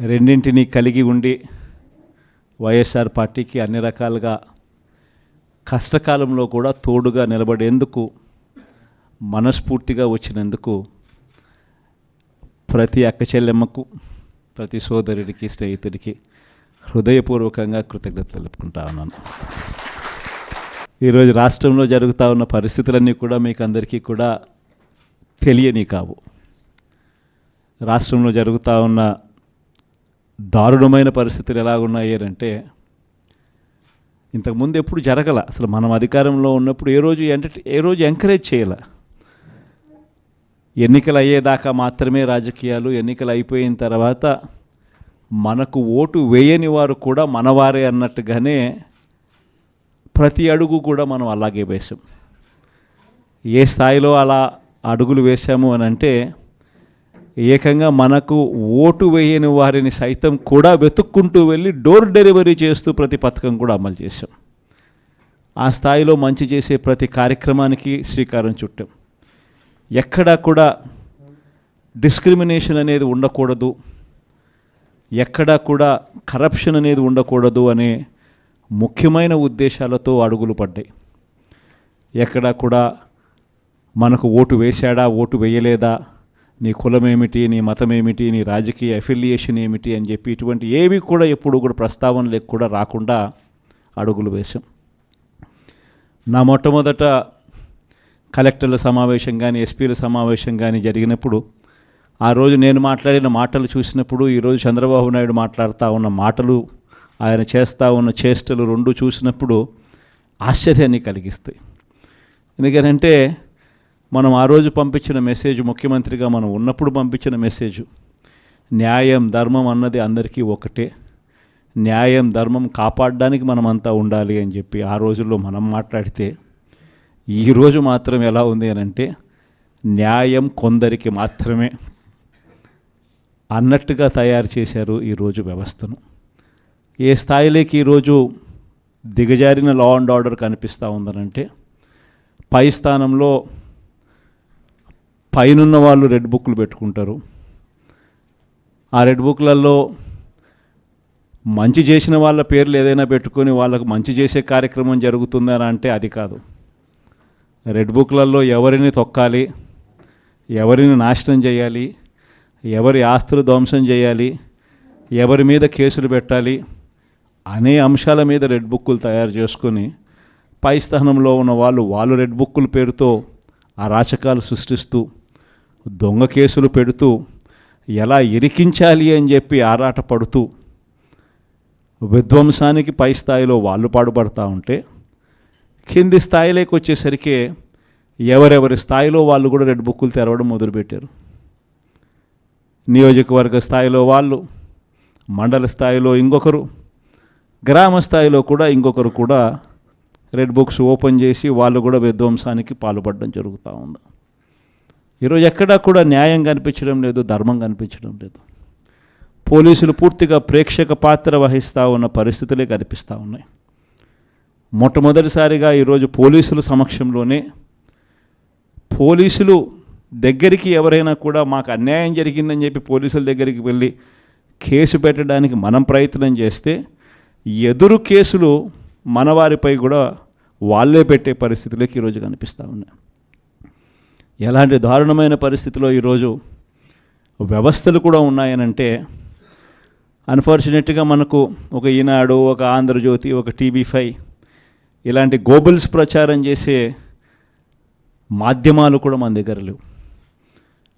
రెండింటినీ కలిగి ఉండి వైఎస్ఆర్ పార్టీకి అన్ని రకాలుగా కష్టకాలంలో కూడా తోడుగా నిలబడేందుకు మనస్ఫూర్తిగా వచ్చినందుకు ప్రతి అక్క చెల్లెమ్మకు, ప్రతి సోదరుడికి, స్నేహితుడికి హృదయపూర్వకంగా కృతజ్ఞతలు తెలుపుకుంటా ఉన్నాను. ఈరోజు రాష్ట్రంలో జరుగుతూ ఉన్న పరిస్థితులన్నీ కూడా మీకు అందరికీ కూడా తెలియని కావు. రాష్ట్రంలో జరుగుతూ ఉన్న దారుణమైన పరిస్థితులు ఎలాగున్నాయి అంటే ఇంతకుముందు ఎప్పుడు జరగల. అసలు మనం అధికారంలో ఉన్నప్పుడు ఏ రోజు ఎంకరేజ్ చేయాల. ఎన్నికలు అయ్యేదాకా మాత్రమే రాజకీయాలు, ఎన్నికలు అయిపోయిన తర్వాత మనకు ఓటు వేయని వారు కూడా మనవారే అన్నట్టుగానే ప్రతి అడుగు కూడా మనం అలాగే వేసాం. ఏ స్థాయిలో అలా అడుగులు వేశాము అని అంటే ఏకంగా మనకు ఓటు వేయని వారిని సైతం కూడా వెతుక్కుంటూ వెళ్ళి డోర్ డెలివరీ చేస్తూ ప్రతి పథకం కూడా అమలు చేశాం. ఆ స్థాయిలో మంచి చేసే ప్రతి కార్యక్రమానికి శ్రీకారం చుట్టాం. ఎక్కడా కూడా డిస్క్రిమినేషన్ అనేది ఉండకూడదు, ఎక్కడా కూడా కరప్షన్ అనేది ఉండకూడదు అనే ముఖ్యమైన ఉద్దేశాలతో అడుగులు పడ్డాయి. ఎక్కడా కూడా మనకు ఓటు వేశాడా, ఓటు వేయలేదా, నీ కులం ఏమిటి, నీ మతం ఏమిటి, నీ రాజకీయ అఫిలియేషన్ ఏమిటి అని చెప్పి ఇటువంటి ఏవి కూడా ఎప్పుడు కూడా ప్రస్తావనలకు కూడా రాకుండా అడుగులు వేశాం. నా మొట్టమొదట కలెక్టర్ల సమావేశం కానీ, ఎస్పీల సమావేశం కానీ జరిగినప్పుడు ఆ రోజు నేను మాట్లాడిన మాటలు చూసినప్పుడు, ఈరోజు చంద్రబాబు నాయుడు మాట్లాడుతూ ఉన్న మాటలు, ఆయన చేస్తూ ఉన్న చేష్టలు రెండు చూసినప్పుడు ఆశ్చర్యాన్ని కలిగిస్తాయి. ఎందుకంటే మనం ఆ రోజు పంపించిన మెసేజ్, ముఖ్యమంత్రిగా మనం ఉన్నప్పుడు పంపించిన మెసేజ్, న్యాయం ధర్మం అన్నది అందరికీ ఒకటే, న్యాయం ధర్మం కాపాడడానికి మనమంతా ఉండాలి అని చెప్పి ఆ రోజుల్లో మనం మాట్లాడితే, ఈరోజు మాత్రం ఎలా ఉంది అని అంటే న్యాయం కొందరికి మాత్రమే అన్నట్టుగా తయారు చేశారు ఈరోజు వ్యవస్థను. ఏ స్థాయిలోకి ఈరోజు దిగజారిన లా అండ్ ఆర్డర్ కనిపిస్తూ ఉందనంటే, పై స్థానంలో పైనున్న వాళ్ళు రెడ్ బుక్లు పెట్టుకుంటారు. ఆ రెడ్ బుక్లలో మంచి చేసిన వాళ్ళ పేర్లు ఏదైనా పెట్టుకొని వాళ్ళకు మంచి చేసే కార్యక్రమం జరుగుతుందని అంటే అది కాదు. రెడ్ బుక్లలో ఎవరిని తొక్కాలి, ఎవరిని నాశనం చేయాలి, ఎవరి ఆస్తులు ధ్వంసం చేయాలి, ఎవరి మీద కేసులు పెట్టాలి అనే అంశాల మీద రెడ్ బుక్కులు తయారు చేసుకొని పై స్థానంలో ఉన్న వాళ్ళు రెడ్ బుక్కుల పేరుతో అరాచకాలు సృష్టిస్తూ, దొంగ కేసులు పెడుతూ, ఎలా ఇరికించాలి అని చెప్పి ఆరాట పడుతూ విధ్వంసానికి పై స్థాయిలో వాళ్ళు పాటుపడుతూ ఉంటే, కింది స్థాయిలోకి వచ్చేసరికి ఎవరెవరి స్థాయిలో వాళ్ళు కూడా రెడ్ బుక్కులు తెరవడం మొదలుపెట్టారు. నియోజకవర్గ స్థాయిలో వాళ్ళు, మండల స్థాయిలో ఇంకొకరు, గ్రామ స్థాయిలో కూడా ఇంకొకరు కూడా రెడ్ బుక్స్ ఓపెన్ చేసి వాళ్ళు కూడా విధ్వంసానికి పాల్పడడం జరుగుతూ ఉంది. ఈరోజు ఎక్కడా కూడా న్యాయం కనిపించడం లేదు, ధర్మం కనిపించడం లేదు. పోలీసులు పూర్తిగా ప్రేక్షక పాత్ర వహిస్తూ ఉన్న పరిస్థితులే కనిపిస్తూ ఉన్నాయి. మొట్టమొదటిసారిగా ఈరోజు పోలీసుల సమక్షంలోనే, పోలీసులు దగ్గరికి ఎవరైనా కూడా మాకు అన్యాయం జరిగిందని చెప్పి పోలీసుల దగ్గరికి వెళ్ళి కేసు పెట్టడానికి మనం ప్రయత్నం చేస్తే, ఎదురు కేసులు మనవారిపై కూడా వాళ్ళే పెట్టే పరిస్థితులకి ఈరోజు కనిపిస్తూ ఉన్నాయి. ఎలాంటి దారుణమైన పరిస్థితిలో ఈరోజు వ్యవస్థలు కూడా ఉన్నాయనంటే, అన్ఫార్చునేట్గా మనకు ఒక ఈనాడు, ఒక ఆంధ్రజ్యోతి, ఒక TV5 ఇలాంటి గోబల్స్ ప్రచారం చేసే మాధ్యమాలు కూడా మన దగ్గర లేవు.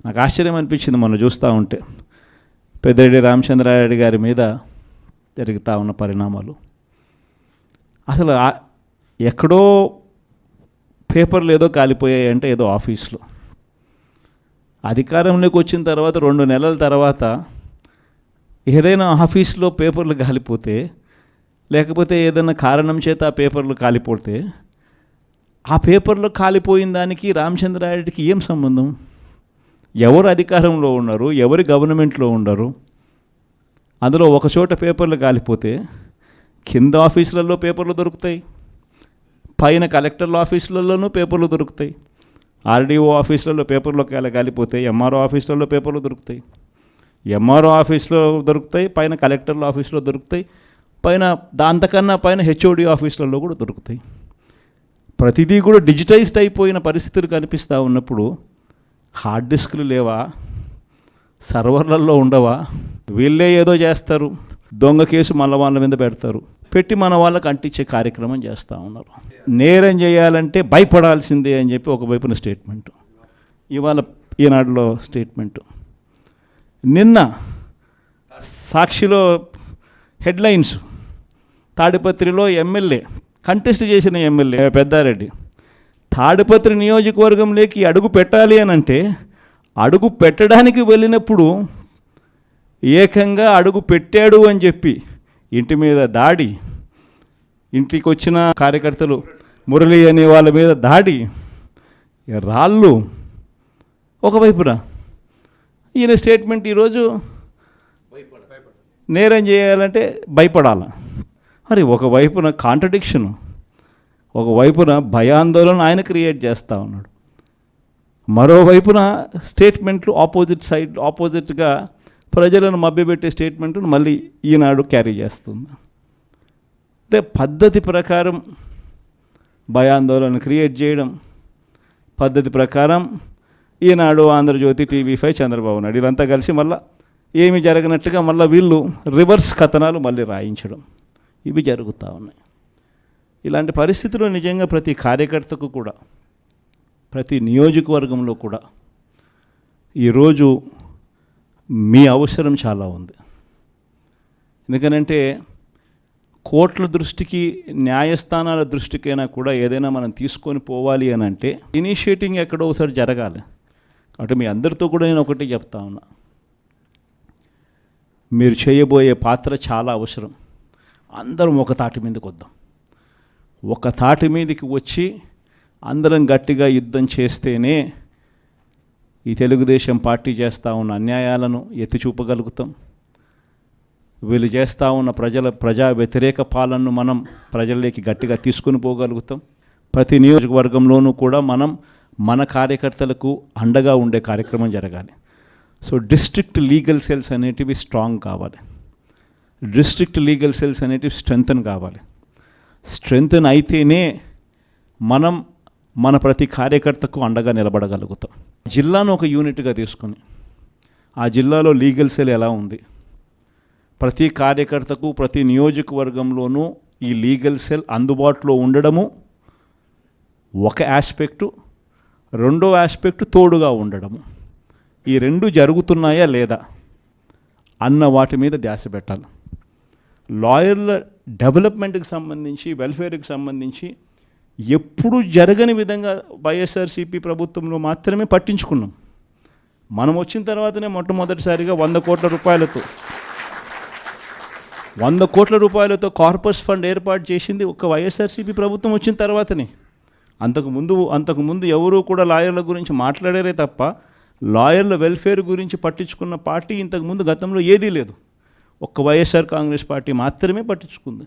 నాకు ఆశ్చర్యం అనిపించింది మనం చూస్తూ ఉంటే, పెద్దిరెడ్డి రామచంద్రారెడ్డి గారి మీద జరుగుతూ ఉన్న పరిణామాలు. అసలు ఎక్కడో పేపర్లు ఏదో కాలిపోయాయి అంటే ఏదో ఆఫీస్లో, అధికారంలోకి వచ్చిన తర్వాత 2 నెలల తర్వాత ఏదైనా ఆఫీస్లో పేపర్లు కాలిపోతే, లేకపోతే ఏదైనా కారణం చేత ఆ పేపర్లు కాలిపోతే, ఆ పేపర్లో కాలిపోయిన దానికి రామచంద్రారెడ్డికి ఏం సంబంధం? ఎవరు అధికారంలో ఉన్నారు, ఎవరి గవర్నమెంట్లో ఉన్నారు? అందులో ఒక చోట పేపర్లు కాలిపోతే కింద ఆఫీసులలో పేపర్లు దొరుకుతాయి, పైన కలెక్టర్ల ఆఫీసులలోనూ పేపర్లు దొరుకుతాయి, ఆర్డీఓ ఆఫీసులలో పేపర్లో కాలిపోతాయి, ఎంఆర్ఓ ఆఫీసులలో పేపర్లు దొరుకుతాయి. ఎంఆర్ఓ ఆఫీస్లో దొరుకుతాయి, పైన కలెక్టర్ల ఆఫీస్లో దొరుకుతాయి, పైన అంతకన్నా పైన హెచ్ఓడి ఆఫీసులలో కూడా దొరుకుతాయి. ప్రతిదీ కూడా డిజిటైజ్డ్ అయిపోయిన పరిస్థితులు కనిపిస్తూ ఉన్నప్పుడు హార్డ్ డిస్క్లు లేవా, సర్వర్లలో ఉండవా? వీళ్ళే ఏదో చేస్తారు, దొంగ కేసు మళ్ళీ వాళ్ళ మీద పెడతారు, పెట్టి మన వాళ్ళకి అంటించే కార్యక్రమం చేస్తూ ఉన్నారు. నేరం చేయాలంటే భయపడాల్సిందే అని చెప్పి ఒకవైపున స్టేట్మెంటు, ఇవాళ ఈనాడులో స్టేట్మెంటు, నిన్న సాక్షిలో హెడ్లైన్స్, తాడిపత్రిలో ఎమ్మెల్యే కంటెస్ట్ చేసిన ఎమ్మెల్యే పెద్దారెడ్డి తాడిపత్రి నియోజకవర్గంలోకి అడుగు పెట్టాలి అని అంటే అడుగు పెట్టడానికి వెళ్ళినప్పుడు ఏకంగా అడుగు పెట్టాడు అని చెప్పి ఇంటి మీద దాడి, ఇంటికి వచ్చిన కార్యకర్తలు మురళి అనే వాళ్ళ మీద దాడి, రాళ్ళు ఒకవైపున. ఈయన స్టేట్మెంట్ ఈరోజు నేరం చేయాలంటే భయపడాల. మరి ఒకవైపున కాంట్రడిక్షన్, ఒకవైపున భయాందోళన ఆయన క్రియేట్ చేస్తూ ఉన్నాడు, మరోవైపున స్టేట్మెంట్లు ఆపోజిట్గా ప్రజలను మభ్యపెట్టే స్టేట్మెంట్ను మళ్ళీ ఈనాడు క్యారీ చేస్తుంది. అంటే పద్ధతి ప్రకారం భయాందోళన క్రియేట్ చేయడం, పద్ధతి ప్రకారం ఈనాడు, ఆంధ్రజ్యోతి, టీవీ5, చంద్రబాబు నాయుడు వీళ్ళంతా కలిసి మళ్ళీ ఏమి జరగనట్టుగా మళ్ళీ వీళ్ళు రివర్స్ కథనాలు మళ్ళీ రాయించడం, ఇవి జరుగుతూ ఉన్నాయి. ఇలాంటి పరిస్థితుల్లో నిజంగా ప్రతి కార్యకర్తకు కూడా, ప్రతి నియోజకవర్గంలో కూడా ఈరోజు మీ అవసరం చాలా ఉంది. ఎందుకనంటే కోర్టుల దృష్టికి, న్యాయస్థానాల దృష్టికైనా కూడా ఏదైనా మనం తీసుకొని పోవాలి అని అంటే ఇనిషియేటింగ్ ఎక్కడో ఒకసారి జరగాలి. కాబట్టి మీ అందరితో కూడా నేను ఒకటి చెప్తా ఉన్నా, మీరు చేయబోయే పాత్ర చాలా అవసరం. అందరం ఒక తాటి మీదకి వద్దాం. ఒక తాటి మీదకి వచ్చి అందరం గట్టిగా యుద్ధం చేస్తేనే ఈ తెలుగుదేశం పార్టీ చేస్తూ ఉన్న అన్యాయాలను ఎత్తి చూపగలుగుతాం. వీళ్ళు చేస్తూ ఉన్న ప్రజా వ్యతిరేక పాలనను మనం ప్రజల్లోకి గట్టిగా తీసుకుని పోగలుగుతాం. ప్రతి నియోజకవర్గంలోనూ కూడా మనం మన కార్యకర్తలకు అండగా ఉండే కార్యక్రమం జరగాలి. సో డిస్ట్రిక్ట్ లీగల్ సెల్స్ అనేటివి స్ట్రాంగ్ కావాలి, డిస్ట్రిక్ట్ లీగల్ సెల్స్ అనేటివి స్ట్రెంగ్తన్ కావాలి. స్ట్రెంగ్తన్ అయితేనే మనం మన ప్రతి కార్యకర్తకు అండగా నిలబడగలుగుతాం. జిల్లాను ఒక యూనిట్గా తీసుకొని ఆ జిల్లాలో లీగల్ సెల్ ఎలా ఉంది, ప్రతి కార్యకర్తకు ప్రతి నియోజకవర్గంలోనూ ఈ లీగల్ సెల్ అందుబాటులో ఉండడము ఒక ఆస్పెక్టు, రెండో ఆస్పెక్టు తోడుగా ఉండడము. ఈ రెండు జరుగుతున్నాయా లేదా అన్న వాటి మీద ధ్యాస పెట్టాలి. లాయర్ల డెవలప్మెంట్కి సంబంధించి, వెల్ఫేర్కి సంబంధించి ఎప్పుడు జరగని విధంగా వైఎస్ఆర్సీపీ ప్రభుత్వంలో మాత్రమే పట్టించుకున్నాం. మనం వచ్చిన తర్వాతనే మొట్టమొదటిసారిగా 100 కోట్ల రూపాయలతో కార్పస్ ఫండ్ ఏర్పాటు చేసింది ఒక వైఎస్ఆర్సీపీ ప్రభుత్వం వచ్చిన తర్వాతనే. అంతకుముందు ఎవరూ కూడా లాయర్ల గురించి మాట్లాడారే తప్ప లాయర్ల వెల్ఫేర్ గురించి పట్టించుకున్న పార్టీ ఇంతకుముందు గతంలో ఏదీ లేదు. ఒక్క వైఎస్ఆర్ కాంగ్రెస్ పార్టీ మాత్రమే పట్టించుకుంది.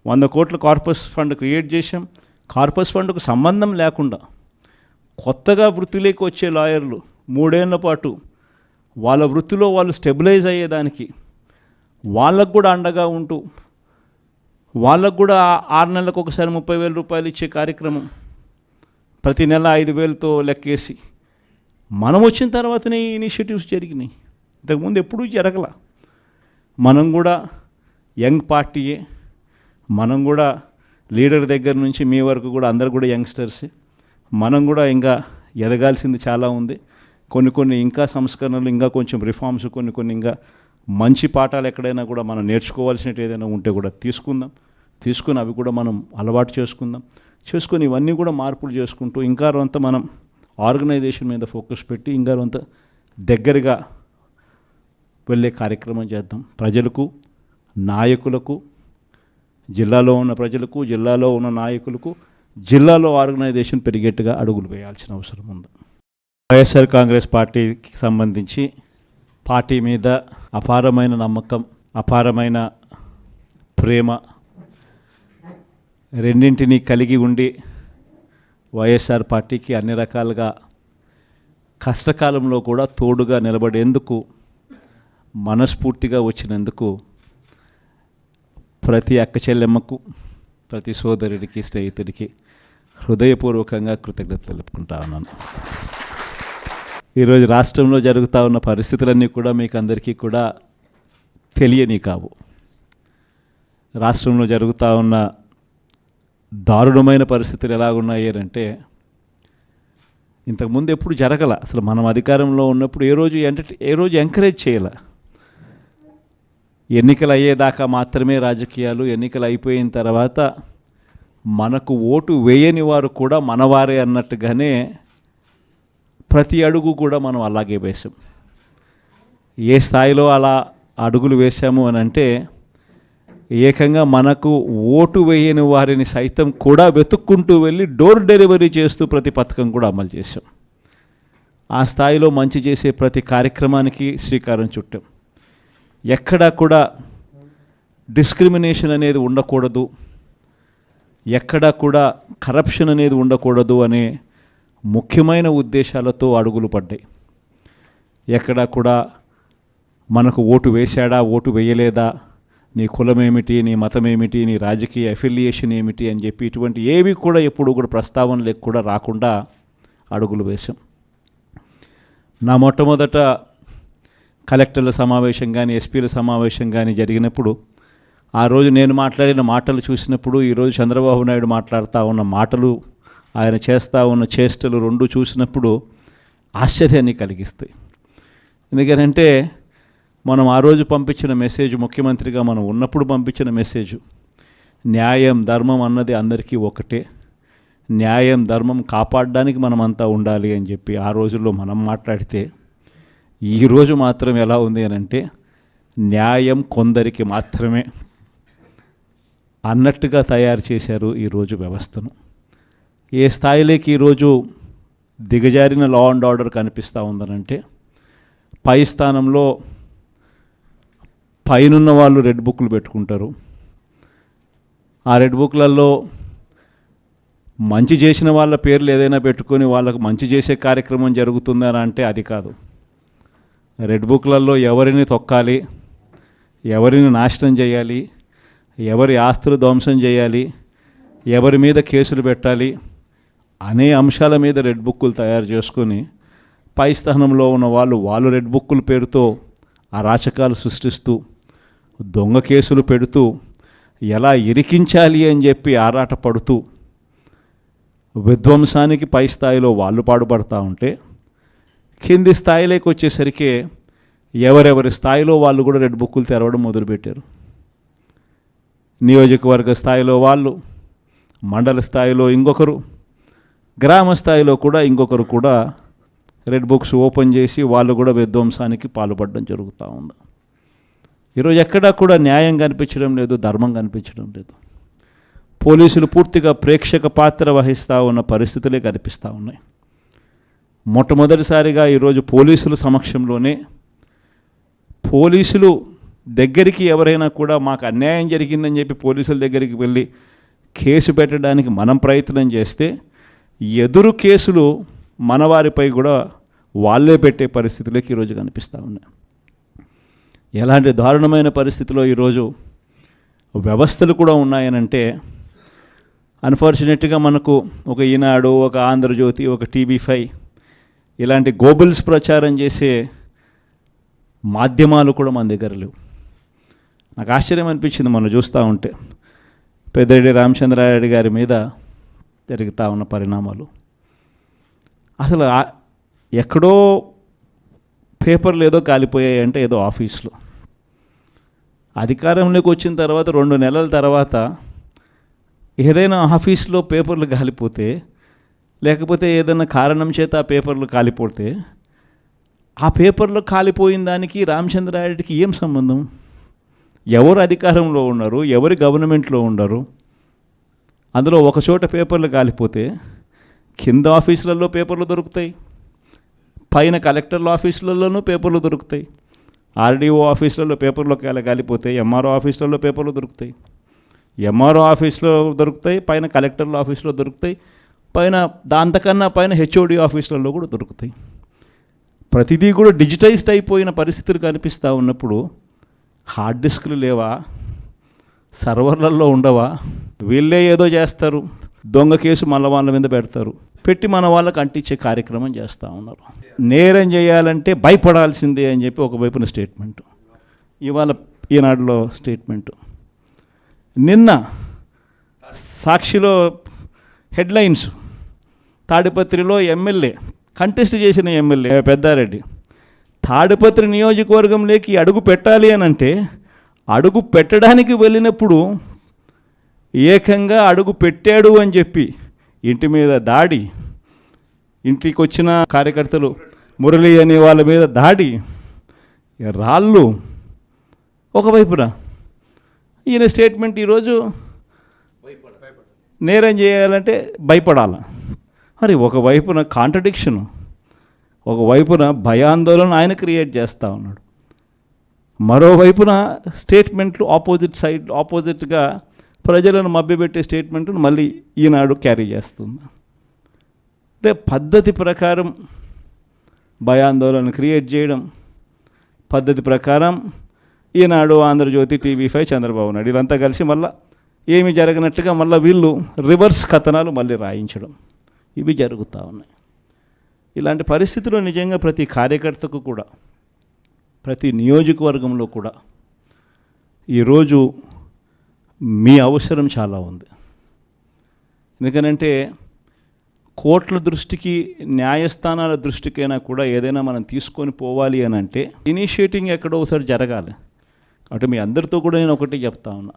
100 కోట్ల కార్పస్ ఫండ్ క్రియేట్ చేశాం. కార్పస్ ఫండ్కు సంబంధం లేకుండా కొత్తగా వృత్తిలోకి వచ్చే లాయర్లు 3 ఏళ్ల పాటు వాళ్ళ వృత్తిలో వాళ్ళు స్టెబిలైజ్ అయ్యేదానికి వాళ్ళకు కూడా అండగా ఉంటూ, వాళ్ళకు కూడా 6 నెలలకు ఒకసారి 30,000 రూపాయలు ఇచ్చే కార్యక్రమం, ప్రతి నెల 5,000తో లెక్కేసి మనం వచ్చిన తర్వాతనే ఈ ఇనిషియేటివ్స్ జరిగినాయి. ఇంతకుముందు ఎప్పుడూ జరగల. మనం కూడా యంగ్ పార్టీయే, మనం కూడా లీడర్ దగ్గర నుంచి మీ వరకు కూడా అందరు కూడా యంగ్స్టర్సే. మనం కూడా ఇంకా ఎదగాల్సింది చాలా ఉంది. కొన్ని ఇంకా సంస్కరణలు, ఇంకా కొంచెం రిఫార్మ్స్, కొన్ని ఇంకా మంచి పాఠాలు ఎక్కడైనా కూడా మనం నేర్చుకోవాల్సినట్టు ఏదైనా ఉంటే కూడా తీసుకుని అవి కూడా మనం అలవాటు చేసుకొని ఇవన్నీ కూడా మార్పులు చేసుకుంటూ ఇంకా కొంత మనం ఆర్గనైజేషన్ మీద ఫోకస్ పెట్టి ఇంకా కొంత దగ్గరగా వెళ్ళే కార్యక్రమం చేద్దాం. ప్రజలకు, నాయకులకు, జిల్లాలో ఉన్న ప్రజలకు, జిల్లాలో ఉన్న నాయకులకు, జిల్లాలో ఆర్గనైజేషన్ పెరిగేట్టుగా అడుగులు వేయాల్సిన అవసరం ఉంది. వైఎస్ఆర్ కాంగ్రెస్ పార్టీకి సంబంధించి పార్టీ మీద అపారమైన నమ్మకం, అపారమైన ప్రేమ రెండింటినీ కలిగి ఉండి వైఎస్ఆర్ పార్టీకి అన్ని రకాలుగా కష్టకాలంలో కూడా తోడుగా నిలబడేందుకు మనస్ఫూర్తిగా వచ్చినందుకు ప్రతి అక్క చెల్లెమ్మకు, ప్రతి సోదరుడికి, స్నేహితుడికి హృదయపూర్వకంగా కృతజ్ఞత తెలుపుకుంటా ఉన్నాను. ఈరోజు రాష్ట్రంలో జరుగుతూ ఉన్న పరిస్థితులన్నీ కూడా మీకు అందరికీ కూడా తెలియని కావు. రాష్ట్రంలో జరుగుతూ ఉన్న దారుణమైన పరిస్థితులు ఎలాగున్నాయి అంటే ఇంతకుముందు ఎప్పుడు జరగల. అసలు మనం అధికారంలో ఉన్నప్పుడు ఏ రోజు ఎంకరేజ్ చేయాల. ఎన్నికలు అయ్యేదాకా మాత్రమే రాజకీయాలు, ఎన్నికలు అయిపోయిన తర్వాత మనకు ఓటు వేయని వారు కూడా మనవారే అన్నట్టుగానే ప్రతి అడుగు కూడా మనం అలాగే వేసాం. ఏ స్థాయిలో అలా అడుగులు వేశాము అని అంటే ఏకంగా మనకు ఓటు వేయని వారిని సైతం కూడా వెతుక్కుంటూ వెళ్ళి డోర్ డెలివరీ చేస్తూ ప్రతి పథకం కూడా అమలు చేశాం. ఆ స్థాయిలో మంచి చేసే ప్రతి కార్యక్రమానికి శ్రీకారం చుట్టాం. ఎక్కడా కూడా డిస్క్రిమినేషన్ అనేది ఉండకూడదు, ఎక్కడా కూడా కరప్షన్ అనేది ఉండకూడదు అనే ముఖ్యమైన ఉద్దేశాలతో అడుగులు పడ్డాయి. ఎక్కడా కూడా మనకు ఓటు వేశాడా, ఓటు వేయలేదా, నీ కులం ఏమిటి, నీ మతం ఏమిటి, నీ రాజకీయ అఫిలియేషన్ ఏమిటి అని చెప్పి ఇటువంటి ఏవి కూడా ఎప్పుడు కూడా ప్రస్తావనలకు కూడా రాకుండా అడుగులు వేశాం. నా మొట్టమొదట కలెక్టర్ల సమావేశం కానీ, ఎస్పీల సమావేశం కానీ జరిగినప్పుడు ఆ రోజు నేను మాట్లాడిన మాటలు చూసినప్పుడు, ఈరోజు చంద్రబాబు నాయుడు మాట్లాడుతూ ఉన్న మాటలు, ఆయన చేస్తూ ఉన్న చేష్టలు రెండు చూసినప్పుడు ఆశ్చర్యాన్ని కలిగిస్తాయి. ఎందుకంటే మనం ఆ రోజు పంపించిన మెసేజ్, ముఖ్యమంత్రిగా మనం ఉన్నప్పుడు పంపించిన మెసేజ్, న్యాయం ధర్మం అన్నది అందరికీ ఒకటే, న్యాయం ధర్మం కాపాడడానికి మనమంతా ఉండాలి అని చెప్పి ఆ రోజుల్లో మనం మాట్లాడితే, ఈరోజు మాత్రం ఎలా ఉంది అని అంటే న్యాయం కొందరికి మాత్రమే అన్నట్టుగా తయారు చేశారు ఈరోజు వ్యవస్థను. ఏ స్థాయిలోకి ఈరోజు దిగజారిన లా అండ్ ఆర్డర్ కనిపిస్తూ ఉందనంటే, పై స్థానంలో పైనున్న వాళ్ళు రెడ్ బుక్లు పెట్టుకుంటారు. ఆ రెడ్ బుక్లలో మంచి చేసిన వాళ్ళ పేర్లు ఏదైనా పెట్టుకొని వాళ్ళకు మంచి చేసే కార్యక్రమం జరుగుతుందని అంటే అది కాదు. రెడ్ బుక్లలో ఎవరిని తొక్కాలి, ఎవరిని నాశనం చేయాలి, ఎవరి ఆస్తులు ధ్వంసం చేయాలి, ఎవరి మీద కేసులు పెట్టాలి అనే అంశాల మీద రెడ్ బుక్కులు తయారు చేసుకొని పై స్థానంలో ఉన్న వాళ్ళు రెడ్ బుక్కుల పేరుతో అరాచకాలు సృష్టిస్తూ, దొంగ కేసులు పెడుతూ, ఎలా ఇరికించాలి అని చెప్పి ఆరాట పడుతూ విధ్వంసానికి పై స్థాయిలో వాళ్ళు పాటుపడతా ఉంటే, కింది స్థాయిలోకి వచ్చేసరికి ఎవరెవరి స్థాయిలో వాళ్ళు కూడా రెడ్ బుక్కులు తెరవడం మొదలుపెట్టారు. నియోజకవర్గ స్థాయిలో వాళ్ళు, మండల స్థాయిలో ఇంకొకరు, గ్రామ స్థాయిలో కూడా ఇంకొకరు కూడా రెడ్ బుక్స్ ఓపెన్ చేసి వాళ్ళు కూడా విధ్వంసానికి పాల్పడడం జరుగుతూ ఉంది. ఈరోజు ఎక్కడా కూడా న్యాయం కనిపించడం లేదు, ధర్మం కనిపించడం లేదు. పోలీసులు పూర్తిగా ప్రేక్షక పాత్ర వహిస్తూ ఉన్న పరిస్థితులే కనిపిస్తూ ఉన్నాయి. మొట్టమొదటిసారిగా ఈరోజు పోలీసుల సమక్షంలోనే, పోలీసులు దగ్గరికి ఎవరైనా కూడా మాకు అన్యాయం జరిగిందని చెప్పి పోలీసుల దగ్గరికి వెళ్ళి కేసు పెట్టడానికి మనం ప్రయత్నం చేస్తే, ఎదురు కేసులు మనవారిపై కూడా వాళ్ళే పెట్టే పరిస్థితులకి ఈరోజు కనిపిస్తూ ఉన్నాయి. ఎలాంటి దారుణమైన పరిస్థితిలో ఈరోజు వ్యవస్థలు కూడా ఉన్నాయనంటే, అన్ఫార్చునేట్గా మనకు ఒక ఈనాడు, ఒక ఆంధ్రజ్యోతి, ఒక TV5 ఇలాంటి గోబుల్స్ ప్రచారం చేసే మాధ్యమాలు కూడా మన దగ్గర లేవు. నాకు ఆశ్చర్యం అనిపించింది మనం చూస్తూ ఉంటే, పెద్దిరెడ్డి రామచంద్రారెడ్డి గారి మీద జరుగుతూ ఉన్న పరిణామాలు. అసలు ఎక్కడో పేపర్లు ఏదో కాలిపోయాయి అంటే ఏదో ఆఫీస్లో, అధికారంలోకి వచ్చిన తర్వాత 2 నెలల తర్వాత ఏదైనా ఆఫీస్లో పేపర్లు కాలిపోతే, లేకపోతే ఏదైనా కారణం చేత ఆ పేపర్లు కాలిపోతే, ఆ పేపర్లో కాలిపోయిన దానికి రామచంద్రారెడ్డికి ఏం సంబంధం? ఎవరు అధికారంలో ఉన్నారు, ఎవరి గవర్నమెంట్లో ఉన్నారు? అందులో ఒక చోట పేపర్లు కాలిపోతే కింద ఆఫీసులలో పేపర్లు దొరుకుతాయి, పైన కలెక్టర్ల ఆఫీసులలోనూ పేపర్లు దొరుకుతాయి, ఆర్డీఓ ఆఫీసులలో పేపర్లు కాలిపోతాయి, ఎంఆర్ఓ ఆఫీసులలో పేపర్లు దొరుకుతాయి, ఎంఆర్ఓ ఆఫీస్లో దొరుకుతాయి, పైన కలెక్టర్ల ఆఫీస్లో దొరుకుతాయి, పైన దాంతకన్నా పైన హెచ్ఓడి ఆఫీసులలో కూడా దొరుకుతాయి. ప్రతిదీ కూడా డిజిటైజ్డ్ అయిపోయిన పరిస్థితులు కనిపిస్తూ ఉన్నప్పుడు హార్డ్ డిస్క్లు లేవా, సర్వర్లలో ఉండవా? వీళ్ళే ఏదో చేస్తారు, దొంగ కేసు మళ్ళీ వాళ్ళ మీద పెడతారు, పెట్టి మన వాళ్ళకి అంటించే కార్యక్రమం చేస్తూ ఉన్నారు. నేరం చేయాలంటే భయపడాల్సిందే అని చెప్పి ఒకవైపున స్టేట్మెంటు, ఇవాళ ఈనాడులో స్టేట్మెంటు, నిన్న సాక్షిలో హెడ్లైన్స్, తాడిపత్రిలో ఎమ్మెల్యే కంటెస్ట్ చేసిన ఎమ్మెల్యే పెద్దారెడ్డి తాడిపత్రి నియోజకవర్గంలోకి అడుగు పెట్టాలి అని అంటే అడుగు పెట్టడానికి వెళ్ళినప్పుడు ఏకంగా అడుగు పెట్టాడు అని చెప్పి ఇంటి మీద దాడి, ఇంటికి వచ్చిన కార్యకర్తలు మురళి అనే వాళ్ళ మీద దాడి, రాళ్ళు ఒకవైపున. ఈయన స్టేట్మెంట్ ఈరోజు నేరం చేయాలంటే భయపడాల. మరి ఒకవైపున కాంట్రడిక్షను, ఒకవైపున భయాందోళన ఆయన క్రియేట్ చేస్తూ ఉన్నాడు, మరోవైపున స్టేట్మెంట్లు ఆపోజిట్గా ప్రజలను మభ్యపెట్టే స్టేట్మెంట్ను మళ్ళీ ఈనాడు క్యారీ చేస్తుంది. అంటే పద్ధతి ప్రకారం భయాందోళన క్రియేట్ చేయడం, పద్ధతి ప్రకారం ఈనాడు, ఆంధ్రజ్యోతి, TV5, చంద్రబాబు నాయుడు వీళ్ళంతా కలిసి మళ్ళీ ఏమి జరగనట్టుగా మళ్ళీ వీళ్ళు రివర్స్ కథనాలు మళ్ళీ రాయించడం, ఇవి జరుగుతూ ఉన్నాయి. ఇలాంటి పరిస్థితుల్లో నిజంగా ప్రతి కార్యకర్తకు కూడా, ప్రతి నియోజకవర్గంలో కూడా ఈరోజు మీ అవసరం చాలా ఉంది. ఎందుకనంటే కోర్టుల దృష్టికి, న్యాయస్థానాల దృష్టికైనా కూడా ఏదైనా మనం తీసుకొని పోవాలి అని అంటే ఇనిషియేటింగ్ ఎక్కడో ఒకసారి జరగాలి. కాబట్టి మీ అందరితో కూడా నేను ఒకటి చెప్తా ఉన్నా,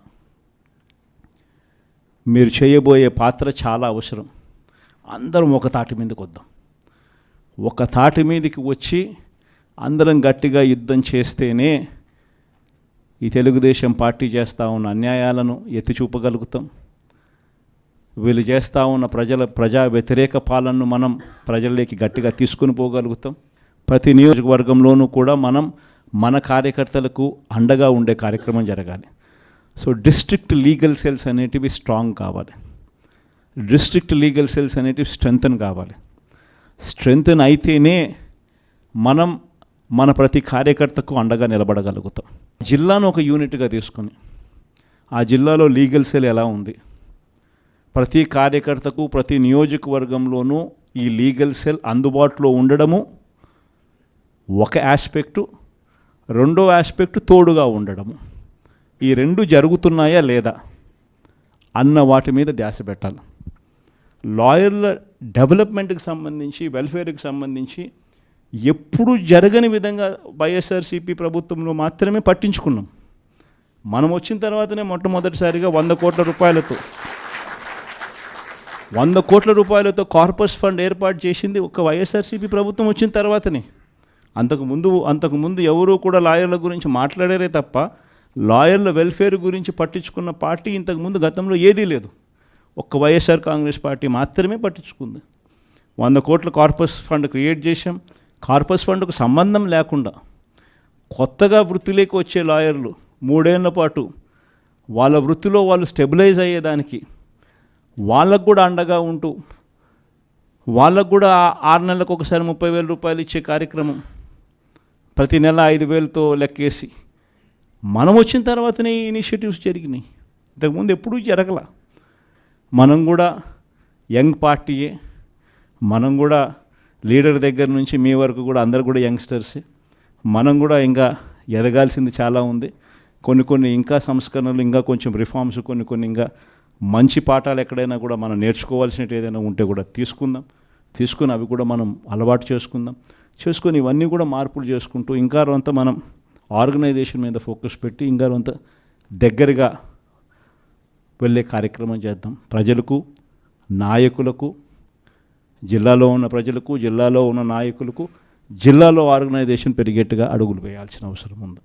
మీరు చేయబోయే పాత్ర చాలా అవసరం. అందరం ఒక తాటి మీదకి వద్దాం. ఒక తాటి మీదకి వచ్చి అందరం గట్టిగా యుద్ధం చేస్తేనే ఈ తెలుగుదేశం పార్టీ చేస్తూ ఉన్న అన్యాయాలను ఎత్తి చూపగలుగుతాం. వీళ్ళు చేస్తూ ఉన్న ప్రజా వ్యతిరేక పాలనను మనం ప్రజల్లోకి గట్టిగా తీసుకుని పోగలుగుతాం. ప్రతి నియోజకవర్గంలోనూ కూడా మనం మన కార్యకర్తలకు అండగా ఉండే కార్యక్రమం జరగాలి. సో డిస్ట్రిక్ట్ లీగల్ సెల్స్ అనేటివి స్ట్రాంగ్ కావాలి, డిస్ట్రిక్ట్ లీగల్ సెల్స్ అనేటివి స్ట్రెంగ్తన్ కావాలి. స్ట్రెంగ్తన్ అయితేనే మనం మన ప్రతి కార్యకర్తకు అండగా నిలబడగలుగుతాం. జిల్లాను ఒక యూనిట్గా తీసుకొని ఆ జిల్లాలో లీగల్ సెల్ ఎలా ఉంది, ప్రతి కార్యకర్తకు ప్రతి నియోజకవర్గంలోనూ ఈ లీగల్ సెల్ అందుబాటులో ఉండడము ఒక ఆస్పెక్టు, రెండో ఆస్పెక్టు తోడుగా ఉండడము. ఈ రెండు జరుగుతున్నాయా లేదా అన్న వాటి మీద ధ్యాస పెట్టాలి. లాయర్ల డెవలప్మెంట్కి సంబంధించి, వెల్ఫేర్కి సంబంధించి ఎప్పుడు జరగని విధంగా వైఎస్ఆర్సీపీ ప్రభుత్వంలో మాత్రమే పట్టించుకున్నాం. మనం వచ్చిన తర్వాతనే మొట్టమొదటిసారిగా 100 కోట్ల రూపాయలతో కార్పస్ ఫండ్ ఏర్పాటు చేసింది ఒక వైఎస్ఆర్సీపీ ప్రభుత్వం వచ్చిన తర్వాతనే. అంతకుముందు ఎవరూ కూడా లాయర్ల గురించి మాట్లాడారే తప్ప లాయర్ల వెల్ఫేర్ గురించి పట్టించుకున్న పార్టీ ఇంతకుముందు గతంలో ఏదీ లేదు. ఒక్క వైఎస్ఆర్ కాంగ్రెస్ పార్టీ మాత్రమే పట్టించుకుంది. 100 కోట్ల కార్పస్ ఫండ్ క్రియేట్ చేశాం. కార్పస్ ఫండ్కు సంబంధం లేకుండా కొత్తగా వృత్తిలోకి వచ్చే లాయర్లు 3 ఏళ్ల పాటు వాళ్ళ వృత్తిలో వాళ్ళు స్టెబిలైజ్ అయ్యేదానికి వాళ్ళకు కూడా అండగా ఉంటూ, వాళ్ళకు కూడా 6 నెలలకు ఒకసారి 30,000 రూపాయలు ఇచ్చే కార్యక్రమం, ప్రతి నెల 5,000తో లెక్కేసి మనం వచ్చిన తర్వాతనే ఈ ఇనిషియేటివ్స్ జరిగినాయి. ఇంతకుముందు ఎప్పుడూ జరగల. మనం కూడా యంగ్ పార్టీయే, మనం కూడా లీడర్ దగ్గర నుంచి మీ వరకు కూడా అందరు కూడా యంగ్స్టర్సే. మనం కూడా ఇంకా ఎదగాల్సింది చాలా ఉంది. కొన్ని ఇంకా సంస్కరణలు, ఇంకా కొంచెం రిఫార్మ్స్, కొన్ని ఇంకా మంచి పాఠాలు ఎక్కడైనా కూడా మనం నేర్చుకోవాల్సినట్టు ఏదైనా ఉంటే కూడా తీసుకుని అవి కూడా మనం అలవాటు చేసుకొని ఇవన్నీ కూడా మార్పులు చేసుకుంటూ ఇంకా కొంత మనం ఆర్గనైజేషన్ మీద ఫోకస్ పెట్టి ఇంకా కొంత దగ్గరగా వెళ్ళే కార్యక్రమం చేద్దాం. ప్రజలకు, నాయకులకు, జిల్లాలో ఉన్న ప్రజలకు, జిల్లాలో ఉన్న నాయకులకు, జిల్లాలో ఆర్గనైజేషన్ పెరిగేట్టుగా అడుగులు వేయాల్సిన అవసరం ఉంది.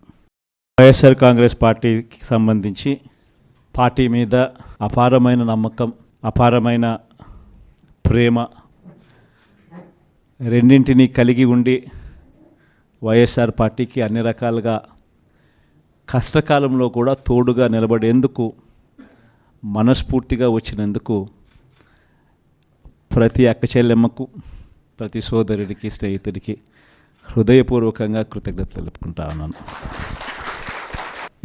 వైఎస్ఆర్ కాంగ్రెస్ పార్టీకి సంబంధించి పార్టీ మీద అపారమైన నమ్మకం, అపారమైన ప్రేమ రెండింటినీ కలిగి ఉండి వైఎస్ఆర్ పార్టీకి అన్ని రకాలుగా కష్టకాలంలో కూడా తోడుగా నిలబడేందుకు మనస్ఫూర్తిగా వచ్చినందుకు ప్రతి అక్క చెల్లెమ్మకు, ప్రతి సోదరుడికి, స్నేహితుడికి హృదయపూర్వకంగా కృతజ్ఞతలు తెలుపుకుంటా ఉన్నాను.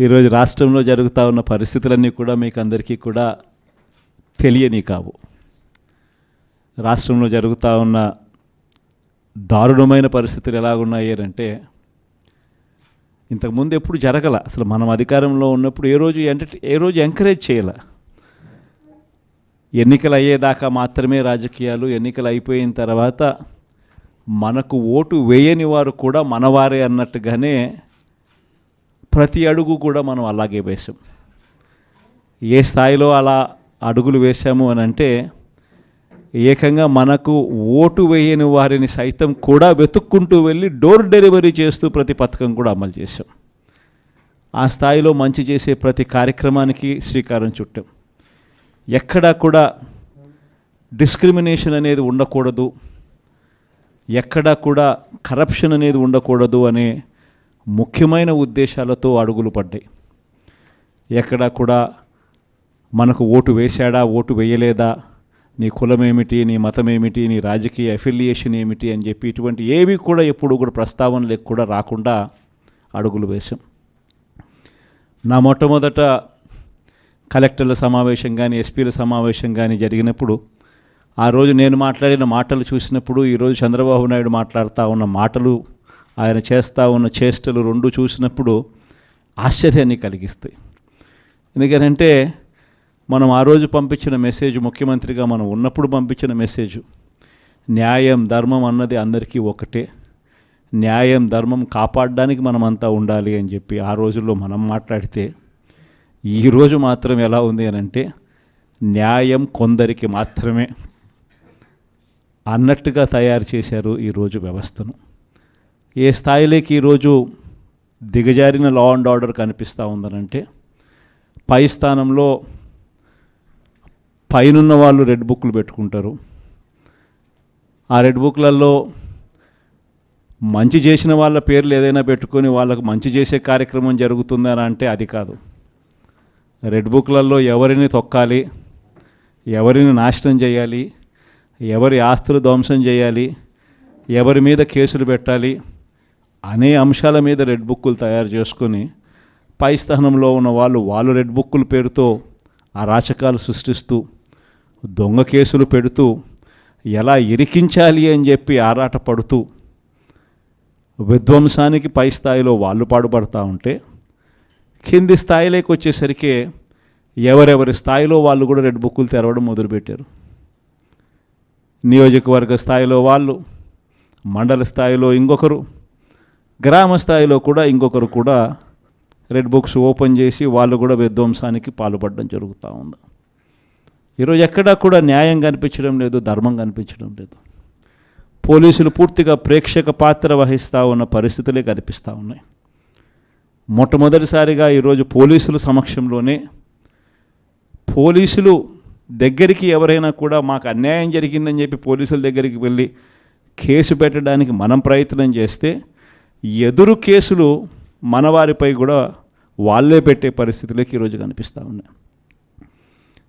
ఈరోజు రాష్ట్రంలో జరుగుతూ ఉన్న పరిస్థితులన్నీ కూడా మీకు అందరికీ కూడా తెలియని కావు. రాష్ట్రంలో జరుగుతూ ఉన్న దారుణమైన పరిస్థితులు ఎలాగున్నాయి అంటే ఇంతకుముందు ఎప్పుడు జరగల. అసలు మనం అధికారంలో ఉన్నప్పుడు ఏ రోజు ఎంకరేజ్ చేయాల. ఎన్నికలు అయ్యేదాకా మాత్రమే రాజకీయాలు, ఎన్నికలు అయిపోయిన తర్వాత మనకు ఓటు వేయని వారు కూడా మనవారే అన్నట్టుగానే ప్రతి అడుగు కూడా మనం అలాగే వేసాం. ఏ స్థాయిలో అలా అడుగులు వేశాము అని అంటే ఏకంగా మనకు ఓటు వేయని వారిని సైతం కూడా వెతుక్కుంటూ వెళ్ళి డోర్ డెలివరీ చేస్తూ ప్రతి పథకం కూడా అమలు చేశాం. ఆ స్థాయిలో మంచి చేసే ప్రతి కార్యక్రమానికి శ్రీకారం చుట్టాం. ఎక్కడా కూడా డిస్క్రిమినేషన్ అనేది ఉండకూడదు, ఎక్కడా కూడా కరప్షన్ అనేది ఉండకూడదు అనే ముఖ్యమైన ఉద్దేశాలతో అడుగులు పడ్డాయి. ఎక్కడా కూడా మనకు ఓటు వేశాడా, ఓటు వేయలేదా, నీ కులం ఏమిటి, నీ మతం ఏమిటి, నీ రాజకీయ అఫిలియేషన్ ఏమిటి అని చెప్పి ఇటువంటి ఏవి కూడా ఎప్పుడు కూడా ప్రస్తావనలకు కూడా రాకుండా అడుగులు వేశాం. నా మొట్టమొదట కలెక్టర్ల సమావేశం కానీ ఎస్పీల సమావేశం కానీ జరిగినప్పుడు ఆ రోజు నేను మాట్లాడిన మాటలు చూసినప్పుడు ఈరోజు చంద్రబాబు నాయుడు మాట్లాడుతూ ఉన్న మాటలు, ఆయన చేస్తూ ఉన్న చేష్టలు రెండు చూసినప్పుడు ఆశ్చర్యాన్ని కలిగిస్తాయి. ఎందుకంటే మనం ఆ రోజు పంపించిన మెసేజ్, ముఖ్యమంత్రిగా మనం ఉన్నప్పుడు పంపించిన మెసేజ్, న్యాయం ధర్మం అన్నది అందరికీ ఒకటే, న్యాయం ధర్మం కాపాడడానికి మనమంతా ఉండాలి అని చెప్పి ఆ రోజుల్లో మనం మాట్లాడితే ఈరోజు మాత్రం ఎలా ఉంది అని అంటే న్యాయం కొందరికి మాత్రమే అన్నట్టుగా తయారు చేశారు ఈరోజు వ్యవస్థను. ఏ స్థాయిలోకి ఈరోజు దిగజారిన లా అండ్ ఆర్డర్ కనిపిస్తూ ఉందనంటే పై స్థానంలో పైనున్న వాళ్ళు రెడ్ బుక్లు పెట్టుకుంటారు. ఆ రెడ్ బుక్లలో మంచి చేసిన వాళ్ళ పేర్లు ఏదైనా పెట్టుకొని వాళ్ళకు మంచి చేసే కార్యక్రమం జరుగుతుందని అంటే అది కాదు. రెడ్ బుక్లలో ఎవరిని తొక్కాలి, ఎవరిని నాశనం చేయాలి, ఎవరి ఆస్తులు ధ్వంసం చేయాలి, ఎవరి మీద కేసులు పెట్టాలి అనే అంశాల మీద రెడ్ బుక్కులు తయారు చేసుకొని పై స్థానంలో ఉన్న వాళ్ళు రెడ్ బుక్కుల పేరుతో అరాచకాలు సృష్టిస్తూ దొంగ కేసులు పెడుతూ ఎలా ఇరికించాలి అని చెప్పి ఆరాటపడుతూ విధ్వంసానికి పై స్థాయిలో వాళ్ళు పాటుపడుతూ ఉంటే కింది స్థాయిలోకి వచ్చేసరికి ఎవరెవరి స్థాయిలో వాళ్ళు కూడా రెడ్ బుక్కులు తెరవడం మొదలుపెట్టారు. నియోజకవర్గ స్థాయిలో వాళ్ళు, మండల స్థాయిలో ఇంకొకరు, గ్రామ స్థాయిలో కూడా ఇంకొకరు కూడా రెడ్ బుక్స్ ఓపెన్ చేసి వాళ్ళు కూడా విధ్వంసానికి పాల్పడడం జరుగుతూ ఉంది. ఈరోజు ఎక్కడా కూడా న్యాయం కనిపించడం లేదు, ధర్మం కనిపించడం లేదు. పోలీసులు పూర్తిగా ప్రేక్షక పాత్ర వహిస్తూ ఉన్న పరిస్థితులే కనిపిస్తూ ఉన్నాయి. మొట్టమొదటిసారిగా ఈరోజు పోలీసుల సమక్షంలోనే పోలీసులు దగ్గరికి ఎవరైనా కూడా మాకు అన్యాయం జరిగిందని చెప్పి పోలీసుల దగ్గరికి వెళ్ళి కేసు పెట్టడానికి మనం ప్రయత్నం చేస్తే ఎదురు కేసులు మనవారిపై కూడా వాళ్ళే పెట్టే పరిస్థితులకి ఈరోజు కనిపిస్తూ ఉన్నాయి.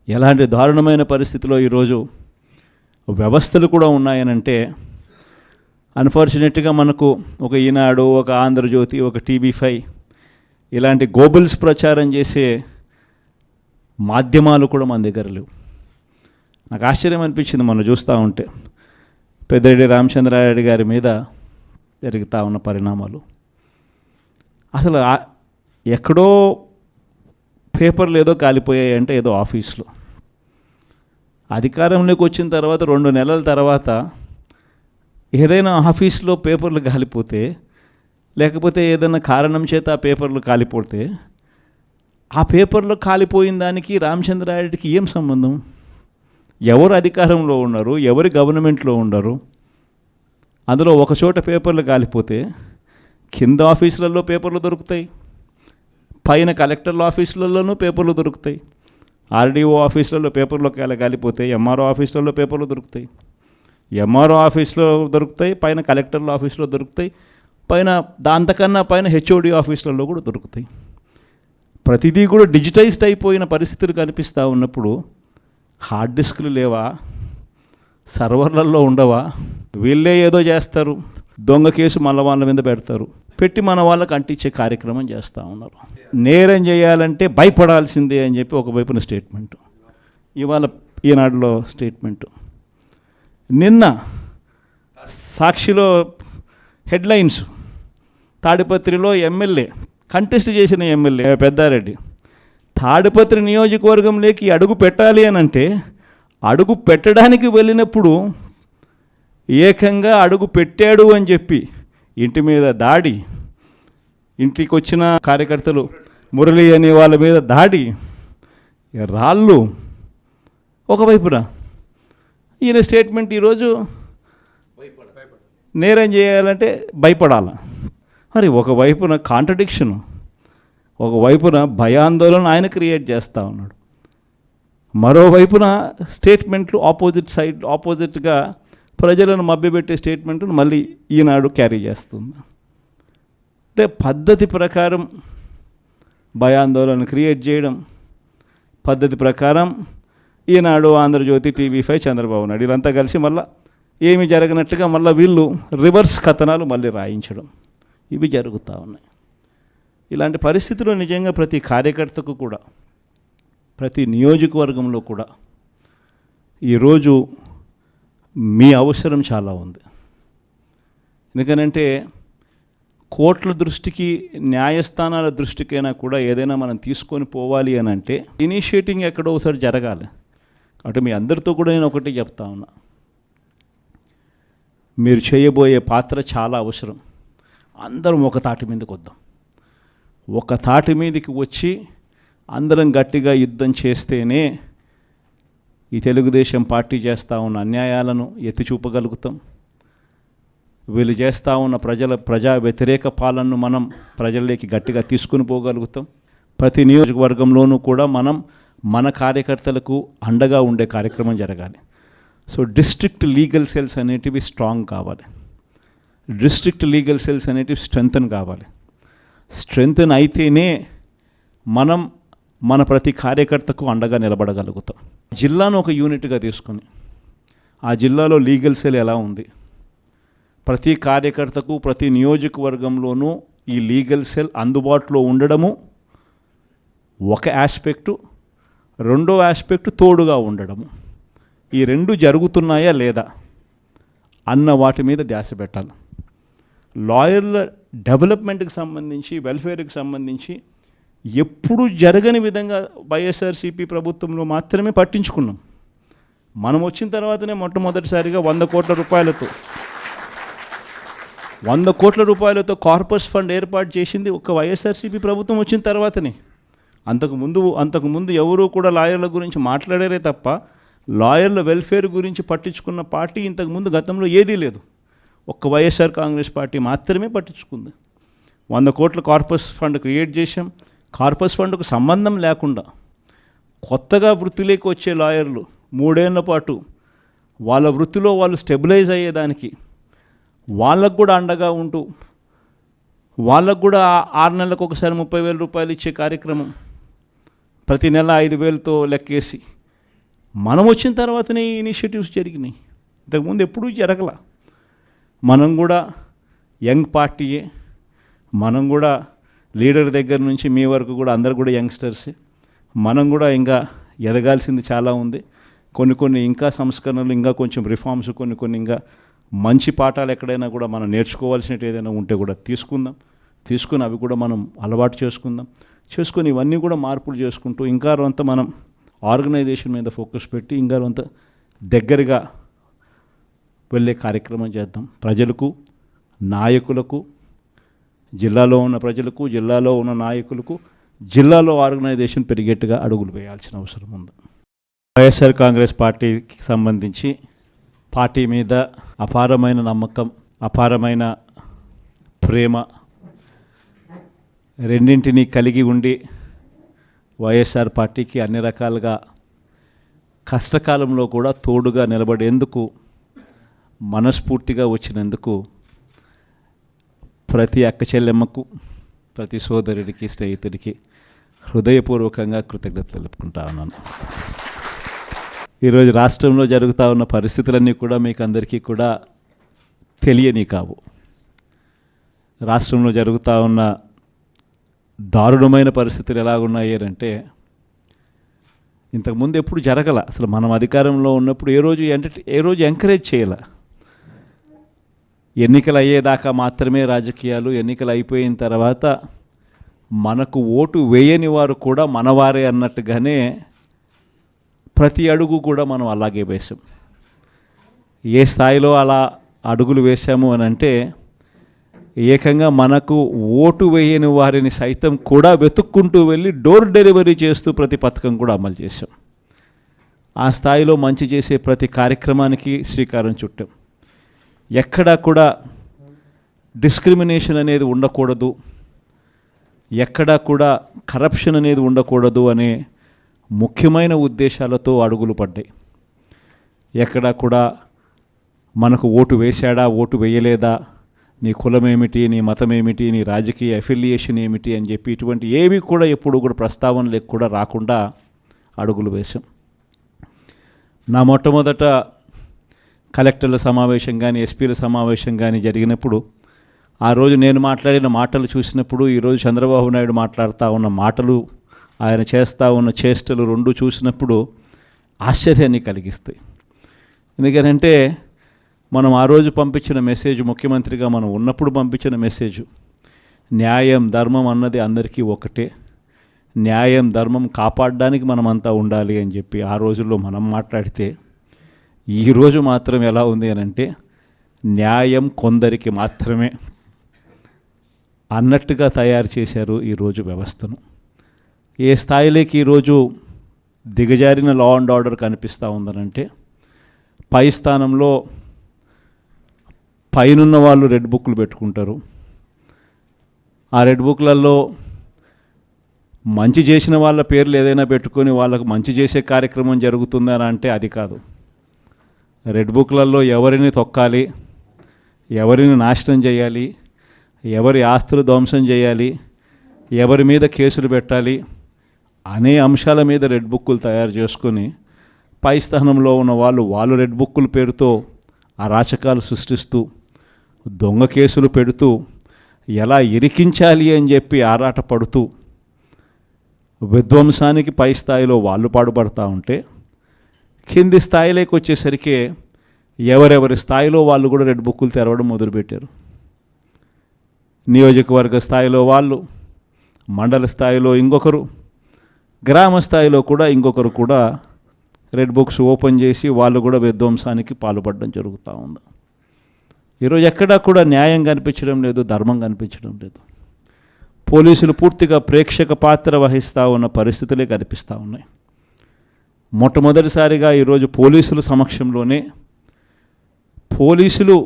ఎలాంటి దారుణమైన పరిస్థితిలో ఈరోజు వ్యవస్థలు కూడా ఉన్నాయనంటే అన్ఫార్చునేట్గా మనకు ఒక ఈనాడు, ఒక ఆంధ్రజ్యోతి, ఒక TV5 ఇలాంటి గోబుల్స్ ప్రచారం చేసే మాధ్యమాలు కూడా మన దగ్గర లేవు. నాకు ఆశ్చర్యం అనిపించింది మనం చూస్తూ ఉంటే పెద్దిరెడ్డి రామచంద్రారెడ్డి గారి మీద జరుగుతూ ఉన్న పరిణామాలు. అసలు ఎక్కడో పేపర్లు ఏదో కాలిపోయాయి అంటే ఏదో ఆఫీస్లో, అధికారంలోకి వచ్చిన తర్వాత 2 నెలల తర్వాత ఏదైనా ఆఫీస్లో పేపర్లు కాలిపోతే, లేకపోతే ఏదైనా కారణం చేత ఆ పేపర్లు కాలిపోతే ఆ పేపర్లో కాలిపోయిన దానికి రామచంద్రారెడ్డికి ఏం సంబంధం? ఎవరు అధికారంలో ఉన్నారు, ఎవరు గవర్నమెంట్లో ఉన్నారు? అందులో ఒక చోట పేపర్లు కాలిపోతే కింద ఆఫీసులలో పేపర్లు దొరుకుతాయి, పైన కలెక్టర్ల ఆఫీసులలోనూ పేపర్లు దొరుకుతాయి, RDO ఆఫీసులలో పేపర్లో కాలిపోతాయి, MRO ఆఫీసులలో పేపర్లు దొరుకుతాయి, MRO ఆఫీస్లో దొరుకుతాయి, పైన కలెక్టర్ల ఆఫీసులో దొరుకుతాయి, పైన దాంతకన్నా పైన HOD ఆఫీసులలో కూడా దొరుకుతాయి. ప్రతిదీ కూడా డిజిటైజ్డ్ అయిపోయిన పరిస్థితులు కనిపిస్తూ ఉన్నప్పుడు హార్డ్ డిస్క్లు లేవా, సర్వర్లలో ఉండవా? వీళ్ళే ఏదో చేస్తారు, దొంగ కేసు మన వాళ్ళ మీద పెడతారు, పెట్టి మన వాళ్ళకి అంటించే కార్యక్రమం చేస్తూ ఉన్నారు. నేరం చేయాలంటే భయపడాల్సిందే అని చెప్పి ఒకవైపున స్టేట్మెంటు, ఇవాళ ఈనాడులో స్టేట్మెంటు, నిన్న సాక్షిలో హెడ్లైన్స్, తాడిపత్రిలో ఎమ్మెల్యే కంటెస్ట్ చేసిన ఎమ్మెల్యే పెద్దారెడ్డి తాడిపత్రి నియోజకవర్గంలోకి అడుగు పెట్టాలి అని అంటే అడుగు పెట్టడానికి వెళ్ళినప్పుడు ఏకంగా అడుగు పెట్టాడు అని చెప్పి ఇంటి మీద దాడి, ఇంటికి వచ్చిన కార్యకర్తలు మురళి అనే వాళ్ళ మీద దాడి, రాళ్ళు ఒకవైపున. ఈయన స్టేట్మెంట్ ఈరోజు నేరం చేయాలంటే భయపడాల. మరి ఒకవైపున కాంట్రడిక్షను, ఒకవైపున భయాందోళన ఆయన క్రియేట్ చేస్తూ ఉన్నాడు, మరోవైపున స్టేట్మెంట్లు ఆపోజిట్గా ప్రజలను మభ్యపెట్టే స్టేట్మెంట్ను మళ్ళీ ఈనాడు క్యారీ చేస్తుంది. అంటే పద్ధతి ప్రకారం భయాందోళన క్రియేట్ చేయడం, పద్ధతి ప్రకారం ఈనాడు, ఆంధ్రజ్యోతి, TV5, చంద్రబాబు నాయుడు వీళ్ళంతా కలిసి మళ్ళీ ఏమి జరగనట్టుగా మళ్ళీ వీళ్ళు రివర్స్ కథనాలు మళ్ళీ రాయించడం, ఇవి జరుగుతూ ఉన్నాయి. ఇలాంటి పరిస్థితుల్లో నిజంగా ప్రతి కార్యకర్తకు కూడా, ప్రతి నియోజకవర్గంలో కూడా ఈరోజు మీ అవసరం చాలా ఉంది. ఎందుకనంటే కోర్టుల దృష్టికి, న్యాయస్థానాల దృష్టికైనా కూడా ఏదైనా మనం తీసుకొని పోవాలి అని అంటే ఇనిషియేటింగ్ ఎక్కడో ఒకసారి జరగాలి. కాబట్టి మీ అందరితో కూడా నేను ఒకటి చెప్తా ఉన్నా, మీరు చేయబోయే పాత్ర చాలా అవసరం. అందరం ఒక తాటి మీదకి వద్దాం. ఒక తాటి మీదకి వచ్చి అందరం గట్టిగా యుద్ధం చేస్తేనే ఈ తెలుగుదేశం పార్టీ చేస్తూ ఉన్న అన్యాయాలను ఎత్తి చూపగలుగుతాం. వీళ్ళు చేస్తూ ఉన్న ప్రజా వ్యతిరేక పాలనను మనం ప్రజల్లోకి గట్టిగా తీసుకుని పోగలుగుతాం. ప్రతి నియోజకవర్గంలోనూ కూడా మనం మన కార్యకర్తలకు అండగా ఉండే కార్యక్రమం జరగాలి. సో డిస్ట్రిక్ట్ లీగల్ సెల్స్ అనేటివి స్ట్రాంగ్ కావాలి, డిస్ట్రిక్ట్ లీగల్ సెల్స్ అనేటివి స్ట్రెంగ్తన్ కావాలి. స్ట్రెంగ్తన్ అయితేనే మనం మన ప్రతి కార్యకర్తకు అండగా నిలబడగలుగుతాం. జిల్లాను ఒక యూనిట్గా తీసుకొని ఆ జిల్లాలో లీగల్ సెల్ ఎలా ఉంది, ప్రతి కార్యకర్తకు ప్రతి నియోజకవర్గంలోనూ ఈ లీగల్ సెల్ అందుబాటులో ఉండడము ఒక ఆస్పెక్టు, రెండో ఆస్పెక్టు తోడుగా ఉండడము. ఈ రెండు జరుగుతున్నాయా లేదా అన్న వాటి మీద ధ్యాస పెట్టాలి. లాయర్ల డెవలప్మెంట్కి సంబంధించి, వెల్ఫేర్కి సంబంధించి ఎప్పుడు జరగని విధంగా వైఎస్ఆర్సీపీ ప్రభుత్వంలో మాత్రమే పట్టించుకున్నాం. మనం వచ్చిన తర్వాతనే మొట్టమొదటిసారిగా 100 కోట్ల రూపాయలతో కార్పస్ ఫండ్ ఏర్పాటు చేసింది ఒక వైఎస్ఆర్సీపీ ప్రభుత్వం వచ్చిన తర్వాతనే. అంతకుముందు ఎవరూ కూడా లాయర్ల గురించి మాట్లాడారే తప్ప లాయర్ల వెల్ఫేర్ గురించి పట్టించుకున్న పార్టీ ఇంతకుముందు గతంలో ఏదీ లేదు. ఒక్క వైఎస్ఆర్ కాంగ్రెస్ పార్టీ మాత్రమే పట్టించుకుంది. 100 కోట్ల కార్పస్ ఫండ్ క్రియేట్ చేశాం. కార్పస్ ఫండ్కు సంబంధం లేకుండా కొత్తగా వృత్తిలోకి వచ్చే లాయర్లు 3 ఏళ్ల పాటు వాళ్ళ వృత్తిలో వాళ్ళు స్టెబిలైజ్ అయ్యేదానికి వాళ్ళకు కూడా అండగా ఉంటూ, వాళ్ళకు కూడా 6 నెలలకు ఒకసారి 30,000 రూపాయలు ఇచ్చే కార్యక్రమం, ప్రతి నెల 5,000తో లెక్కేసి మనం వచ్చిన తర్వాతనే ఈ ఇనిషియేటివ్స్ జరిగినాయి. ఇంతకుముందు ఎప్పుడూ జరగల. మనం కూడా యంగ్ పార్టీయే, మనం కూడా లీడర్ దగ్గర నుంచి మీ వరకు కూడా అందరు కూడా యంగ్స్టర్సే. మనం కూడా ఇంకా ఎదగాల్సింది చాలా ఉంది. కొన్ని ఇంకా సంస్కరణలు, ఇంకా కొంచెం రిఫార్మ్స్, కొన్ని ఇంకా మంచి పాఠాలు ఎక్కడైనా కూడా మనం నేర్చుకోవాల్సినట్టు ఏదైనా ఉంటే కూడా తీసుకుని అవి కూడా మనం అలవాటు చేసుకొని ఇవన్నీ కూడా మార్పులు చేసుకుంటూ ఇంకా కొంత మనం ఆర్గనైజేషన్ మీద ఫోకస్ పెట్టి ఇంకా కొంత దగ్గరగా వెళ్ళే కార్యక్రమం చేద్దాం. ప్రజలకు, నాయకులకు, జిల్లాలో ఉన్న ప్రజలకు, జిల్లాలో ఉన్న నాయకులకు, జిల్లాలో ఆర్గనైజేషన్ పెరిగేట్టుగా అడుగులు వేయాల్సిన అవసరం ఉంది. వైఎస్ఆర్ కాంగ్రెస్ పార్టీకి సంబంధించి పార్టీ మీద అపారమైన నమ్మకం, అపారమైన ప్రేమ రెండింటినీ కలిగి ఉండి వైఎస్ఆర్ పార్టీకి అన్ని రకాలుగా కష్టకాలంలో కూడా తోడుగా నిలబడేందుకు మనస్ఫూర్తిగా వచ్చినందుకు ప్రతి అక్క చెల్లెమ్మకు, ప్రతి సోదరుడికి, స్నేహితుడికి హృదయపూర్వకంగా కృతజ్ఞతలు తెలుపుకుంటా ఉన్నాను. ఈరోజు రాష్ట్రంలో జరుగుతూ ఉన్న పరిస్థితులన్నీ కూడా మీకు అందరికీ కూడా తెలియని కావు. రాష్ట్రంలో జరుగుతూ ఉన్న దారుణమైన పరిస్థితులు ఎలాగున్నాయి అంటే ఇంతకుముందు ఎప్పుడు జరగల. అసలు మనం అధికారంలో ఉన్నప్పుడు ఏ రోజు ఎంకరేజ్ చేయాల. ఎన్నికలు అయ్యేదాకా మాత్రమే రాజకీయాలు, ఎన్నికలు అయిపోయిన తర్వాత మనకు ఓటు వేయని వారు కూడా మనవారే అన్నట్టుగానే ప్రతి అడుగు కూడా మనం అలాగే వేసాం. ఏ స్థాయిలో అలా అడుగులు వేశాము అని అంటే ఏకంగా మనకు ఓటు వేయని వారిని సైతం కూడా వెతుక్కుంటూ వెళ్ళి డోర్ డెలివరీ చేస్తూ ప్రతి పథకం కూడా అమలు చేశాం. ఆ స్థాయిలో మంచి చేసే ప్రతి కార్యక్రమానికి శ్రీకారం చుట్టాం. ఎక్కడా కూడా డిస్క్రిమినేషన్ అనేది ఉండకూడదు, ఎక్కడా కూడా కరప్షన్ అనేది ఉండకూడదు అనే ముఖ్యమైన ఉద్దేశాలతో అడుగులు పడ్డాయి. ఎక్కడా కూడా మనకు ఓటు వేశాడా, ఓటు వేయలేదా, నీ కులం ఏమిటి, నీ మతం ఏమిటి, నీ రాజకీయ అఫిలియేషన్ ఏమిటి అని చెప్పి ఇటువంటి ఏవి కూడా ఎప్పుడు కూడా ప్రస్తావనలకు కూడా రాకుండా అడుగులు వేశాం. నా మొట్టమొదట కలెక్టర్ల సమావేశం కానీ ఎస్పీల సమావేశం కానీ జరిగినప్పుడు ఆ రోజు నేను మాట్లాడిన మాటలు చూసినప్పుడు ఈరోజు చంద్రబాబు నాయుడు మాట్లాడుతూ ఉన్న మాటలు, ఆయన చేస్తూ ఉన్న చేష్టలు రెండు చూసినప్పుడు ఆశ్చర్యాన్ని కలిగిస్తాయి. ఎందుకంటే మనం ఆ రోజు పంపించిన మెసేజ్, ముఖ్యమంత్రిగా మనం ఉన్నప్పుడు పంపించిన మెసేజ్, న్యాయం ధర్మం అన్నది అందరికీ ఒకటే, న్యాయం ధర్మం కాపాడడానికి మనమంతా ఉండాలి అని చెప్పి ఆ రోజుల్లో మనం మాట్లాడితే ఈరోజు మాత్రం ఎలా ఉంది అని అంటే న్యాయం కొందరికి మాత్రమే అన్నట్టుగా తయారు చేశారు ఈరోజు వ్యవస్థను. ఏ స్థాయిలోకి ఈరోజు దిగజారిన లా అండ్ ఆర్డర్ కనిపిస్తూ ఉందనంటే పై స్థానంలో పైనున్న వాళ్ళు రెడ్ బుక్లు పెట్టుకుంటారు. ఆ రెడ్ బుక్లలో మంచి చేసిన వాళ్ళ పేర్లు ఏదైనా పెట్టుకొని వాళ్ళకు మంచి చేసే కార్యక్రమం జరుగుతుందని అంటే అది కాదు. రెడ్ బుక్లలో ఎవరిని తొక్కాలి, ఎవరిని నాశనం చేయాలి, ఎవరి ఆస్తులు ధ్వంసం చేయాలి, ఎవరి మీద కేసులు పెట్టాలి అనే అంశాల మీద రెడ్ బుక్కులు తయారు చేసుకొని పై స్థానంలో ఉన్న వాళ్ళు రెడ్ బుక్కుల పేరుతో అరాచకాలు సృష్టిస్తూ దొంగ కేసులు పెడుతూ ఎలా ఇరికించాలి అని చెప్పి ఆరాట పడుతూ విధ్వంసానికి పై స్థాయిలో వాళ్ళు పాటుపడుతూ ఉంటే కింది స్థాయిలోకి వచ్చేసరికి ఎవరెవరి స్థాయిలో వాళ్ళు కూడా రెడ్ బుక్కులు తెరవడం మొదలుపెట్టారు. నియోజకవర్గ స్థాయిలో వాళ్ళు, మండల స్థాయిలో ఇంకొకరు, గ్రామ స్థాయిలో కూడా ఇంకొకరు కూడా రెడ్ బుక్స్ ఓపెన్ చేసి వాళ్ళు కూడా విధ్వంసానికి పాల్పడడం జరుగుతూ ఉంది. ఈరోజు ఎక్కడా కూడా న్యాయం కనిపించడం లేదు, ధర్మం కనిపించడం లేదు. పోలీసులు పూర్తిగా ప్రేక్షక పాత్ర వహిస్తూ ఉన్న పరిస్థితులే కనిపిస్తూ ఉన్నాయి. మొట్టమొదటిసారిగా ఈరోజు పోలీసుల సమక్షంలోనే పోలీసులు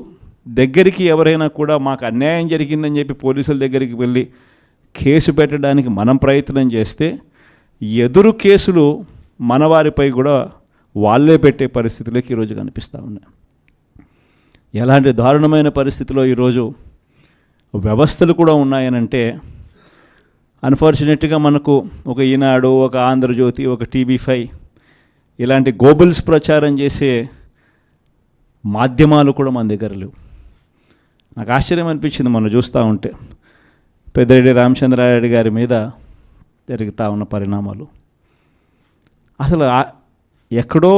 దగ్గరికి ఎవరైనా కూడా మాకు అన్యాయం జరిగిందని చెప్పి పోలీసుల దగ్గరికి వెళ్ళి కేసు పెట్టడానికి మనం ప్రయత్నం చేస్తే ఎదురు కేసులు మనవారిపై కూడా వాళ్ళే పెట్టే పరిస్థితులకి ఈరోజు కనిపిస్తూ ఉన్నాయి. ఎలాంటి దారుణమైన పరిస్థితిలో ఈరోజు వ్యవస్థలు కూడా ఉన్నాయనంటే అన్ఫార్చునేట్గా మనకు ఒక ఈనాడు, ఒక ఆంధ్రజ్యోతి, ఒక TV5 ఇలాంటి గోబుల్స్ ప్రచారం చేసే మాధ్యమాలు కూడా మన దగ్గర లేవు. నాకు ఆశ్చర్యం అనిపించింది మనం చూస్తూ ఉంటే పెద్దిరెడ్డి రామచంద్రారెడ్డి గారి మీద జరుగుతూ ఉన్న పరిణామాలు. అసలు ఎక్కడో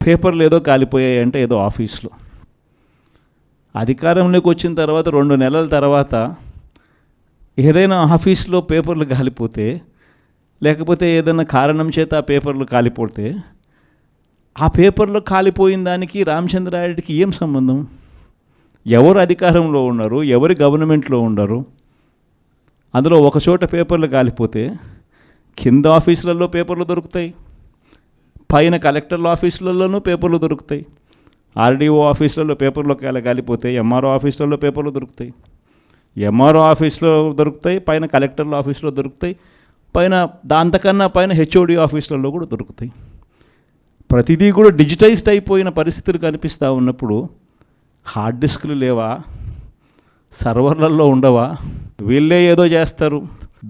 పేపర్లు ఏదో కాలిపోయాయి అంటే ఏదో ఆఫీస్లో, అధికారంలోకి వచ్చిన తర్వాత 2 నెలల తర్వాత ఏదైనా ఆఫీస్లో పేపర్లు కాలిపోతే లేకపోతే ఏదైనా కారణం చేత ఆ పేపర్లు కాలిపోతే ఆ పేపర్లు కాలిపోయిన దానికి రామచంద్రారెడ్డికి ఏం సంబంధం? ఎవరు అధికారంలో ఉన్నారు, ఎవరి గవర్నమెంట్లో ఉన్నారు? అందులో ఒక చోట పేపర్లు కాలిపోతే కింద ఆఫీసులలో పేపర్లు దొరుకుతాయి, పైన కలెక్టర్ల ఆఫీసులలోనూ పేపర్లు దొరుకుతాయి, RDO ఆఫీసులలో పేపర్లు కాలిపోతాయి, MRO ఆఫీసులలో పేపర్లు దొరుకుతాయి, MRO ఆఫీస్లో దొరుకుతాయి, పైన కలెక్టర్ల ఆఫీసులో దొరుకుతాయి, పైన దాంతకన్నా పైన HOD ఆఫీసులలో కూడా దొరుకుతాయి. ప్రతిదీ కూడా డిజిటైజ్డ్ అయిపోయిన పరిస్థితులు కనిపిస్తూ ఉన్నప్పుడు హార్డ్ డిస్క్లు లేవా, సర్వర్లలో ఉండవా? వీళ్ళే ఏదో చేస్తారు,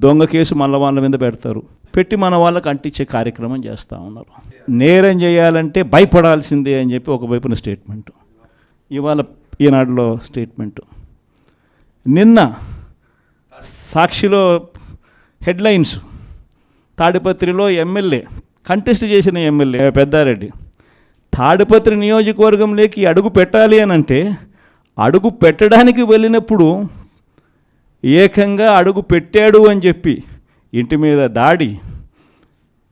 దొంగ కేసు మళ్ళీ వాళ్ళ మీద పెడతారు, పెట్టి మన వాళ్ళకి అంటించే కార్యక్రమం చేస్తూ ఉన్నారు. నేరం చేయాలంటే భయపడాల్సిందే అని చెప్పి ఒకవైపున స్టేట్మెంటు, ఇవాళ ఈనాడులో స్టేట్మెంటు. నిన్న సాక్షిలో హెడ్లైన్స్, తాడిపత్రిలో ఎమ్మెల్యే కంటెస్ట్ చేసిన ఎమ్మెల్యే పెద్దారెడ్డి తాడిపత్రి నియోజకవర్గంలోకి అడుగు పెట్టాలి అని అంటే అడుగు పెట్టడానికి వెళ్ళినప్పుడు ఏకంగా అడుగు పెట్టాడు అని చెప్పి ఇంటి మీద దాడి,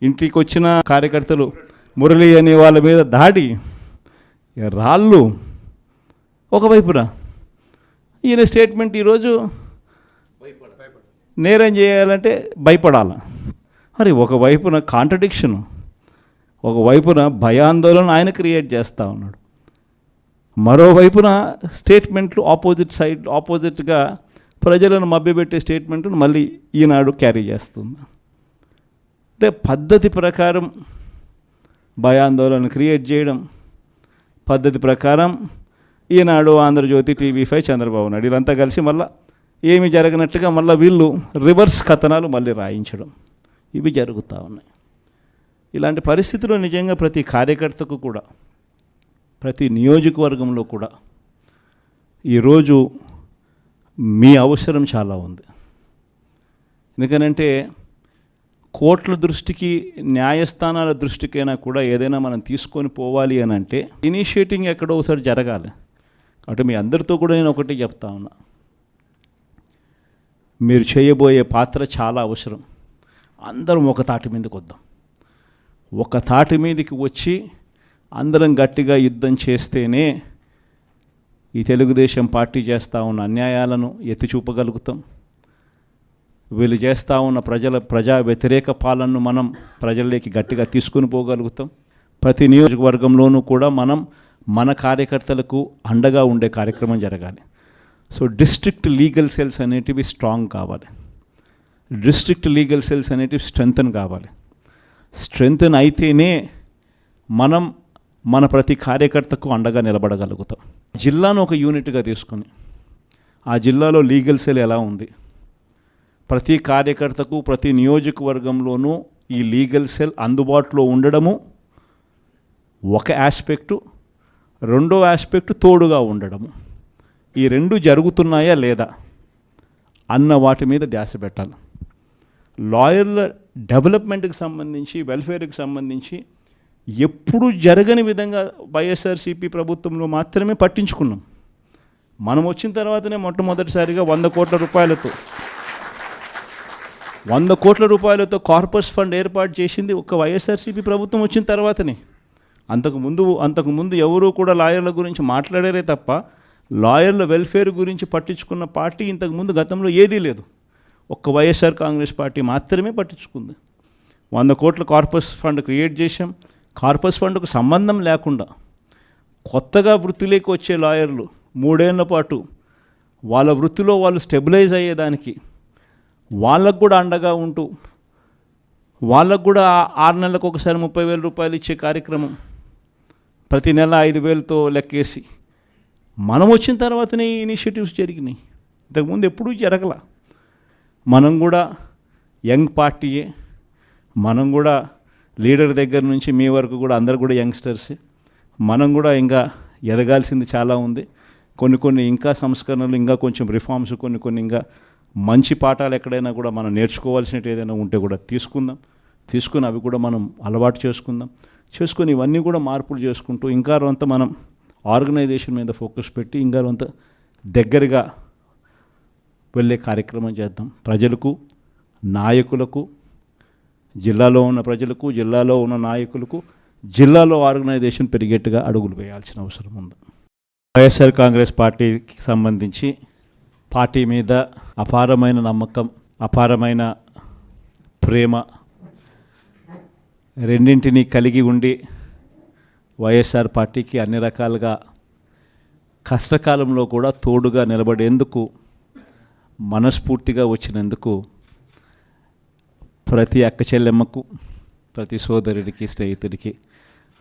ఇంటికి వచ్చిన కార్యకర్తలు మురళి అనే వాళ్ళ మీద దాడి, రాళ్ళు. ఒకవైపున ఈయన స్టేట్మెంట్ ఈరోజు నేరం చేయాలంటే భయపడాల. మరి ఒకవైపున కాంట్రడిక్షను, ఒకవైపున భయాందోళన ఆయన క్రియేట్ చేస్తూ ఉన్నాడు, మరోవైపున స్టేట్మెంట్లు ఆపోజిట్గా ప్రజలను మభ్యపెట్టే స్టేట్మెంట్ను మళ్ళీ ఈనాడు క్యారీ చేస్తుంది. అంటే పద్ధతి ప్రకారం భయాందోళన క్రియేట్ చేయడం, పద్ధతి ప్రకారం ఈనాడు, ఆంధ్రజ్యోతి, TV5, చంద్రబాబు నాయుడు వీళ్ళంతా కలిసి మళ్ళీ ఏమి జరగనట్టుగా మళ్ళీ వీళ్ళు రివర్స్ కథనాలు మళ్ళీ రాయించడం, ఇవి జరుగుతూ ఉన్నాయి. ఇలాంటి పరిస్థితుల్లో నిజంగా ప్రతి కార్యకర్తకు కూడా, ప్రతి నియోజకవర్గంలో కూడా ఈరోజు మీ అవసరం చాలా ఉంది. ఎందుకనంటే కోర్టుల దృష్టికి, న్యాయస్థానాల దృష్టికైనా కూడా ఏదైనా మనం తీసుకొని పోవాలి అని అంటే ఇనిషియేటింగ్ ఎక్కడో ఒకసారి జరగాలి. కాబట్టి మీ అందరితో కూడా నేను ఒకటి చెప్తా ఉన్నా, మీరు చేయబోయే పాత్ర చాలా అవసరం. అందరం ఒక తాటి మీదకి వద్దాం. ఒక తాటి మీదకి వచ్చి అందరం గట్టిగా యుద్ధం చేస్తేనే ఈ తెలుగుదేశం పార్టీ చేస్తూ ఉన్న అన్యాయాలను ఎత్తి చూపగలుగుతాం. వీళ్ళు చేస్తూ ఉన్న ప్రజా వ్యతిరేక పాలనను మనం ప్రజల్లోకి గట్టిగా తీసుకుని పోగలుగుతాం. ప్రతి నియోజకవర్గంలోనూ కూడా మనం మన కార్యకర్తలకు అండగా ఉండే కార్యక్రమం జరగాలి. సో డిస్ట్రిక్ట్ లీగల్ సెల్స్ అనేటివి స్ట్రాంగ్ కావాలి, డిస్ట్రిక్ట్ లీగల్ సెల్స్ అనేటివి స్ట్రెంగ్తన్ కావాలి. స్ట్రెంగ్తన్ అయితేనే మనం మన ప్రతి కార్యకర్తకు అండగా నిలబడగలుగుతాం. జిల్లాను ఒక యూనిట్గా తీసుకొని ఆ జిల్లాలో లీగల్ సెల్ ఎలా ఉంది, ప్రతి కార్యకర్తకు ప్రతి నియోజకవర్గంలోనూ ఈ లీగల్ సెల్ అందుబాటులో ఉండడము ఒక ఆస్పెక్టు, రెండో ఆస్పెక్టు తోడుగా ఉండడము. ఈ రెండు జరుగుతున్నాయా లేదా అన్న వాటి మీద ధ్యాస పెట్టాలి. లాయర్ల డెవలప్మెంట్కి సంబంధించి, వెల్ఫేర్కి సంబంధించి ఎప్పుడు జరగని విధంగా వైఎస్ఆర్సీపీ ప్రభుత్వంలో మాత్రమే పట్టించుకున్నాం. మనం వచ్చిన తర్వాతనే మొట్టమొదటిసారిగా 100 కోట్ల రూపాయలతో కార్పస్ ఫండ్ ఏర్పాటు చేసింది ఒక వైఎస్ఆర్సీపీ ప్రభుత్వం వచ్చిన తర్వాతనే. అంతకుముందు ఎవరూ కూడా లాయర్ల గురించి మాట్లాడారే తప్ప లాయర్ల వెల్ఫేర్ గురించి పట్టించుకున్న పార్టీ ఇంతకుముందు గతంలో ఏదీ లేదు. ఒక్క వైఎస్ఆర్ కాంగ్రెస్ పార్టీ మాత్రమే పట్టించుకుంది. 100 కోట్ల కార్పస్ ఫండ్ క్రియేట్ చేశాం. కార్పస్ ఫండ్కు సంబంధం లేకుండా కొత్తగా వృత్తిలోకి వచ్చే లాయర్లు 3 ఏళ్ల పాటు వాళ్ళ వృత్తిలో వాళ్ళు స్టెబిలైజ్ అయ్యేదానికి వాళ్ళకు కూడా అండగా ఉంటూ, వాళ్ళకు కూడా 6 నెలలకు ఒకసారి 30,000 రూపాయలు ఇచ్చే కార్యక్రమం, ప్రతి నెల 5,000తో లెక్కేసి మనం వచ్చిన తర్వాతనే ఈ ఇనిషియేటివ్స్ జరిగినాయి. ఇంతకుముందు ఎప్పుడూ జరగల. మనం కూడా యంగ్ పార్టీయే, మనం కూడా లీడర్ దగ్గర నుంచి మీ వరకు కూడా అందరు కూడా యంగ్స్టర్సే. మనం కూడా ఇంకా ఎదగాల్సింది చాలా ఉంది. కొన్ని ఇంకా సంస్కరణలు, ఇంకా కొంచెం రిఫార్మ్స్, కొన్ని ఇంకా మంచి పాఠాలు ఎక్కడైనా కూడా మనం నేర్చుకోవాల్సినట్టు ఏదైనా ఉంటే కూడా తీసుకుని అవి కూడా మనం అలవాటు చేసుకొని ఇవన్నీ కూడా మార్పులు చేసుకుంటూ ఇంకా కొంత మనం ఆర్గనైజేషన్ మీద ఫోకస్ పెట్టి ఇంకా కొంత దగ్గరగా వెళ్ళే కార్యక్రమం చేద్దాం. ప్రజలకు, నాయకులకు, జిల్లాలో ఉన్న ప్రజలకు, జిల్లాలో ఉన్న నాయకులకు, జిల్లాలో ఆర్గనైజేషన్ పెరిగేట్టుగా అడుగులు వేయాల్సిన అవసరం ఉంది. వైఎస్ఆర్ కాంగ్రెస్ పార్టీకి సంబంధించి పార్టీ మీద అపారమైన నమ్మకం, అపారమైన ప్రేమ రెండింటినీ కలిగి ఉండి వైఎస్ఆర్ పార్టీకి అన్ని రకాలుగా కష్టకాలంలో కూడా తోడుగా నిలబడేందుకు మనస్ఫూర్తిగా వచ్చినందుకు ప్రతి అక్క చెల్లెమ్మకు, ప్రతి సోదరుడికి, స్నేహితుడికి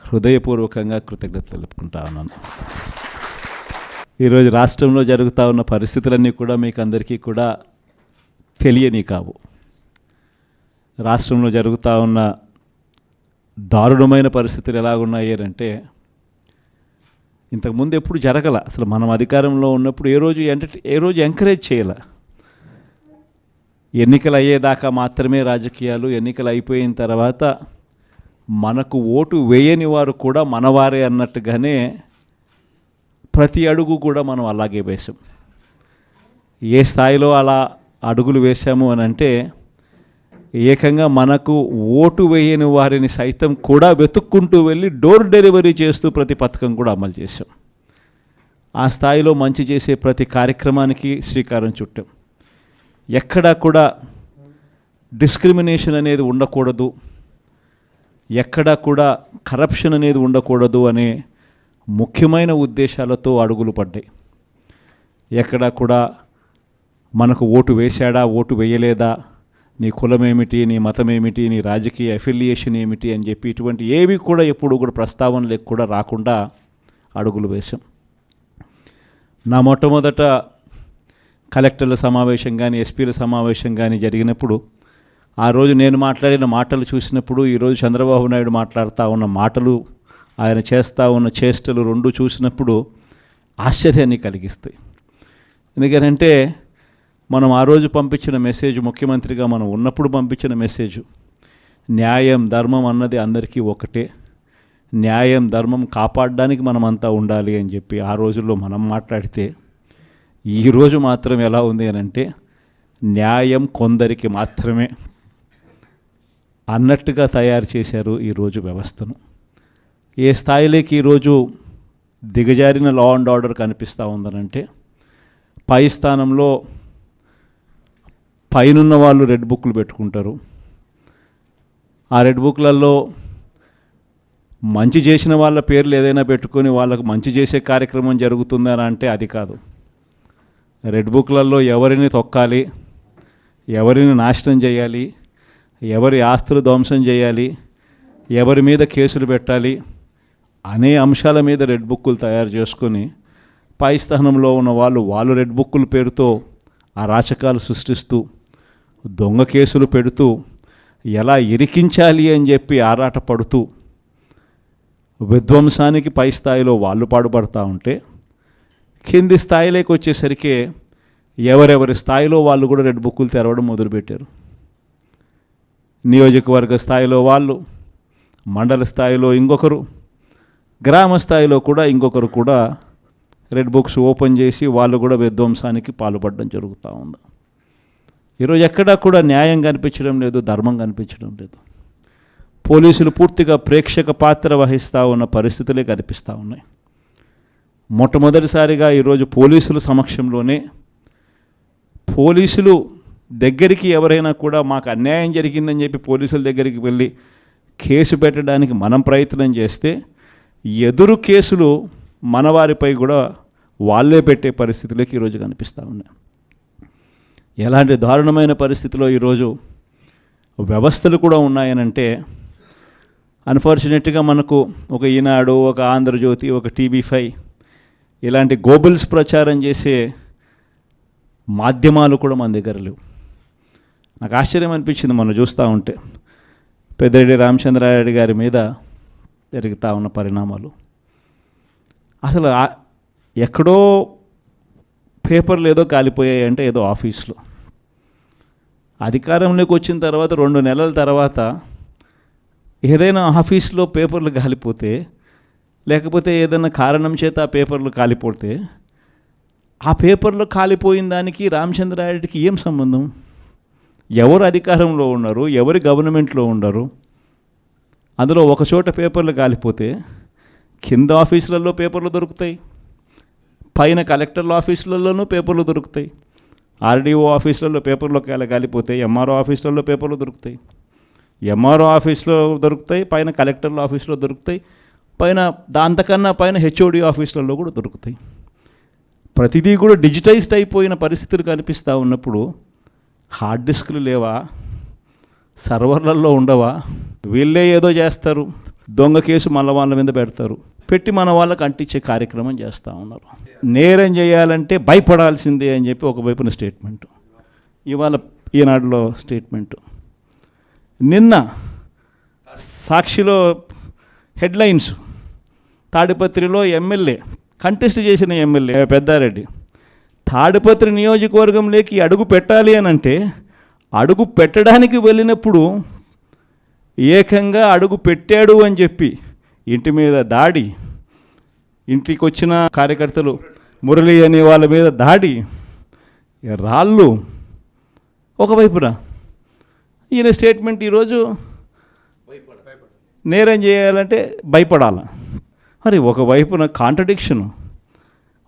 హృదయపూర్వకంగా కృతజ్ఞత తెలుపుకుంటా ఉన్నాను. ఈరోజు రాష్ట్రంలో జరుగుతూ ఉన్న పరిస్థితులన్నీ కూడా మీకు అందరికీ కూడా తెలియని కావు. రాష్ట్రంలో జరుగుతూ ఉన్న దారుణమైన పరిస్థితులు ఎలాగున్నాయి అంటే, ఇంతకుముందు ఎప్పుడు జరగల. అసలు మనం అధికారంలో ఉన్నప్పుడు ఏ రోజు ఎంకరేజ్ చేయాల. ఎన్నికలు అయ్యేదాకా మాత్రమే రాజకీయాలు, ఎన్నికలు అయిపోయిన తర్వాత మనకు ఓటు వేయని వారు కూడా మనవారే అన్నట్టుగానే ప్రతి అడుగు కూడా మనం అలాగే వేసాం. ఏ స్థాయిలో అలా అడుగులు వేశాము అని అంటే, ఏకంగా మనకు ఓటు వేయని వారిని సైతం కూడా వెతుక్కుంటూ వెళ్ళి డోర్ డెలివరీ చేస్తూ ప్రతి పథకం కూడా అమలు చేశాం. ఆ స్థాయిలో మంచి చేసే ప్రతి కార్యక్రమానికి శ్రీకారం చుట్టాం. ఎక్కడా కూడా డిస్క్రిమినేషన్ అనేది ఉండకూడదు, ఎక్కడా కూడా కరప్షన్ అనేది ఉండకూడదు అనే ముఖ్యమైన ఉద్దేశాలతో అడుగులు పడ్డాయి. ఎక్కడా కూడా మనకు ఓటు వేశాడా, ఓటు వేయలేదా, నీ కులం ఏమిటి, నీ మతం ఏమిటి, నీ రాజకీయ అఫిలియేషన్ ఏమిటి అని చెప్పి ఇటువంటి ఏవి కూడా ఎప్పుడు కూడా ప్రస్తావనలకు కూడా రాకుండా అడుగులు వేశాం. నా మొట్టమొదట కలెక్టర్ల సమావేశం కానీ, ఎస్పీల సమావేశం కానీ జరిగినప్పుడు ఆ రోజు నేను మాట్లాడిన మాటలు చూసినప్పుడు, ఈరోజు చంద్రబాబు నాయుడు మాట్లాడుతూ ఉన్న మాటలు, ఆయన చేస్తూ ఉన్న చేష్టలు రెండు చూసినప్పుడు ఆశ్చర్యాన్ని కలిగిస్తాయి. ఎందుకంటే మనం ఆ రోజు పంపించిన మెసేజ్, ముఖ్యమంత్రిగా మనం ఉన్నప్పుడు పంపించిన మెసేజ్, న్యాయం ధర్మం అన్నది అందరికీ ఒకటే, న్యాయం ధర్మం కాపాడడానికి మనమంతా ఉండాలి అని చెప్పి ఆ రోజుల్లో మనం మాట్లాడితే, ఈరోజు మాత్రం ఎలా ఉంది అని అంటే న్యాయం కొందరికి మాత్రమే అన్నట్టుగా తయారు చేశారు ఈరోజు వ్యవస్థను. ఏ స్థాయిలోకి ఈరోజు దిగజారిన లా అండ్ ఆర్డర్ కనిపిస్తూ ఉందనంటే, పై స్థానంలో పైనున్న వాళ్ళు రెడ్ బుక్లు పెట్టుకుంటారు. ఆ రెడ్ బుక్లలో మంచి చేసిన వాళ్ళ పేర్లు ఏదైనా పెట్టుకొని వాళ్ళకు మంచి చేసే కార్యక్రమం జరుగుతుందని అంటే అది కాదు. రెడ్ బుక్లలో ఎవరిని తొక్కాలి, ఎవరిని నాశనం చేయాలి, ఎవరి ఆస్తులు ధ్వంసం చేయాలి, ఎవరి మీద కేసులు పెట్టాలి అనే అంశాల మీద రెడ్ బుక్కులు తయారు చేసుకొని పై స్థానంలో ఉన్న వాళ్ళు రెడ్ బుక్కుల పేరుతో అరాచకాలు సృష్టిస్తూ, దొంగ కేసులు పెడుతూ, ఎలా ఇరికించాలి అని చెప్పి ఆరాట పడుతూ విధ్వంసానికి పై స్థాయిలో వాళ్ళు పాటుపడుతూ ఉంటే, కింది స్థాయిలోకి వచ్చేసరికి ఎవరెవరి స్థాయిలో వాళ్ళు కూడా రెడ్ బుక్కులు తెరవడం మొదలుపెట్టారు. నియోజకవర్గ స్థాయిలో వాళ్ళు, మండల స్థాయిలో ఇంకొకరు, గ్రామ స్థాయిలో కూడా ఇంకొకరు కూడా రెడ్ బుక్స్ ఓపెన్ చేసి వాళ్ళు కూడా విధ్వంసానికి పాల్పడడం జరుగుతూ ఉంది. ఈరోజు ఎక్కడా కూడా న్యాయం కనిపించడం లేదు, ధర్మం కనిపించడం లేదు. పోలీసులు పూర్తిగా ప్రేక్షక పాత్ర వహిస్తూ ఉన్న పరిస్థితులే కనిపిస్తూ ఉన్నాయి. మొట్టమొదటిసారిగా ఈరోజు పోలీసుల సమక్షంలోనే, పోలీసులు దగ్గరికి ఎవరైనా కూడా మాకు అన్యాయం జరిగిందని చెప్పి పోలీసుల దగ్గరికి వెళ్ళి కేసు పెట్టడానికి మనం ప్రయత్నం చేస్తే, ఎదురు కేసులు మనవారిపై కూడా వాళ్ళే పెట్టే పరిస్థితులకి ఈరోజు కనిపిస్తూ ఉన్నాయి. ఎలాంటి దారుణమైన పరిస్థితిలో ఈరోజు వ్యవస్థలు కూడా ఉన్నాయనంటే, అన్ఫార్చునేట్గా మనకు ఒక ఈనాడు, ఒక ఆంధ్రజ్యోతి, ఒక TV5 ఇలాంటి గోబుల్స్ ప్రచారం చేసే మాధ్యమాలు కూడా మన దగ్గర లేవు. నాకు ఆశ్చర్యం అనిపించింది మనం చూస్తూ ఉంటే, పెద్దిరెడ్డి రామచంద్రారెడ్డి గారి మీద జరుగుతూ ఉన్న పరిణామాలు. అసలు ఎక్కడో పేపర్లు ఏదో కాలిపోయాయి అంటే ఏదో ఆఫీస్లో, అధికారంలోకి వచ్చిన తర్వాత 2 నెలల తర్వాత ఏదైనా ఆఫీస్లో పేపర్లు కాలిపోతే, లేకపోతే ఏదైనా కారణం చేత ఆ పేపర్లు కాలిపోతే, ఆ పేపర్లు కాలిపోయిన దానికి రామచంద్రారెడ్డికి ఏం సంబంధం? ఎవరు అధికారంలో ఉన్నారు, ఎవరి గవర్నమెంట్లో ఉన్నారు? అందులో ఒక చోట పేపర్లు కాలిపోతే కింద ఆఫీసులలో పేపర్లు దొరుకుతాయి, పైన కలెక్టర్ల ఆఫీసులలోనూ పేపర్లు దొరుకుతాయి, RDO ఆఫీసులలో పేపర్లు కాలిపోతాయి, MRO ఆఫీసులలో పేపర్లు దొరుకుతాయి, MRO ఆఫీస్లో దొరుకుతాయి, పైన కలెక్టర్ల ఆఫీస్లో దొరుకుతాయి, పైన దాంతకన్నా పైన HOD ఆఫీసులలో కూడా దొరుకుతాయి. ప్రతిదీ కూడా డిజిటైజ్డ్ అయిపోయిన పరిస్థితులు కనిపిస్తూ ఉన్నప్పుడు హార్డ్ డిస్క్లు లేవా, సర్వర్లలో ఉండవా? వీళ్ళే ఏదో చేస్తారు, దొంగ కేసు మళ్ళీ వాళ్ళ మీద పెడతారు, పెట్టి మన వాళ్ళకి అంటించే కార్యక్రమం చేస్తూ ఉన్నారు. నేరం చేయాలంటే భయపడాల్సిందే అని చెప్పి ఒకవైపున స్టేట్మెంటు, ఇవాళ ఈనాడులో స్టేట్మెంటు, నిన్న సాక్షిలో హెడ్లైన్స్, తాడిపత్రిలో ఎమ్మెల్యే కంటెస్ట్ చేసిన ఎమ్మెల్యే పెద్దారెడ్డి తాడిపత్రి నియోజకవర్గంలోకి అడుగు పెట్టాలి అని అంటే అడుగు పెట్టడానికి వెళ్ళినప్పుడు ఏకంగా అడుగు పెట్టాడు అని చెప్పి ఇంటి మీద దాడి, ఇంటికి వచ్చిన కార్యకర్తలు మురళి అనే వాళ్ళ మీద దాడి, రాళ్ళు ఒకవైపున ఈయన స్టేట్మెంట్ ఈరోజు నేరం చేయాలంటే భయపడాలి. మరి ఒకవైపున కాంట్రడిక్షను,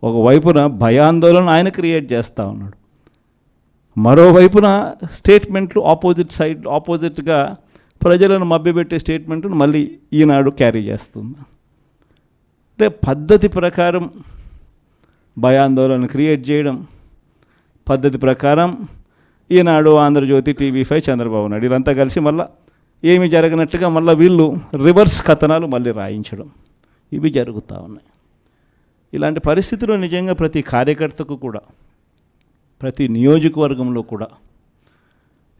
ఒకవైపున భయాందోళన ఆయన క్రియేట్ చేస్తూ ఉన్నాడు, మరోవైపున స్టేట్మెంట్లు ఆపోజిట్గా ప్రజలను మభ్యపెట్టే స్టేట్మెంట్ను మళ్ళీ ఈనాడు క్యారీ చేస్తుంది. అంటే పద్ధతి ప్రకారం భయాందోళన క్రియేట్ చేయడం, పద్ధతి ప్రకారం ఈనాడు, ఆంధ్రజ్యోతి, TV5, చంద్రబాబు నాయుడు వీళ్ళంతా కలిసి మళ్ళీ ఏమి జరగనట్టుగా మళ్ళీ వీళ్ళు రివర్స్ కథనాలు మళ్ళీ రాయించడం, ఇవి జరుగుతూ ఉన్నాయి. ఇలాంటి పరిస్థితుల్లో నిజంగా ప్రతి కార్యకర్తకు కూడా, ప్రతి నియోజకవర్గంలో కూడా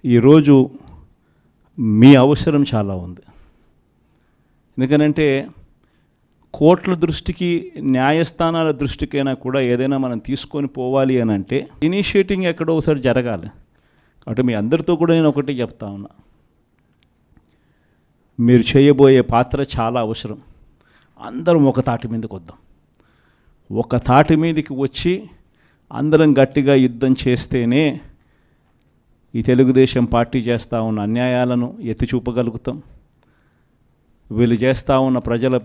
ఈరోజు మీ అవసరం చాలా ఉంది. ఎందుకనంటే కోర్టుల దృష్టికి, న్యాయస్థానాల దృష్టికైనా కూడా ఏదైనా మనం తీసుకొని పోవాలి అని అంటే ఇనిషియేటింగ్ ఎక్కడో ఒకసారి జరగాలి. కాబట్టి మీ అందరితో కూడా నేను ఒకటి చెప్తా ఉన్నా, మీరు చేయబోయే పాత్ర చాలా అవసరం. అందరం ఒక తాటి మీదకి వద్దాం. ఒక తాటి మీదకి వచ్చి అందరం గట్టిగా యుద్ధం చేస్తేనే ఈ తెలుగుదేశం పార్టీ చేస్తూ ఉన్న అన్యాయాలను ఎత్తి చూపగలుగుతాం. వీళ్ళు చేస్తూ ఉన్న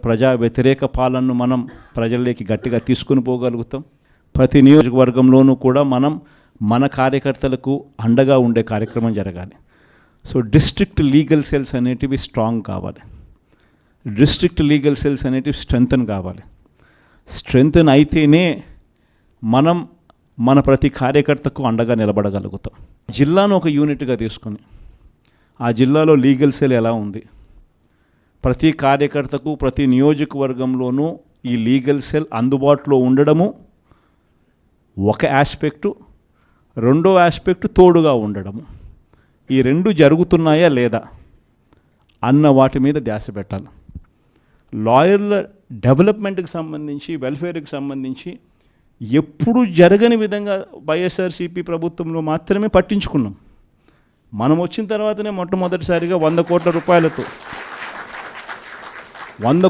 ప్రజా వ్యతిరేక పాలనను మనం ప్రజల్లోకి గట్టిగా తీసుకుని పోగలుగుతాం. ప్రతి నియోజకవర్గంలోనూ కూడా మనం మన కార్యకర్తలకు అండగా ఉండే కార్యక్రమం జరగాలి. సో డిస్ట్రిక్ట్ లీగల్ సెల్స్ అనేటివి స్ట్రాంగ్ కావాలి. డిస్ట్రిక్ట్ లీగల్ సెల్స్ అనేటివి స్ట్రెంగ్తన్ కావాలి. స్ట్రెంగ్తన్ అయితేనే మనం మన ప్రతి కార్యకర్తకు అండగా నిలబడగలుగుతాం. జిల్లాను ఒక యూనిట్గా తీసుకొని ఆ జిల్లాలో లీగల్ సెల్ ఎలా ఉంది, ప్రతి కార్యకర్తకు ప్రతి నియోజకవర్గంలోనూ ఈ లీగల్ సెల్ అందుబాటులో ఉండడము ఒక ఆస్పెక్టు, రెండో ఆస్పెక్టు తోడుగా ఉండడము. ఈ రెండు జరుగుతున్నాయా లేదా అన్న వాటి మీద ధ్యాస పెట్టాలి. లాయర్ల డెవలప్మెంట్కి సంబంధించి, వెల్ఫేర్కి సంబంధించి ఎప్పుడు జరగని విధంగా వైఎస్ఆర్సీపీ ప్రభుత్వంలో మాత్రమే పట్టించుకున్నాం. మనం వచ్చిన తర్వాతనే మొట్టమొదటిసారిగా 100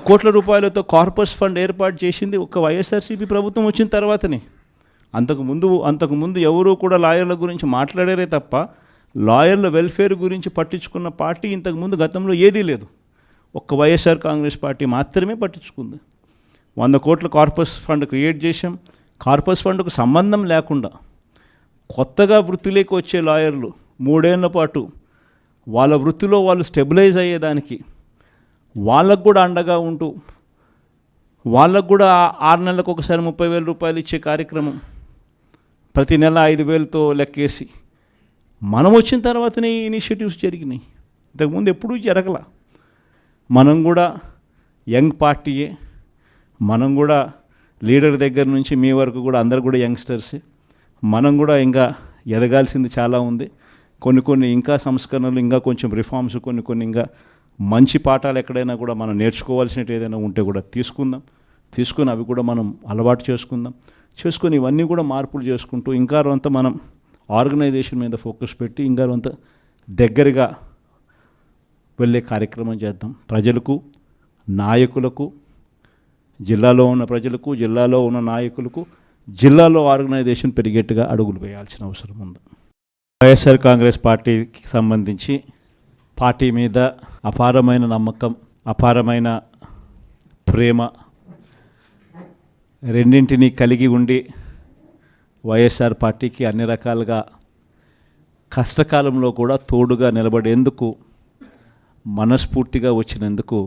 కోట్ల రూపాయలతో కార్పస్ ఫండ్ ఏర్పాటు చేసింది ఒక వైఎస్ఆర్సీపీ ప్రభుత్వం వచ్చిన తర్వాతనే. అంతకుముందు ఎవరూ కూడా లాయర్ల గురించి మాట్లాడారే తప్ప లాయర్ల వెల్ఫేర్ గురించి పట్టించుకున్న పార్టీ ఇంతకుముందు గతంలో ఏదీ లేదు. ఒక్క వైఎస్ఆర్ కాంగ్రెస్ పార్టీ మాత్రమే పట్టించుకుంది. 100 కోట్ల కార్పస్ ఫండ్ క్రియేట్ చేశాం. కార్పస్ ఫండ్కు సంబంధం లేకుండా కొత్తగా వృత్తిలోకి వచ్చే లాయర్లు 3 ఏళ్ల పాటు వాళ్ళ వృత్తిలో వాళ్ళు స్టెబిలైజ్ అయ్యేదానికి వాళ్ళకు కూడా అండగా ఉంటూ, వాళ్ళకు కూడా 6 నెలలకు ఒకసారి 30,000 రూపాయలు ఇచ్చే కార్యక్రమం, ప్రతి నెల 5,000తో లెక్కేసి మనం వచ్చిన తర్వాతనే ఈ ఇనిషియేటివ్స్ జరిగినాయి. ఇంతకుముందు ఎప్పుడూ జరగల. మనం కూడా యంగ్ పార్టీయే, మనం కూడా లీడర్ దగ్గర నుంచి మీ వరకు కూడా అందరు కూడా యంగ్స్టర్సే. మనం కూడా ఇంకా ఎదగాల్సింది చాలా ఉంది. కొన్ని ఇంకా సంస్కరణలు, ఇంకా కొంచెం రిఫార్మ్స్, కొన్ని ఇంకా మంచి పాఠాలు ఎక్కడైనా కూడా మనం నేర్చుకోవాల్సినట్టు ఏదైనా ఉంటే కూడా తీసుకుని అవి కూడా మనం అలవాటు చేసుకొని ఇవన్నీ కూడా మార్పులు చేసుకుంటూ ఇంకా కొంత మనం ఆర్గనైజేషన్ మీద ఫోకస్ పెట్టి ఇంకా కొంత దగ్గరగా వెళ్ళే కార్యక్రమం చేద్దాం. ప్రజలకు, నాయకులకు, జిల్లాలో ఉన్న ప్రజలకు, జిల్లాలో ఉన్న నాయకులకు, జిల్లాలో ఆర్గనైజేషన్ పెరిగేట్టుగా అడుగులు వేయాల్సిన అవసరం ఉంది. వైఎస్ఆర్ కాంగ్రెస్ పార్టీకి సంబంధించి పార్టీ మీద అపారమైన నమ్మకం, అపారమైన ప్రేమ రెండింటినీ కలిగి ఉండి వైఎస్ఆర్ పార్టీకి అన్ని రకాలుగా కష్టకాలంలో కూడా తోడుగా నిలబడేందుకు మనస్ఫూర్తిగా వచ్చినందుకు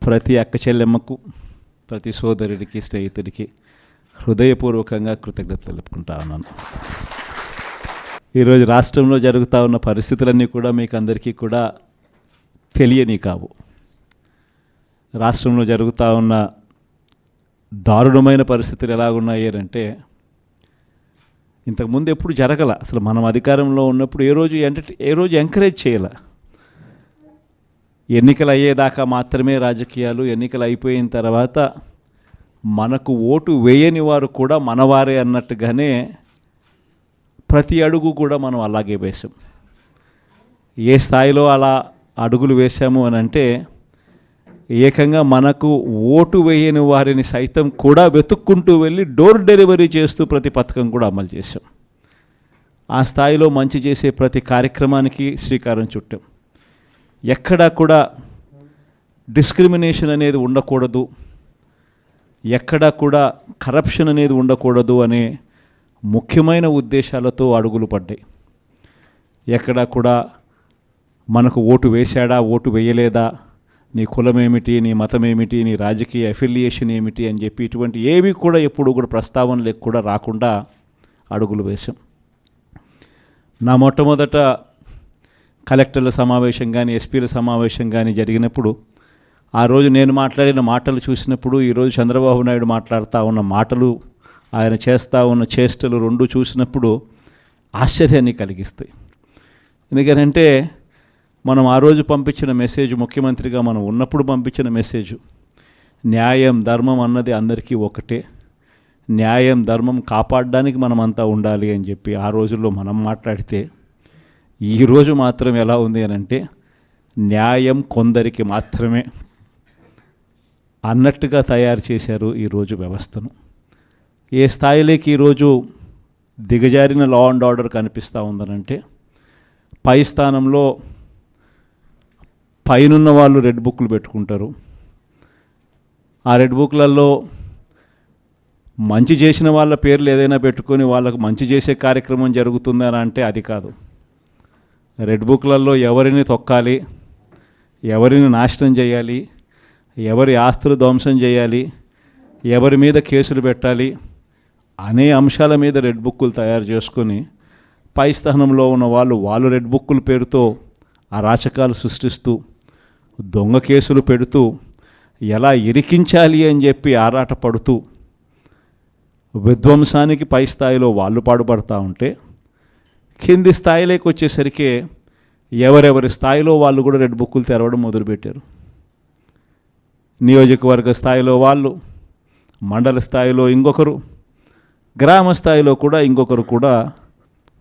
ప్రతి అక్క చెల్లెమ్మకు, ప్రతి సోదరుడికి, స్నేహితుడికి హృదయపూర్వకంగా కృతజ్ఞతలు తెలుపుకుంటా ఉన్నాను. ఈరోజు రాష్ట్రంలో జరుగుతూ ఉన్న పరిస్థితులన్నీ కూడా మీకు అందరికీ కూడా తెలియని కావు. రాష్ట్రంలో జరుగుతూ ఉన్న దారుణమైన పరిస్థితులు ఎలాగున్నాయి అంటే ఇంతకుముందు ఎప్పుడు జరగల. అసలు మనం అధికారంలో ఉన్నప్పుడు ఏ రోజు ఎంకరేజ్ చేయాల. ఎన్నికలు అయ్యేదాకా మాత్రమే రాజకీయాలు, ఎన్నికలు అయిపోయిన తర్వాత మనకు ఓటు వేయని వారు కూడా మనవారే అన్నట్టుగానే ప్రతి అడుగు కూడా మనం అలాగే వేసాం. ఏ స్థాయిలో అలా అడుగులు వేశాము అని అంటే ఏకంగా మనకు ఓటు వేయని వారిని సైతం కూడా వెతుక్కుంటూ వెళ్ళి డోర్ డెలివరీ చేస్తూ ప్రతి పథకం కూడా అమలు చేశాం. ఆ స్థాయిలో మంచి చేసే ప్రతి కార్యక్రమానికి శ్రీకారం చుట్టాం. ఎక్కడా కూడా డిస్క్రిమినేషన్ అనేది ఉండకూడదు, ఎక్కడా కూడా కరప్షన్ అనేది ఉండకూడదు అనే ముఖ్యమైన ఉద్దేశాలతో అడుగులు పడ్డాయి. ఎక్కడా కూడా మనకు ఓటు వేశాడా, ఓటు వేయలేదా, నీ కులం ఏమిటి, నీ మతం ఏమిటి, నీ రాజకీయ అఫిలియేషన్ ఏమిటి అని చెప్పి ఇటువంటి ఏవి కూడా ఎప్పుడు కూడా ప్రస్తావనలకు కూడా రాకుండా అడుగులు వేశాం. నా మొట్టమొదట కలెక్టర్ల సమావేశం కానీ ఎస్పీల సమావేశం కానీ జరిగినప్పుడు ఆ రోజు నేను మాట్లాడిన మాటలు చూసినప్పుడు ఈరోజు చంద్రబాబు నాయుడు మాట్లాడుతూ ఉన్న మాటలు, ఆయన చేస్తూ ఉన్న చేష్టలు రెండు చూసినప్పుడు ఆశ్చర్యాన్ని కలిగిస్తాయి. ఎందుకంటే మనం ఆ రోజు పంపించిన మెసేజ్, ముఖ్యమంత్రిగా మనం ఉన్నప్పుడు పంపించిన మెసేజ్, న్యాయం ధర్మం అన్నది అందరికీ ఒకటే, న్యాయం ధర్మం కాపాడడానికి మనమంతా ఉండాలి అని చెప్పి ఆ రోజుల్లో మనం మాట్లాడితే ఈరోజు మాత్రం ఎలా ఉంది అని అంటే న్యాయం కొందరికి మాత్రమే అన్నట్టుగా తయారు చేశారు ఈరోజు వ్యవస్థను. ఏ స్థాయిలోకి ఈరోజు దిగజారిన లా అండ్ ఆర్డర్ కనిపిస్తూ ఉందనంటే పై స్థానంలో పైనున్న వాళ్ళు రెడ్ బుక్లు పెట్టుకుంటారు. ఆ రెడ్ బుక్లలో మంచి చేసిన వాళ్ళ పేర్లు ఏదైనా పెట్టుకొని వాళ్ళకు మంచి చేసే కార్యక్రమం జరుగుతుందని అంటే అది కాదు. రెడ్ బుక్లలో ఎవరిని తొక్కాలి, ఎవరిని నాశనం చేయాలి, ఎవరి ఆస్తులు ధ్వంసం చేయాలి, ఎవరి మీద కేసులు పెట్టాలి అనే అంశాల మీద రెడ్ బుక్కులు తయారు చేసుకొని పై స్థానంలో ఉన్న వాళ్ళు రెడ్ బుక్కుల పేరుతో అరాచకాలు సృష్టిస్తూ దొంగ కేసులు పెడుతూ ఎలా ఇరికించాలి అని చెప్పి ఆరాట పడుతూ విధ్వంసానికి పై స్థాయిలో వాళ్ళు పాటుపడుతూ ఉంటే కింది స్థాయిలోకి వచ్చేసరికి ఎవరెవరి స్థాయిలో వాళ్ళు కూడా రెడ్ బుక్కులు తెరవడం మొదలుపెట్టారు. నియోజకవర్గ స్థాయిలో వాళ్ళు, మండల స్థాయిలో ఇంకొకరు, గ్రామ స్థాయిలో కూడా ఇంకొకరు కూడా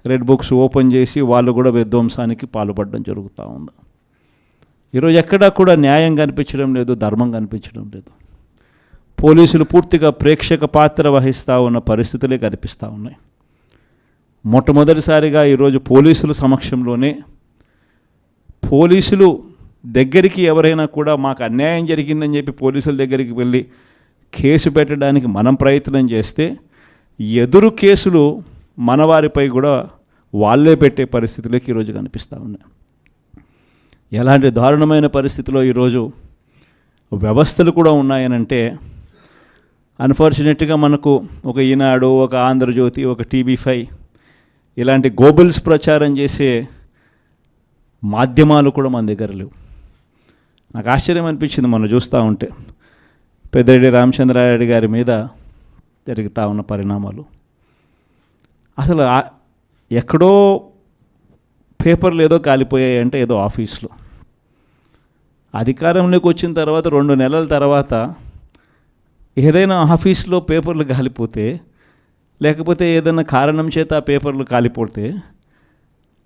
రెడ్ బుక్స్ ఓపెన్ చేసి వాళ్ళు కూడా విధ్వంసానికి పాల్పడడం జరుగుతూ ఉంది. ఈరోజు ఎక్కడా కూడా న్యాయం కనిపించడం లేదు, ధర్మం కనిపించడం లేదు. పోలీసులు పూర్తిగా ప్రేక్షక పాత్ర వహిస్తూ ఉన్న పరిస్థితులే కనిపిస్తూ ఉన్నాయి. మొట్టమొదటిసారిగా ఈరోజు పోలీసుల సమక్షంలోనే పోలీసులు దగ్గరికి ఎవరైనా కూడా మాకు అన్యాయం జరిగిందని చెప్పి పోలీసుల దగ్గరికి వెళ్ళి కేసు పెట్టడానికి మనం ప్రయత్నం చేస్తే ఎదురు కేసులు మనవారిపై కూడా వాళ్ళే పెట్టే పరిస్థితులకి ఈరోజు కనిపిస్తూ ఉన్నాయి. ఎలాంటి దారుణమైన పరిస్థితిలో ఈరోజు వ్యవస్థలు కూడా ఉన్నాయనంటే అన్ఫార్చునేట్గా మనకు ఒక ఈనాడు, ఒక ఆంధ్రజ్యోతి, ఒక TV5 ఇలాంటి గోబుల్స్ ప్రచారం చేసే మాధ్యమాలు కూడా మన దగ్గర లేవు. నాకు ఆశ్చర్యం అనిపించింది మనం చూస్తూ ఉంటే పెద్దిరెడ్డి రామచంద్రారెడ్డి గారి మీద జరుగుతూ ఉన్న పరిణామాలు. అసలు ఎక్కడో పేపర్లు ఏదో కాలిపోయాయి అంటే ఏదో ఆఫీస్లో, అధికారంలోకి వచ్చిన తర్వాత 2 నెలల తర్వాత ఏదైనా ఆఫీస్లో పేపర్లు కాలిపోతే లేకపోతే ఏదైనా కారణం చేత ఆ పేపర్లు కాలిపోతే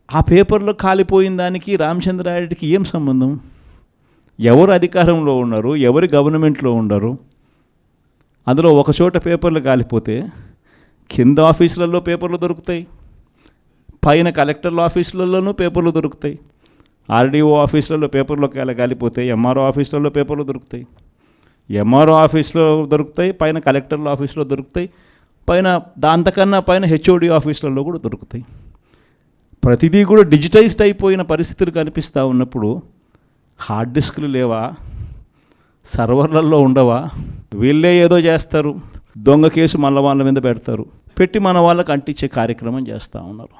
ఆ పేపర్లో కాలిపోయిన దానికి రామచంద్రారెడ్డికి ఏం సంబంధం? ఎవరు అధికారంలో ఉన్నారు, ఎవరు గవర్నమెంట్లో ఉన్నారు? అందులో ఒక చోట పేపర్లు కాలిపోతే కింద ఆఫీసులలో పేపర్లు దొరుకుతాయి, పైన కలెక్టర్ల ఆఫీసులలోనూ పేపర్లు దొరుకుతాయి, RDO ఆఫీసులలో పేపర్లో కాలిపోతాయి, MRO ఆఫీసులలో పేపర్లు దొరుకుతాయి, MRO ఆఫీస్లో దొరుకుతాయి, పైన కలెక్టర్ల ఆఫీస్లో దొరుకుతాయి, పైన దాంతకన్నా పైన HOD ఆఫీసులలో కూడా దొరుకుతాయి. ప్రతిదీ కూడా డిజిటైజ్డ్ అయిపోయిన పరిస్థితులు కనిపిస్తూ ఉన్నప్పుడు హార్డ్ డిస్క్లు లేవా, సర్వర్లలో ఉండవా? వీళ్ళే ఏదో చేస్తారు, దొంగ కేసు మళ్ళీ వాళ్ళ మీద పెడతారు, పెట్టి మన వాళ్ళకి అంటించే కార్యక్రమం చేస్తూ ఉన్నారు.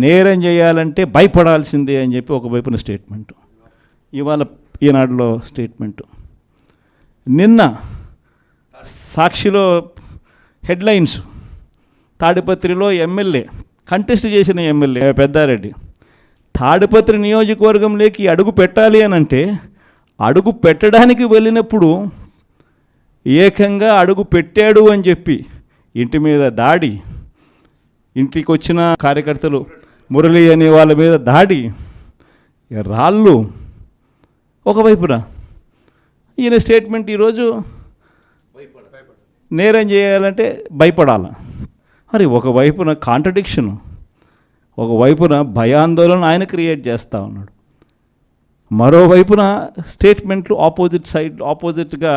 నేరం చేయాలంటే భయపడాల్సిందే అని చెప్పి ఒకవైపున స్టేట్మెంటు, ఇవాళ ఈనాడులో స్టేట్మెంటు, నిన్న సాక్షిలో హెడ్లైన్స్, తాడిపత్రిలో ఎమ్మెల్యే కంటెస్ట్ చేసిన ఎమ్మెల్యే పెద్దారెడ్డి తాడిపత్రి నియోజకవర్గంలోకి అడుగు పెట్టాలి అని అంటే అడుగు పెట్టడానికి వెళ్ళినప్పుడు ఏకంగా అడుగు పెట్టాడు అని చెప్పి ఇంటి మీద దాడి, ఇంటికి వచ్చిన కార్యకర్తలు మురళి అనే వాళ్ళ మీద దాడి, రాళ్ళు ఒకవైపున. ఈయన స్టేట్మెంట్ ఈరోజు నేరం చేయాలంటే భయపడాలి. మరి ఒకవైపున కాంట్రడిక్షను, ఒకవైపున భయాందోళన ఆయన క్రియేట్ చేస్తూ ఉన్నాడు, మరోవైపున స్టేట్మెంట్లు ఆపోజిట్గా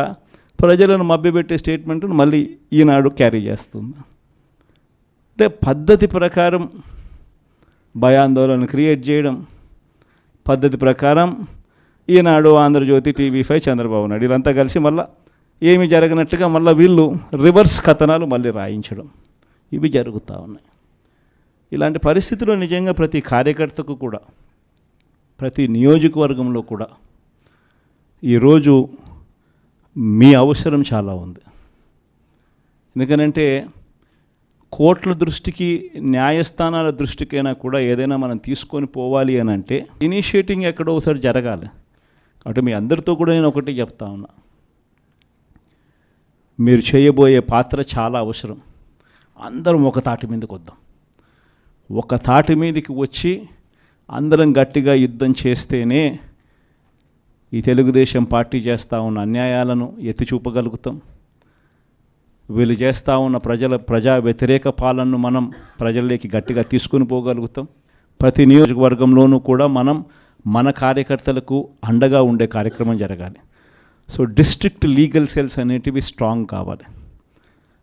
ప్రజలను మభ్యపెట్టే స్టేట్మెంట్ను మళ్ళీ ఈనాడు క్యారీ చేస్తుంది. అంటే పద్ధతి ప్రకారం భయాందోళన క్రియేట్ చేయడం, పద్ధతి ప్రకారం ఈనాడు, ఆంధ్రజ్యోతి, TV5, చంద్రబాబు నాయుడు వీళ్ళంతా కలిసి మళ్ళీ ఏమి జరగనట్టుగా మళ్ళీ వీళ్ళు రివర్స్ కథనాలు మళ్ళీ రాయించడం, ఇవి జరుగుతూ ఉన్నాయి. ఇలాంటి పరిస్థితుల్లో నిజంగా ప్రతి కార్యకర్తకు కూడా, ప్రతి నియోజకవర్గంలో కూడా ఈరోజు మీ అవసరం చాలా ఉంది. ఎందుకనంటే కోర్టుల దృష్టికి, న్యాయస్థానాల దృష్టికైనా కూడా ఏదైనా మనం తీసుకొని పోవాలి అని అంటే ఇనిషియేటింగ్ ఎక్కడో ఒకసారి జరగాలి. కాబట్టి మీ అందరితో కూడా నేను ఒకటి చెప్తా ఉన్నా, మీరు చేయబోయే పాత్ర చాలా అవసరం. అందరం ఒక తాటి మీదకి వద్దాం. ఒక తాటి మీదకి వచ్చి అందరం గట్టిగా యుద్ధం చేస్తేనే ఈ తెలుగుదేశం పార్టీ చేస్తూ ఉన్న అన్యాయాలను ఎత్తి చూపగలుగుతాం. వీళ్ళు చేస్తూ ఉన్న ప్రజా వ్యతిరేక పాలనను మనం ప్రజల్లోకి గట్టిగా తీసుకుని పోగలుగుతాం. ప్రతి నియోజకవర్గంలోనూ కూడా మనం మన కార్యకర్తలకు అండగా ఉండే కార్యక్రమం జరగాలి. సో డిస్ట్రిక్ట్ లీగల్ సెల్స్ అనేటివి స్ట్రాంగ్ కావాలి.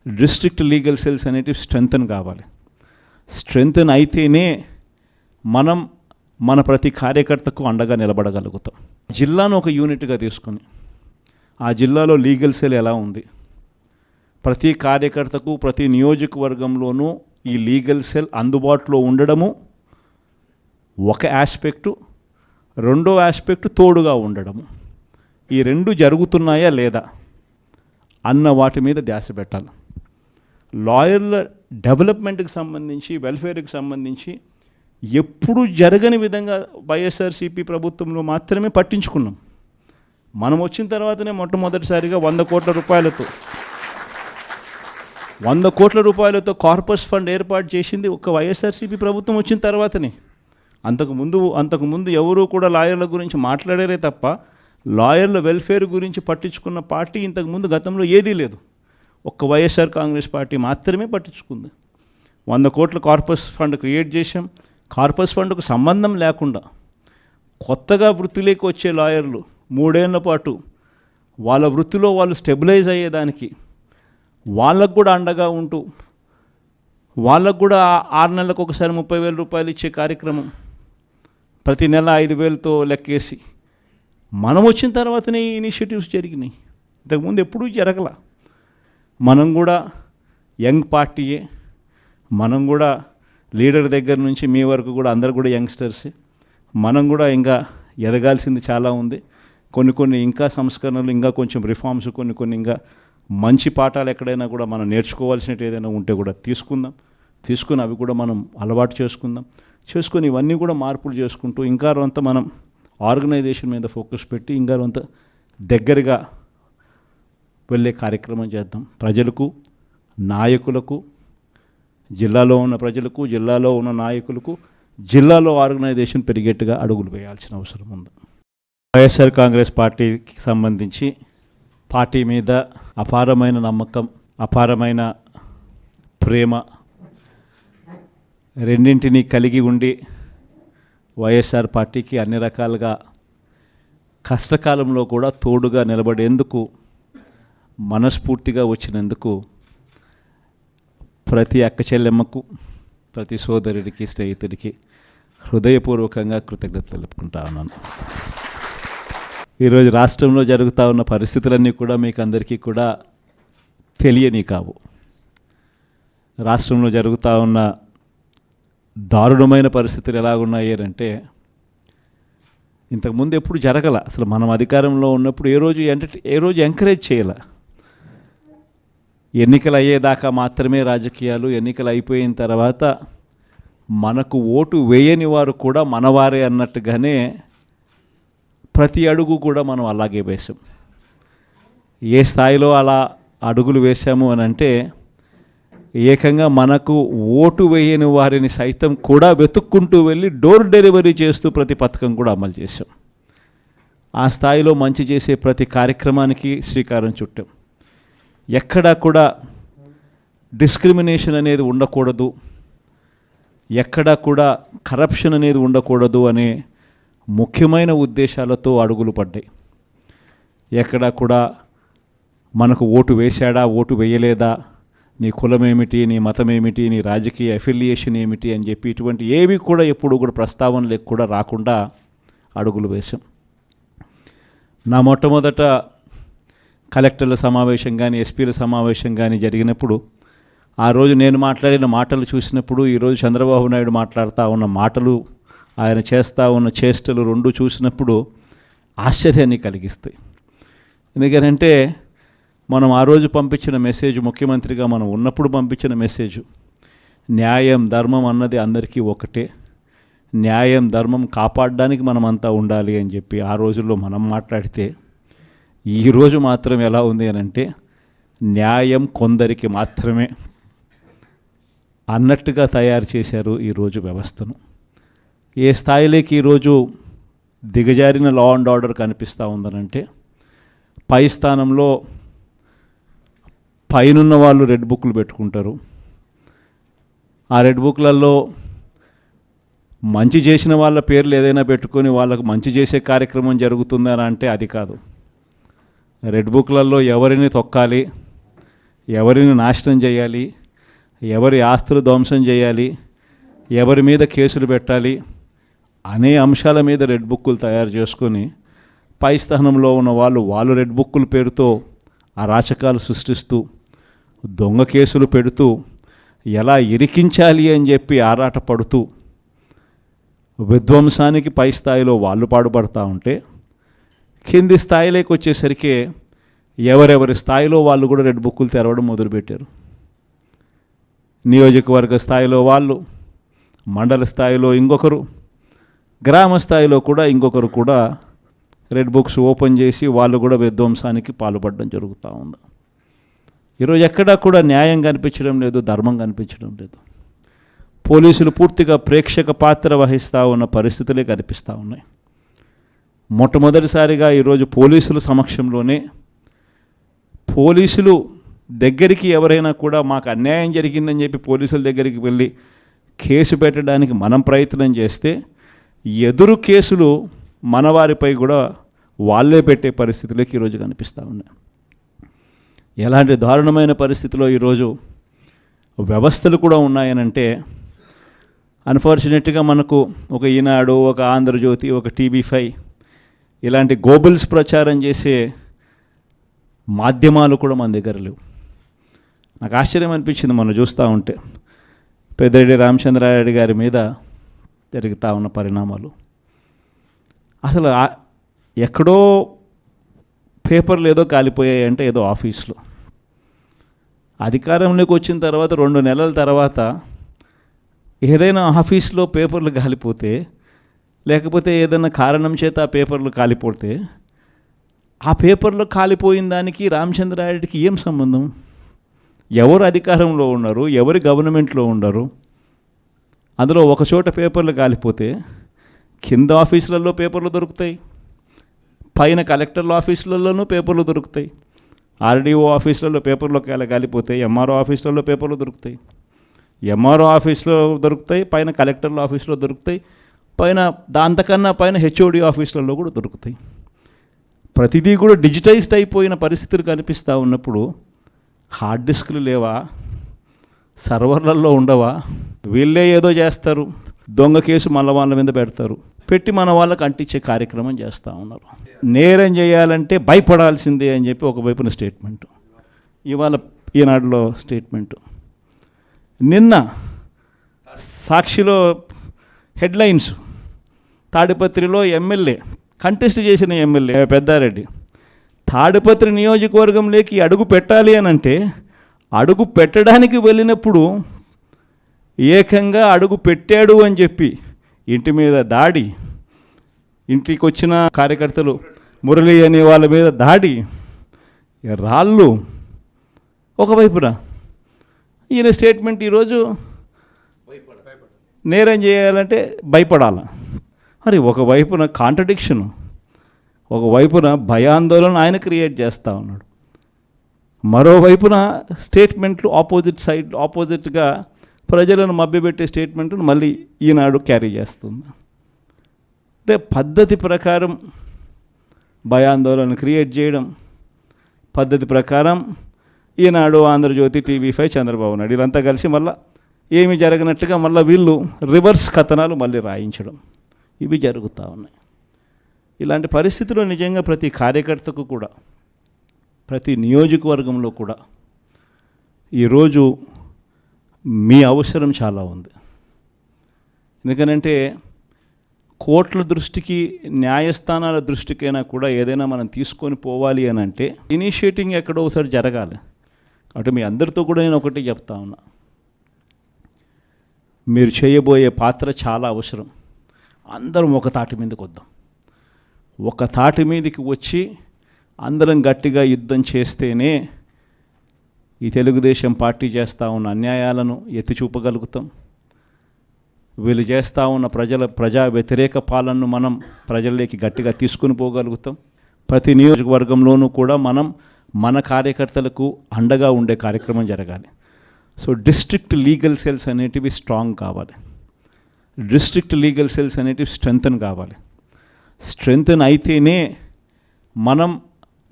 డిస్ట్రిక్ట్ లీగల్ సెల్స్ అనేటివి స్ట్రెంగ్తన్ కావాలి. స్ట్రెంగ్తన్ అయితేనే మనం మన ప్రతి కార్యకర్తకు అండగా నిలబడగలుగుతాం. జిల్లాను ఒక యూనిట్గా తీసుకొని ఆ జిల్లాలో లీగల్ సెల్ ఎలా ఉంది, ప్రతి కార్యకర్తకు ప్రతి నియోజకవర్గంలోనూ ఈ లీగల్ సెల్ అందుబాటులో ఉండడము ఒక ఆస్పెక్టు, రెండో ఆస్పెక్టు తోడుగా ఉండడము. ఈ రెండు జరుగుతున్నాయా లేదా అన్న వాటి మీద ధ్యాస పెట్టాలి. లాయర్ల డెవలప్మెంట్కి సంబంధించి, వెల్ఫేర్కి సంబంధించి ఎప్పుడు జరగని విధంగా వైఎస్ఆర్సీపీ ప్రభుత్వంలో మాత్రమే పట్టించుకున్నాం. మనం వచ్చిన తర్వాతనే మొట్టమొదటిసారిగా 100 కోట్ల రూపాయలతో కార్పస్ ఫండ్ ఏర్పాటు చేసింది ఒక వైఎస్ఆర్సీపీ ప్రభుత్వం వచ్చిన తర్వాతనే. అంతకుముందు ఎవరూ కూడా లాయర్ల గురించి మాట్లాడారే తప్ప లాయర్ల వెల్ఫేర్ గురించి పట్టించుకున్న పార్టీ ఇంతకుముందు గతంలో ఏదీ లేదు. ఒక్క వైఎస్ఆర్ కాంగ్రెస్ పార్టీ మాత్రమే పట్టించుకుంది. 100 కోట్ల కార్పస్ ఫండ్ క్రియేట్ చేశాం. కార్పస్ ఫండ్కు సంబంధం లేకుండా కొత్తగా వృత్తిలోకి వచ్చే లాయర్లు 3 ఏళ్ల పాటు వాళ్ళ వృత్తిలో వాళ్ళు స్టెబిలైజ్ అయ్యేదానికి వాళ్ళకు కూడా అండగా ఉంటూ, వాళ్ళకు కూడా 6 నెలలకు ఒకసారి 30,000 రూపాయలు ఇచ్చే కార్యక్రమం, ప్రతి నెల 5,000తో లెక్కేసి మనం వచ్చిన తర్వాతనే ఈ ఇనిషియేటివ్స్ జరిగినాయి. ఇంతకుముందు ఎప్పుడూ జరగల. మనం కూడా యంగ్ పార్టీయే, మనం కూడా లీడర్ దగ్గర నుంచి మీ వరకు కూడా అందరు కూడా యంగ్స్టర్సే. మనం కూడా ఇంకా ఎదగాల్సింది చాలా ఉంది. కొన్ని ఇంకా సంస్కరణలు, ఇంకా కొంచెం రిఫార్మ్స్, కొన్ని ఇంకా మంచి పాఠాలు ఎక్కడైనా కూడా మనం నేర్చుకోవాల్సినట్టు ఏదైనా ఉంటే కూడా తీసుకుని అవి కూడా మనం అలవాటు చేసుకొని ఇవన్నీ కూడా మార్పులు చేసుకుంటూ ఇంకా కొంత మనం ఆర్గనైజేషన్ మీద ఫోకస్ పెట్టి ఇంకా కొంత దగ్గరగా వెళ్ళే కార్యక్రమం చేద్దాం. ప్రజలకు, నాయకులకు, జిల్లాలో ఉన్న ప్రజలకు, జిల్లాలో ఉన్న నాయకులకు, జిల్లాలో ఆర్గనైజేషన్ పెరిగేట్టుగా అడుగులు వేయాల్సిన అవసరం ఉంది. వైఎస్ఆర్ కాంగ్రెస్ పార్టీకి సంబంధించి పార్టీ మీద అపారమైన నమ్మకం, అపారమైన ప్రేమ రెండింటినీ కలిగి ఉండి వైఎస్ఆర్ పార్టీకి అన్ని రకాలుగా కష్టకాలంలో కూడా తోడుగా నిలబడేందుకు మనస్ఫూర్తిగా వచ్చినందుకు ప్రతి అక్క చెల్లెమ్మకు, ప్రతి సోదరుడికి, స్నేహితుడికి హృదయపూర్వకంగా కృతజ్ఞతలు తెలుపుకుంటా ఉన్నాను. ఈరోజు రాష్ట్రంలో జరుగుతూ ఉన్న పరిస్థితులన్నీ కూడా మీకు అందరికీ కూడా తెలియని కావు. రాష్ట్రంలో జరుగుతూ ఉన్న దారుణమైన పరిస్థితులు ఎలాగున్నాయి అంటే ఇంతకుముందు ఎప్పుడు జరగల. అసలు మనం అధికారంలో ఉన్నప్పుడు ఏ రోజు ఎంకరేజ్ చేయాల. ఎన్నికలు అయ్యేదాకా మాత్రమే రాజకీయాలు, ఎన్నికలు అయిపోయిన తర్వాత మనకు ఓటు వేయని వారు కూడా మనవారే అన్నట్టుగానే ప్రతి అడుగు కూడా మనం అలాగే వేసాం. ఏ స్థాయిలో అలా అడుగులు వేశాము అని అంటే ఏకంగా మనకు ఓటు వేయని వారిని సైతం కూడా వెతుక్కుంటూ వెళ్ళి డోర్ డెలివరీ చేస్తూ ప్రతి పథకం కూడా అమలు చేశాం. ఆ స్థాయిలో మంచి చేసే ప్రతి కార్యక్రమానికి శ్రీకారం చుట్టాం. ఎక్కడా కూడా డిస్క్రిమినేషన్ అనేది ఉండకూడదు, ఎక్కడా కూడా కరప్షన్ అనేది ఉండకూడదు అనే ముఖ్యమైన ఉద్దేశాలతో అడుగులు పడ్డాయి. ఎక్కడా కూడా మనకు ఓటు వేశాడా, ఓటు వేయలేదా, నీ కులం ఏమిటి, నీ మతం ఏమిటి, నీ రాజకీయ అఫిలియేషన్ ఏమిటి అని చెప్పి ఇటువంటి ఏవి కూడా ఎప్పుడు కూడా ప్రస్తావనలకు కూడా రాకుండా అడుగులు వేశాం. నా మొట్టమొదట కలెక్టర్ల సమావేశం కానీ ఎస్పీల సమావేశం కానీ జరిగినప్పుడు ఆ రోజు నేను మాట్లాడిన మాటలు చూసినప్పుడు ఈరోజు చంద్రబాబు నాయుడు మాట్లాడుతూ ఉన్న మాటలు, ఆయన చేస్తూ ఉన్న చేష్టలు రెండు చూసినప్పుడు ఆశ్చర్యాన్ని కలిగిస్తాయి. ఎందుకంటే మనం ఆ రోజు పంపించిన మెసేజ్, ముఖ్యమంత్రిగా మనం ఉన్నప్పుడు పంపించిన మెసేజ్, న్యాయం ధర్మం అన్నది అందరికీ ఒకటే, న్యాయం ధర్మం కాపాడడానికి మనమంతా ఉండాలి అని చెప్పి ఆ రోజుల్లో మనం మాట్లాడితే ఈరోజు మాత్రం ఎలా ఉంది అని అంటే న్యాయం కొందరికి మాత్రమే అన్నట్టుగా తయారు చేశారు ఈరోజు వ్యవస్థను. ఏ స్థాయిలోకి ఈరోజు దిగజారిన లా అండ్ ఆర్డర్ కనిపిస్తూ ఉందనంటే పై స్థానంలో పైనున్న వాళ్ళు రెడ్ బుక్లు పెట్టుకుంటారు. ఆ రెడ్ బుక్లలో మంచి చేసిన వాళ్ళ పేర్లు ఏదైనా పెట్టుకొని వాళ్ళకు మంచి చేసే కార్యక్రమం జరుగుతుందని అంటే అది కాదు. రెడ్ బుక్లలో ఎవరిని తొక్కాలి, ఎవరిని నాశనం చేయాలి, ఎవరి ఆస్తులు ధ్వంసం చేయాలి, ఎవరి మీద కేసులు పెట్టాలి అనే అంశాల మీద రెడ్ బుక్కులు తయారు చేసుకొని పై స్థానంలో ఉన్న వాళ్ళు రెడ్ బుక్కుల పేరుతో అరాచకాలు సృష్టిస్తూ దొంగ కేసులు పెడుతూ ఎలా ఇరికించాలి అని చెప్పి ఆరాట పడుతూ విధ్వంసానికి పై స్థాయిలో వాళ్ళు పాటుపడుతూ ఉంటే కింది స్థాయిలోకి వచ్చేసరికి ఎవరెవరి స్థాయిలో వాళ్ళు కూడా రెడ్ బుక్కులు తెరవడం మొదలుపెట్టారు. నియోజకవర్గ స్థాయిలో వాళ్ళు, మండల స్థాయిలో ఇంకొకరు, గ్రామ స్థాయిలో కూడా ఇంకొకరు కూడా రెడ్ బుక్స్ ఓపెన్ చేసి వాళ్ళు కూడా విధ్వంసానికి పాల్పడడం జరుగుతూ ఉంది. ఈరోజు ఎక్కడా కూడా న్యాయం కనిపించడం లేదు, ధర్మం కనిపించడం లేదు. పోలీసులు పూర్తిగా ప్రేక్షక పాత్ర వహిస్తూ ఉన్న పరిస్థితులే కనిపిస్తూ ఉన్నాయి. మొట్టమొదటిసారిగా ఈరోజు పోలీసుల సమక్షంలోనే పోలీసులు దగ్గరికి ఎవరైనా కూడా మాకు అన్యాయం జరిగిందని చెప్పి పోలీసుల దగ్గరికి వెళ్ళి కేసు పెట్టడానికి మనం ప్రయత్నం చేస్తే ఎదురు కేసులు మన వారిపై కూడా వాళ్ళే పెట్టే పరిస్థితులకి ఈరోజు కనిపిస్తూ ఉన్నాయి. ఎలాంటి దారుణమైన పరిస్థితిలో ఈరోజు వ్యవస్థలు కూడా ఉన్నాయనంటే అన్ఫార్చునేట్గా మనకు ఒక ఈనాడు, ఒక ఆంధ్రజ్యోతి, ఒక TV5 ఇలాంటి గోబుల్స్ ప్రచారం చేసే మాధ్యమాలు కూడా మన దగ్గర లేవు. నాకు ఆశ్చర్యం అనిపించింది మనం చూస్తూ ఉంటే పెద్దిరెడ్డి రామచంద్రారెడ్డి గారి మీద జరుగుతూ ఉన్న పరిణామాలు. అసలు ఎక్కడో పేపర్లు ఏదో కాలిపోయాయి అంటే ఏదో ఆఫీస్లో, అధికారంలోకి వచ్చిన తర్వాత 2 నెలల తర్వాత ఏదైనా ఆఫీస్లో పేపర్లు కాలిపోతే లేకపోతే ఏదైనా కారణం చేత ఆ పేపర్లు కాలిపోతే ఆ పేపర్లు కాలిపోయిన దానికి రామచంద్రారెడ్డికి ఏం సంబంధం? ఎవరు అధికారంలో ఉన్నారు, ఎవరి గవర్నమెంట్లో ఉన్నారు? అందులో ఒక చోట పేపర్లు కాలిపోతే కింద ఆఫీసులలో పేపర్లు దొరుకుతాయి, పైన కలెక్టర్ల ఆఫీసులలోనూ పేపర్లు దొరుకుతాయి, RDO ఆఫీసులలో పేపర్లు కాలిపోతాయి, MRO ఆఫీసులలో పేపర్లు దొరుకుతాయి, MRO ఆఫీస్లో దొరుకుతాయి, పైన కలెక్టర్ల ఆఫీస్లో దొరుకుతాయి, పైన దాంతకన్నా పైన HOD ఆఫీసులలో కూడా దొరుకుతాయి. ప్రతిదీ కూడా డిజిటైజ్డ్ అయిపోయిన పరిస్థితులు కనిపిస్తూ ఉన్నప్పుడు హార్డ్ డిస్క్లు లేవా, సర్వర్లలో ఉండవా? వీళ్ళే ఏదో చేస్తారు, దొంగ కేసు మళ్ళీ వాళ్ళ మీద పెడతారు, పెట్టి మన వాళ్ళకు అంటించే కార్యక్రమం చేస్తూ ఉన్నారు. నేరం చేయాలంటే భయపడాల్సిందే అని చెప్పి ఒకవైపున స్టేట్మెంటు, ఇవాళ ఈనాడులో స్టేట్మెంటు, నిన్న సాక్షిలో హెడ్లైన్స్, తాడిపత్రిలో ఎమ్మెల్యే కంటెస్ట్ చేసిన ఎమ్మెల్యే పెద్దారెడ్డి తాడిపత్రి నియోజకవర్గంలోకి అడుగు పెట్టాలి అని అంటే అడుగు పెట్టడానికి వెళ్ళినప్పుడు ఏకంగా అడుగు పెట్టాడు అని చెప్పి ఇంటి మీద దాడి, ఇంటికి వచ్చిన కార్యకర్తలు మురళి అనే వాళ్ళ మీద దాడి, రాళ్ళు ఒకవైపున ఈయన స్టేట్మెంట్ ఈరోజు నేరం చేయాలంటే భయపడాల. మరి ఒకవైపున కాంట్రడిక్షను, ఒకవైపున భయాందోళన ఆయన క్రియేట్ చేస్తూ ఉన్నాడు, మరోవైపున స్టేట్మెంట్లు ఆపోజిట్గా ప్రజలను మభ్యపెట్టే స్టేట్మెంట్ను మళ్ళీ ఈనాడు క్యారీ చేస్తుంది. అంటే పద్ధతి ప్రకారం భయాందోళన క్రియేట్ చేయడం, పద్ధతి ప్రకారం ఈనాడు, ఆంధ్రజ్యోతి, TV5, చంద్రబాబు నాయుడు వీళ్ళంతా కలిసి మళ్ళీ ఏమీ జరగనట్టుగా మళ్ళీ వీళ్ళు రివర్స్ కథనాలు మళ్ళీ రాయించడం, ఇవి జరుగుతూ ఉన్నాయి. ఇలాంటి పరిస్థితుల్లో నిజంగా ప్రతి కార్యకర్తకు కూడా, ప్రతి నియోజకవర్గంలో కూడా ఈరోజు మీ అవసరం చాలా ఉంది. ఎందుకనంటే కోర్టుల దృష్టికి, న్యాయస్థానాల దృష్టికైనా కూడా ఏదైనా మనం తీసుకొని పోవాలి అని అంటే ఇనిషియేటింగ్ ఎక్కడో ఒకసారి జరగాలి. కాబట్టి మీ అందరితో కూడా నేను ఒకటి చెప్తా ఉన్నా, మీరు చేయబోయే పాత్ర చాలా అవసరం. అందరం ఒక తాటి మీదకి వద్దాం. ఒక తాటి మీదకి వచ్చి అందరం గట్టిగా యుద్ధం చేస్తేనే ఈ తెలుగుదేశం పార్టీ చేస్తూ ఉన్న అన్యాయాలను ఎత్తి చూపగలుగుతాం. వీళ్ళు చేస్తూ ఉన్న ప్రజా వ్యతిరేక పాలనను మనం ప్రజల్లోకి గట్టిగా తీసుకుని పోగలుగుతాం. ప్రతి నియోజకవర్గంలోనూ కూడా మనం మన కార్యకర్తలకు అండగా ఉండే కార్యక్రమం జరగాలి. సో డిస్ట్రిక్ట్ లీగల్ సెల్స్ అనేటివి స్ట్రాంగ్ కావాలి, డిస్ట్రిక్ట్ లీగల్ సెల్స్ అనేటివి స్ట్రెంగ్తన్ కావాలి. స్ట్రెంగ్తన్ అయితేనే మనం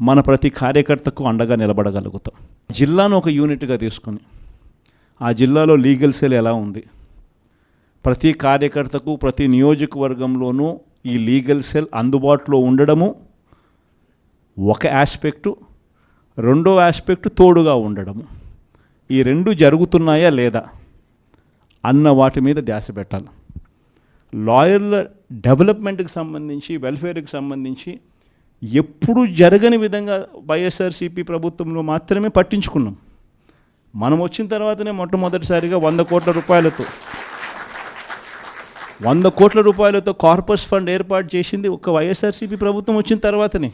మన ప్రతి కార్యకర్తకు అండగా నిలబడగలుగుతాం. జిల్లాను ఒక యూనిట్గా తీసుకొని ఆ జిల్లాలో లీగల్ సెల్ ఎలా ఉంది, ప్రతి కార్యకర్తకు ప్రతి నియోజకవర్గంలోనూ ఈ లీగల్ సెల్ అందుబాటులో ఉండడము ఒక ఆస్పెక్టు, రెండో ఆస్పెక్టు తోడుగా ఉండడము. ఈ రెండు జరుగుతున్నాయా లేదా అన్న వాటి మీద ధ్యాస పెట్టాలి. లాయర్ల డెవలప్మెంట్కి సంబంధించి, వెల్ఫేర్కి సంబంధించి ఎప్పుడు జరగని విధంగా వైఎస్ఆర్సీపీ ప్రభుత్వంలో మాత్రమే పట్టించుకున్నాం. మనం వచ్చిన తర్వాతనే మొట్టమొదటిసారిగా 100 కోట్ల రూపాయలతో కార్పస్ ఫండ్ ఏర్పాటు చేసింది ఒక వైఎస్ఆర్సీపీ ప్రభుత్వం వచ్చిన తర్వాతనే.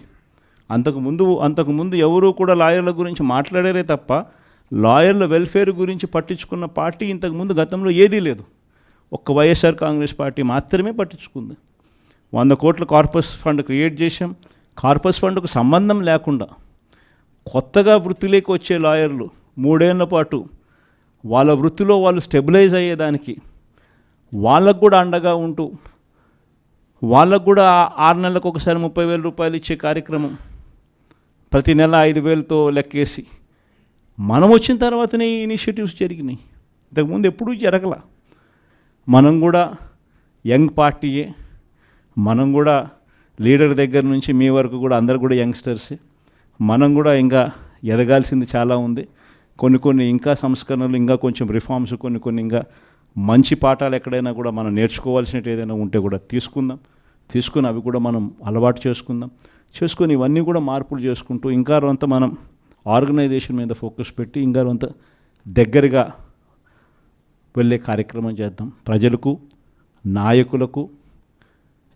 అంతకుముందు ఎవరూ కూడా లాయర్ల గురించి మాట్లాడారే తప్ప లాయర్ల వెల్ఫేర్ గురించి పట్టించుకున్న పార్టీ ఇంతకుముందు గతంలో ఏదీ లేదు. ఒక్క వైఎస్ఆర్ కాంగ్రెస్ పార్టీ మాత్రమే పట్టించుకుంది. 100 కోట్ల కార్పస్ ఫండ్ క్రియేట్ చేశాం. కార్పస్ ఫండ్కు సంబంధం లేకుండా కొత్తగా వృత్తిలోకి వచ్చే లాయర్లు 3 ఏళ్ల పాటు వాళ్ళ వృత్తిలో వాళ్ళు స్టెబిలైజ్ అయ్యేదానికి వాళ్ళకు కూడా అండగా ఉంటూ, వాళ్ళకు కూడా 6 నెలలకు ఒకసారి 30,000 రూపాయలు ఇచ్చే కార్యక్రమం, ప్రతి నెల 5,000తో లెక్కేసి మనం వచ్చిన తర్వాతనే ఈ ఇనిషియేటివ్స్ జరిగినాయి. ఇంతకుముందు ఎప్పుడూ జరగల. మనం కూడా యంగ్ పార్టీయే, మనం కూడా లీడర్ దగ్గర నుంచి మీ వరకు కూడా అందరు కూడా యంగ్స్టర్సే. మనం కూడా ఇంకా ఎదగాల్సింది చాలా ఉంది. కొన్ని ఇంకా సంస్కరణలు, ఇంకా కొంచెం రిఫార్మ్స్, కొన్ని ఇంకా మంచి పాఠాలు ఎక్కడైనా కూడా మనం నేర్చుకోవాల్సినట్టు ఏదైనా ఉంటే కూడా తీసుకుని అవి కూడా మనం అలవాటు చేసుకొని ఇవన్నీ కూడా మార్పులు చేసుకుంటూ ఇంకా కొంత మనం ఆర్గనైజేషన్ మీద ఫోకస్ పెట్టి ఇంకా కొంత దగ్గరగా వెళ్ళే కార్యక్రమం చేద్దాం. ప్రజలకు, నాయకులకు,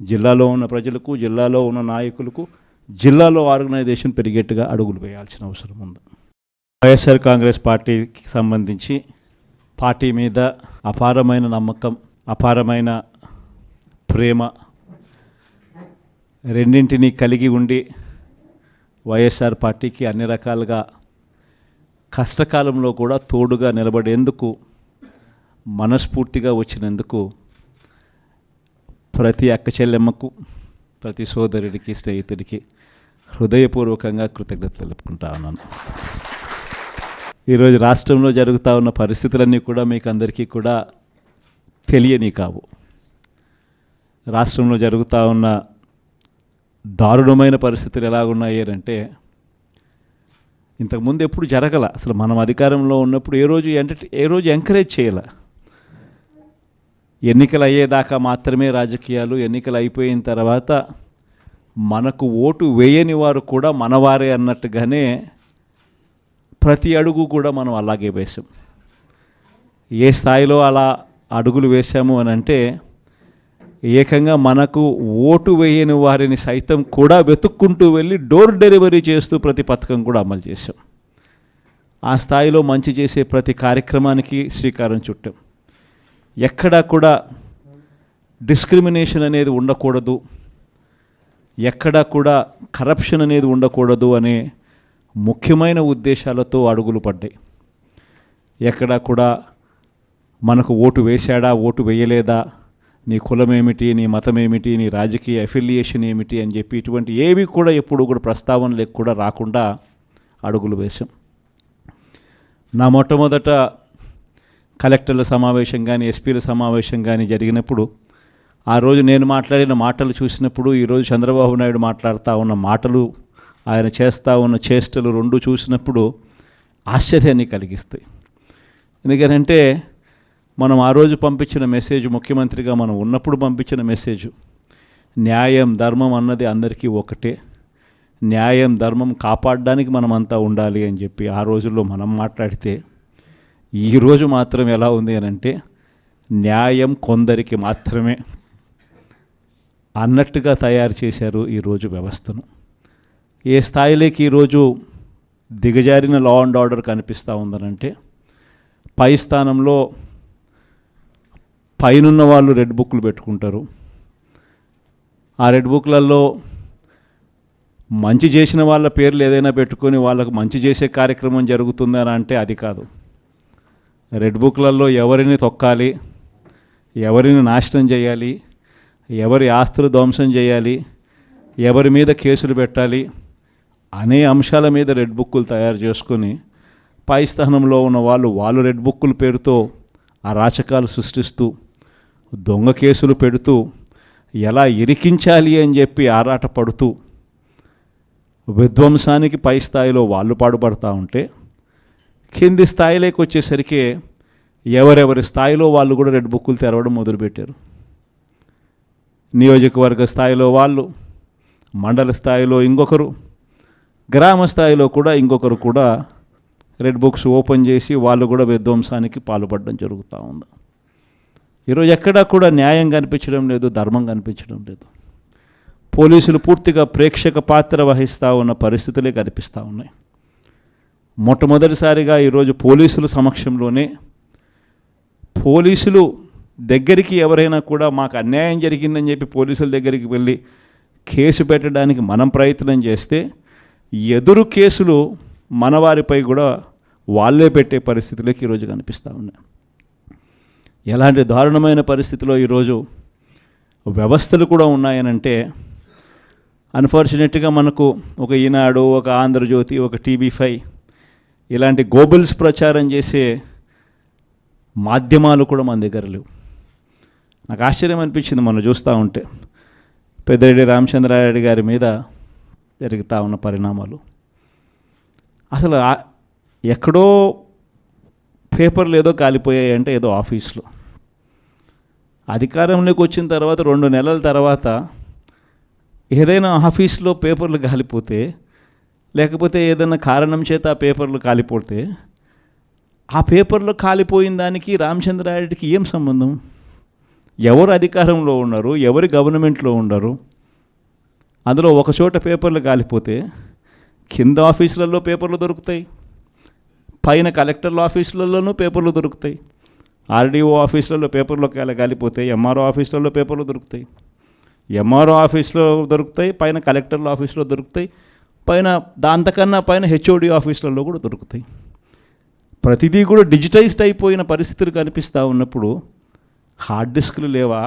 జిల్లాలో ఉన్న ప్రజలకు, జిల్లాలో ఉన్న నాయకులకు, జిల్లాలో ఆర్గనైజేషన్ పెరిగేట్టుగా అడుగులు వేయాల్సిన అవసరం ఉంది. వైఎస్ఆర్ కాంగ్రెస్ పార్టీకి సంబంధించి పార్టీ మీద అపారమైన నమ్మకం, అపారమైన ప్రేమ రెండింటినీ కలిగి ఉండి వైఎస్ఆర్ పార్టీకి అన్ని రకాలుగా కష్టకాలంలో కూడా తోడుగా నిలబడేందుకు మనస్ఫూర్తిగా వచ్చినందుకు ప్రతి అక్క చెల్లెమ్మకు, ప్రతి సోదరుడికి, స్నేహితుడికి హృదయపూర్వకంగా కృతజ్ఞతలు తెలుపుకుంటా ఉన్నాను. ఈరోజు రాష్ట్రంలో జరుగుతూ ఉన్న పరిస్థితులన్నీ కూడా మీకు అందరికీ కూడా తెలియని కావు. రాష్ట్రంలో జరుగుతూ ఉన్న దారుణమైన పరిస్థితులు ఎలాగున్నాయి అంటే ఇంతకుముందు ఎప్పుడు జరగల. అసలు మనం అధికారంలో ఉన్నప్పుడు ఏ రోజు ఎంకరేజ్ చేయాల. ఎన్నికలు అయ్యేదాకా మాత్రమే రాజకీయాలు, ఎన్నికలు అయిపోయిన తర్వాత మనకు ఓటు వేయని వారు కూడా మనవారే అన్నట్టుగానే ప్రతి అడుగు కూడా మనం అలాగే వేసాం. ఏ స్థాయిలో అలా అడుగులు వేసాము అని అంటే ఏకంగా మనకు ఓటు వేయని వారిని సైతం కూడా వెతుక్కుంటూ వెళ్ళి డోర్ డెలివరీ చేస్తూ ప్రతి పథకం కూడా అమలు చేశాం. ఆ స్థాయిలో మంచి చేసే ప్రతి కార్యక్రమానికి శ్రీకారం చుట్టాం. ఎక్కడా కూడా డిస్క్రిమినేషన్ అనేది ఉండకూడదు, ఎక్కడా కూడా కరప్షన్ అనేది ఉండకూడదు అనే ముఖ్యమైన ఉద్దేశాలతో అడుగులు పడ్డాయి. ఎక్కడా కూడా మనకు ఓటు వేశాడా, ఓటు వేయలేదా, నీ కులం ఏమిటి, నీ మతం ఏమిటి, నీ రాజకీయ అఫిలియేషన్ ఏమిటి అని చెప్పి ఇటువంటి ఏవి కూడా ఎప్పుడు కూడా ప్రస్తావనలకు కూడా రాకుండా అడుగులు వేశాం. నా మొట్టమొదట కలెక్టర్ల సమావేశం కానీ ఎస్పీల సమావేశం కానీ జరిగినప్పుడు ఆ రోజు నేను మాట్లాడిన మాటలు చూసినప్పుడు ఈరోజు చంద్రబాబు నాయుడు మాట్లాడుతూ ఉన్న మాటలు, ఆయన చేస్తూ ఉన్న చేష్టలు రెండు చూసినప్పుడు ఆశ్చర్యాన్ని కలిగిస్తాయి. ఎందుకంటే మనం ఆ రోజు పంపించిన మెసేజ్, ముఖ్యమంత్రిగా మనం ఉన్నప్పుడు పంపించిన మెసేజ్, న్యాయం ధర్మం అన్నది అందరికీ ఒకటే, న్యాయం ధర్మం కాపాడడానికి మనమంతా ఉండాలి అని చెప్పి ఆ రోజుల్లో మనం మాట్లాడితే, ఈరోజు మాత్రం ఎలా ఉంది అని అంటే న్యాయం కొందరికి మాత్రమే అన్నట్టుగా తయారు చేశారు ఈరోజు వ్యవస్థను. ఏ స్థాయిలోకి ఈరోజు దిగజారిన లా అండ్ ఆర్డర్ కనిపిస్తూ ఉందనంటే, పై స్థానంలో పైనున్న వాళ్ళు రెడ్ బుక్లు పెట్టుకుంటారు. ఆ రెడ్ బుక్లలో మంచి చేసిన వాళ్ళ పేర్లు ఏదైనా పెట్టుకొని వాళ్ళకు మంచి చేసే కార్యక్రమం జరుగుతుందని అంటే అది కాదు. రెడ్ బుక్లలో ఎవరిని తొక్కాలి, ఎవరిని నాశనం చేయాలి, ఎవరి ఆస్తులు ధ్వంసం చేయాలి, ఎవరి మీద కేసులు పెట్టాలి అనే అంశాల మీద రెడ్ బుక్కులు తయారు చేసుకొని పై స్థానంలో ఉన్న వాళ్ళు రెడ్ బుక్కుల పేరుతో అరాచకాలు సృష్టిస్తూ దొంగ కేసులు పెడుతూ ఎలా ఇరికించాలి అని చెప్పి ఆరాట పడుతూ విధ్వంసానికి పై స్థాయిలో వాళ్ళు పాటుపడుతూ ఉంటే, కింది స్థాయిలోకి వచ్చేసరికి ఎవరెవరి స్థాయిలో వాళ్ళు కూడా రెడ్ బుక్కులు తెరవడం మొదలుపెట్టారు. నియోజకవర్గ స్థాయిలో వాళ్ళు, మండల స్థాయిలో ఇంకొకరు, గ్రామ స్థాయిలో కూడా ఇంకొకరు కూడా రెడ్ బుక్స్ ఓపెన్ చేసి వాళ్ళు కూడా విధ్వంసానికి పాల్పడడం జరుగుతూ ఉంది. ఈరోజు ఎక్కడా కూడా న్యాయం కనిపించడం లేదు, ధర్మం కనిపించడం లేదు. పోలీసులు పూర్తిగా ప్రేక్షక పాత్ర వహిస్తూ ఉన్న పరిస్థితులే కనిపిస్తూ ఉన్నాయి. మొట్టమొదటిసారిగా ఈరోజు పోలీసుల సమక్షంలోనే, పోలీసులు దగ్గరికి ఎవరైనా కూడా మాకు అన్యాయం జరిగిందని చెప్పి పోలీసుల దగ్గరికి వెళ్ళి కేసు పెట్టడానికి మనం ప్రయత్నం చేస్తే, ఎదురు కేసులు మన వారిపై కూడా వాళ్ళే పెట్టే పరిస్థితులకి ఈరోజు కనిపిస్తూ ఉన్నాయి. ఎలాంటి దారుణమైన పరిస్థితిలో ఈరోజు వ్యవస్థలు కూడా ఉన్నాయనంటే, అన్ఫార్చునేట్గా మనకు ఒక ఈనాడు, ఒక ఆంధ్రజ్యోతి, ఒక TV5 ఇలాంటి గోబుల్స్ ప్రచారం చేసే మాధ్యమాలు కూడా మన దగ్గర లేవు. నాకు ఆశ్చర్యం అనిపించింది మనం చూస్తూ ఉంటే, పెద్దిరెడ్డి రామచంద్రారెడ్డి గారి మీద జరుగుతూ ఉన్న పరిణామాలు. అసలు ఎక్కడో పేపర్లు ఏదో కాలిపోయాయి అంటే ఏదో ఆఫీస్లో, అధికారంలోకి వచ్చిన తర్వాత 2 నెలల తర్వాత ఏదైనా ఆఫీస్లో పేపర్లు కాలిపోతే, లేకపోతే ఏదైనా కారణం చేత ఆ పేపర్లు కాలిపోతే, ఆ పేపర్లు కాలిపోయిన దానికి రామచంద్రారెడ్డికి ఏం సంబంధం? ఎవరు అధికారంలో ఉన్నారు, ఎవరి గవర్నమెంట్లో ఉన్నారు? అందులో ఒకచోట పేపర్లు కాలిపోతే కింద ఆఫీసులలో పేపర్లు దొరుకుతాయి, పైన కలెక్టర్ల ఆఫీసులలోనూ పేపర్లు దొరుకుతాయి, RDO ఆఫీసులలో పేపర్లు కాలిపోతాయి, MRO ఆఫీసులలో పేపర్లు దొరుకుతాయి, MRO ఆఫీస్లో దొరుకుతాయి, పైన కలెక్టర్ల ఆఫీసులో దొరుకుతాయి, పైన దాంతకన్నా పైన HOD ఆఫీసులలో కూడా దొరుకుతాయి. ప్రతిదీ కూడా డిజిటైజ్డ్ అయిపోయిన పరిస్థితులు కనిపిస్తూ ఉన్నప్పుడు హార్డ్ డిస్క్లు లేవా,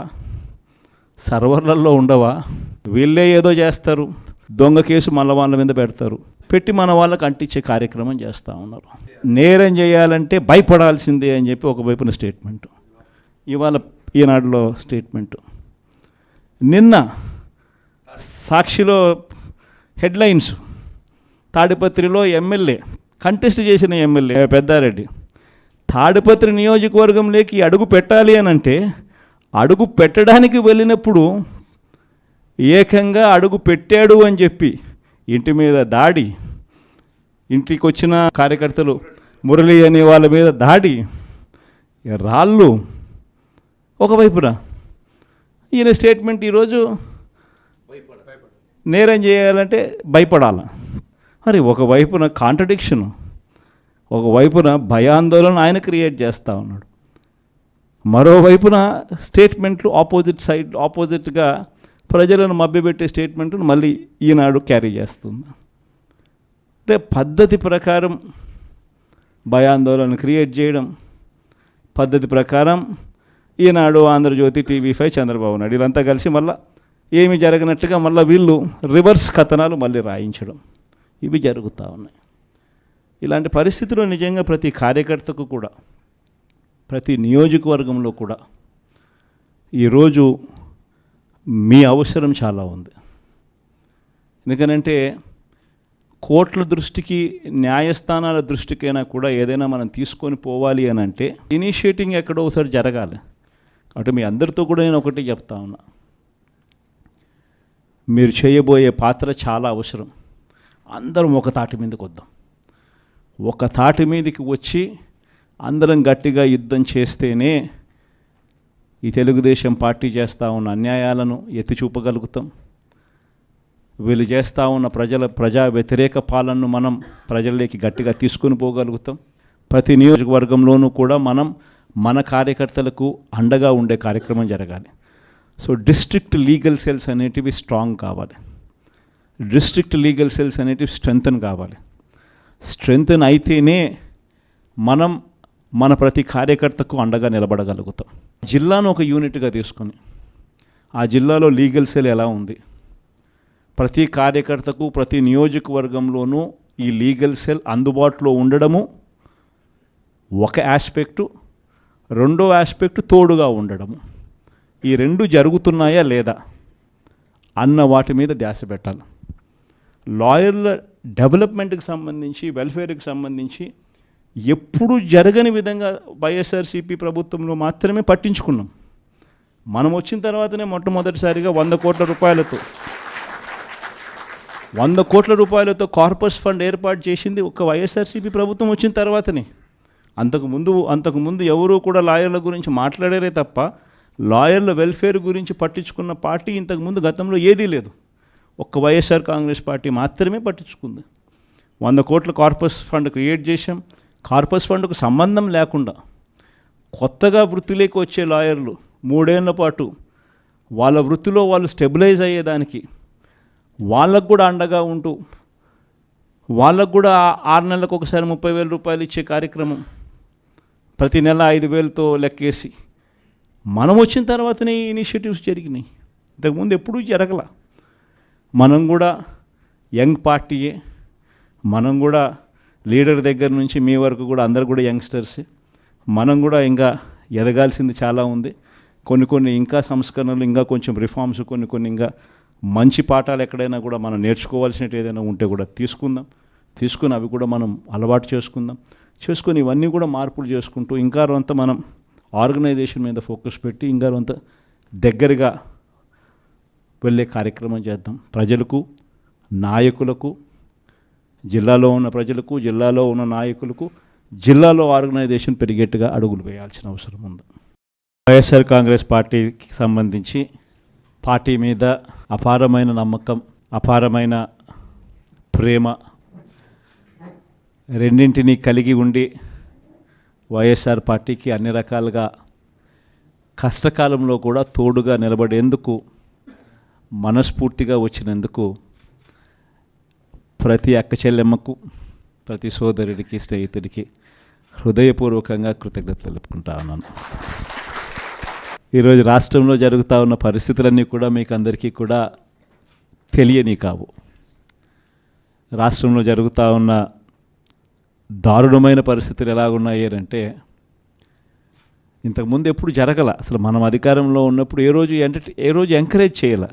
సర్వర్లలో ఉండవా? వీళ్ళే ఏదో చేస్తారు, దొంగ కేసు మన వాళ్ళ మీద పెడతారు, పెట్టి మన వాళ్ళకు అంటించే కార్యక్రమం చేస్తూ ఉన్నారు. నేరం చేయాలంటే భయపడాల్సిందే అని చెప్పి ఒకవైపున స్టేట్మెంటు, ఇవాళ ఈనాడులో స్టేట్మెంటు, నిన్న సాక్షిలో హెడ్లైన్స్, తాడిపత్రిలో ఎమ్మెల్యే కంటెస్ట్ చేసిన ఎమ్మెల్యే పెద్దారెడ్డి తాడిపత్రి నియోజకవర్గంలోకి అడుగు పెట్టాలి అని అంటే, అడుగు పెట్టడానికి వెళ్ళినప్పుడు ఏకంగా అడుగు పెట్టాడు అని చెప్పి ఇంటి మీద దాడి, ఇంటికి వచ్చిన కార్యకర్తలు మురళి అనే వాళ్ళ మీద దాడి, రాళ్ళు ఒకవైపున, ఈయన స్టేట్మెంట్ ఈరోజు నేరం చేయాలంటే భయపడాల. మరి ఒకవైపున కాంట్రడిక్షను, ఒకవైపున భయాందోళన ఆయన క్రియేట్ చేస్తూ ఉన్నాడు, మరోవైపున స్టేట్మెంట్లు ఆపోజిట్గా ప్రజలను మభ్యపెట్టే స్టేట్మెంట్ను మళ్ళీ ఈనాడు క్యారీ చేస్తుంది. అంటే పద్ధతి ప్రకారం భయాందోళన క్రియేట్ చేయడం, పద్ధతి ప్రకారం ఈనాడు, ఆంధ్రజ్యోతి, TV5, చంద్రబాబు నాయుడు వీళ్ళంతా కలిసి మళ్ళీ ఏమి జరగనట్టుగా మళ్ళీ వీళ్ళు రివర్స్ కథనాలు మళ్ళీ రాయించడం, ఇవి జరుగుతూ ఉన్నాయి. ఇలాంటి పరిస్థితుల్లో నిజంగా ప్రతి కార్యకర్తకు కూడా, ప్రతి నియోజకవర్గంలో కూడా ఈరోజు మీ అవసరం చాలా ఉంది. ఎందుకనంటే కోర్టుల దృష్టికి, న్యాయస్థానాల దృష్టికైనా కూడా ఏదైనా మనం తీసుకొని పోవాలి అని అంటే ఇనిషియేటింగ్ ఎక్కడో ఒకసారి జరగాలి. కాబట్టి మీ అందరితో కూడా నేను ఒకటి చెప్తా ఉన్నా, మీరు చేయబోయే పాత్ర చాలా అవసరం. అందరం ఒక తాటి మీదకి వద్దాం. ఒక తాటి మీదకి వచ్చి అందరం గట్టిగా యుద్ధం చేస్తేనే ఈ తెలుగుదేశం పార్టీ చేస్తూ ఉన్న అన్యాయాలను ఎత్తి చూపగలుగుతాం. వీళ్ళు చేస్తూ ఉన్న ప్రజా వ్యతిరేక పాలనను మనం ప్రజల్లోకి గట్టిగా తీసుకొని పోగలుగుతాం. ప్రతి నియోజకవర్గంలోనూ కూడా మనం మన కార్యకర్తలకు అండగా ఉండే కార్యక్రమం జరగాలి. సో డిస్ట్రిక్ట్ లీగల్ సెల్స్ అనేటివి స్ట్రాంగ్ కావాలి, డిస్ట్రిక్ట్ లీగల్ సెల్స్ అనేటివి స్ట్రెంగ్తన్ కావాలి. స్ట్రెంగ్తన్ అయితేనే మనం మన ప్రతి కార్యకర్తకు అండగా నిలబడగలుగుతాం. జిల్లాను ఒక యూనిట్గా తీసుకొని ఆ జిల్లాలో లీగల్ సెల్ ఎలా ఉంది, ప్రతి కార్యకర్తకు ప్రతి నియోజకవర్గంలోనూ ఈ లీగల్ సెల్ అందుబాటులో ఉండడము ఒక ఆస్పెక్టు, రెండో ఆస్పెక్టు తోడుగా ఉండడము. ఈ రెండు జరుగుతున్నాయా లేదా అన్న వాటి మీద ధ్యాస పెట్టాలి. లాయర్ల డెవలప్మెంట్కి సంబంధించి, వెల్ఫేర్కి సంబంధించి ఎప్పుడు జరగని విధంగా వైఎస్ఆర్సీపీ ప్రభుత్వంలో మాత్రమే పట్టించుకున్నాం. మనం వచ్చిన తర్వాతనే మొట్టమొదటిసారిగా 100 కోట్ల రూపాయలతో కార్పస్ ఫండ్ ఏర్పాటు చేసింది ఒక వైఎస్ఆర్సీపీ ప్రభుత్వం వచ్చిన తర్వాతనే. అంతకుముందు ఎవరూ కూడా లాయర్ల గురించి మాట్లాడారే తప్ప లాయర్ల వెల్ఫేర్ గురించి పట్టించుకున్న పార్టీ ఇంతకుముందు గతంలో ఏదీ లేదు. ఒక్క వైఎస్ఆర్ కాంగ్రెస్ పార్టీ మాత్రమే పట్టించుకుంది. 100 కోట్ల కార్పస్ ఫండ్ క్రియేట్ చేశాం. కార్పస్ ఫండ్కు సంబంధం లేకుండా కొత్తగా వృత్తిలోకి వచ్చే లాయర్లు 3 ఏళ్ల పాటు వాళ్ళ వృత్తిలో వాళ్ళు స్టెబిలైజ్ అయ్యేదానికి వాళ్ళకు కూడా అండగా ఉంటూ, వాళ్ళకు కూడా 6 నెలలకు ఒకసారి 30,000 రూపాయలు ఇచ్చే కార్యక్రమం, ప్రతి నెల 5,000తో లెక్కేసి మనం వచ్చిన తర్వాతనే ఈ ఇనిషియేటివ్స్ జరిగినాయి. ఇంతకుముందు ఎప్పుడూ జరగల. మనం కూడా యంగ్ పార్టీయే, మనం కూడా లీడర్ దగ్గర నుంచి మీ వరకు కూడా అందరు కూడా యంగ్స్టర్సే. మనం కూడా ఇంకా ఎదగాల్సింది చాలా ఉంది. కొన్ని ఇంకా సంస్కరణలు, ఇంకా కొంచెం రిఫార్మ్స్, కొన్ని ఇంకా మంచి పాఠాలు ఎక్కడైనా కూడా మనం నేర్చుకోవాల్సినట్టు ఏదైనా ఉంటే కూడా తీసుకుని అవి కూడా మనం అలవాటు చేసుకొని ఇవన్నీ కూడా మార్పులు చేసుకుంటూ ఇంకా కొంత మనం ఆర్గనైజేషన్ మీద ఫోకస్ పెట్టి ఇంకా కొంత దగ్గరగా వెళ్ళే కార్యక్రమం చేద్దాం. ప్రజలకు, నాయకులకు, జిల్లాలో ఉన్న ప్రజలకు, జిల్లాలో ఉన్న నాయకులకు, జిల్లాలో ఆర్గనైజేషన్ పెరిగేట్టుగా అడుగులు వేయాల్సిన అవసరం ఉంది. వైఎస్ఆర్ కాంగ్రెస్ పార్టీకి సంబంధించి పార్టీ మీద అపారమైన నమ్మకం, అపారమైన ప్రేమ రెండింటినీ కలిగి ఉండి వైఎస్ఆర్ పార్టీకి అన్ని రకాలుగా కష్టకాలంలో కూడా తోడుగా నిలబడేందుకు మనస్ఫూర్తిగా వచ్చినందుకు ప్రతి అక్క చెల్లెమ్మకు, ప్రతి సోదరుడికి, స్నేహితుడికి హృదయపూర్వకంగా కృతజ్ఞతలు తెలుపుకుంటా ఉన్నాను. ఈరోజు రాష్ట్రంలో జరుగుతూ ఉన్న పరిస్థితులన్నీ కూడా మీకు అందరికీ కూడా తెలియని కావు. రాష్ట్రంలో జరుగుతూ ఉన్న దారుణమైన పరిస్థితులు ఎలాగున్నాయి అంటే ఇంతకుముందు ఎప్పుడు జరగల. అసలు మనం అధికారంలో ఉన్నప్పుడు ఏ రోజు ఎంకరేజ్ చేయాల.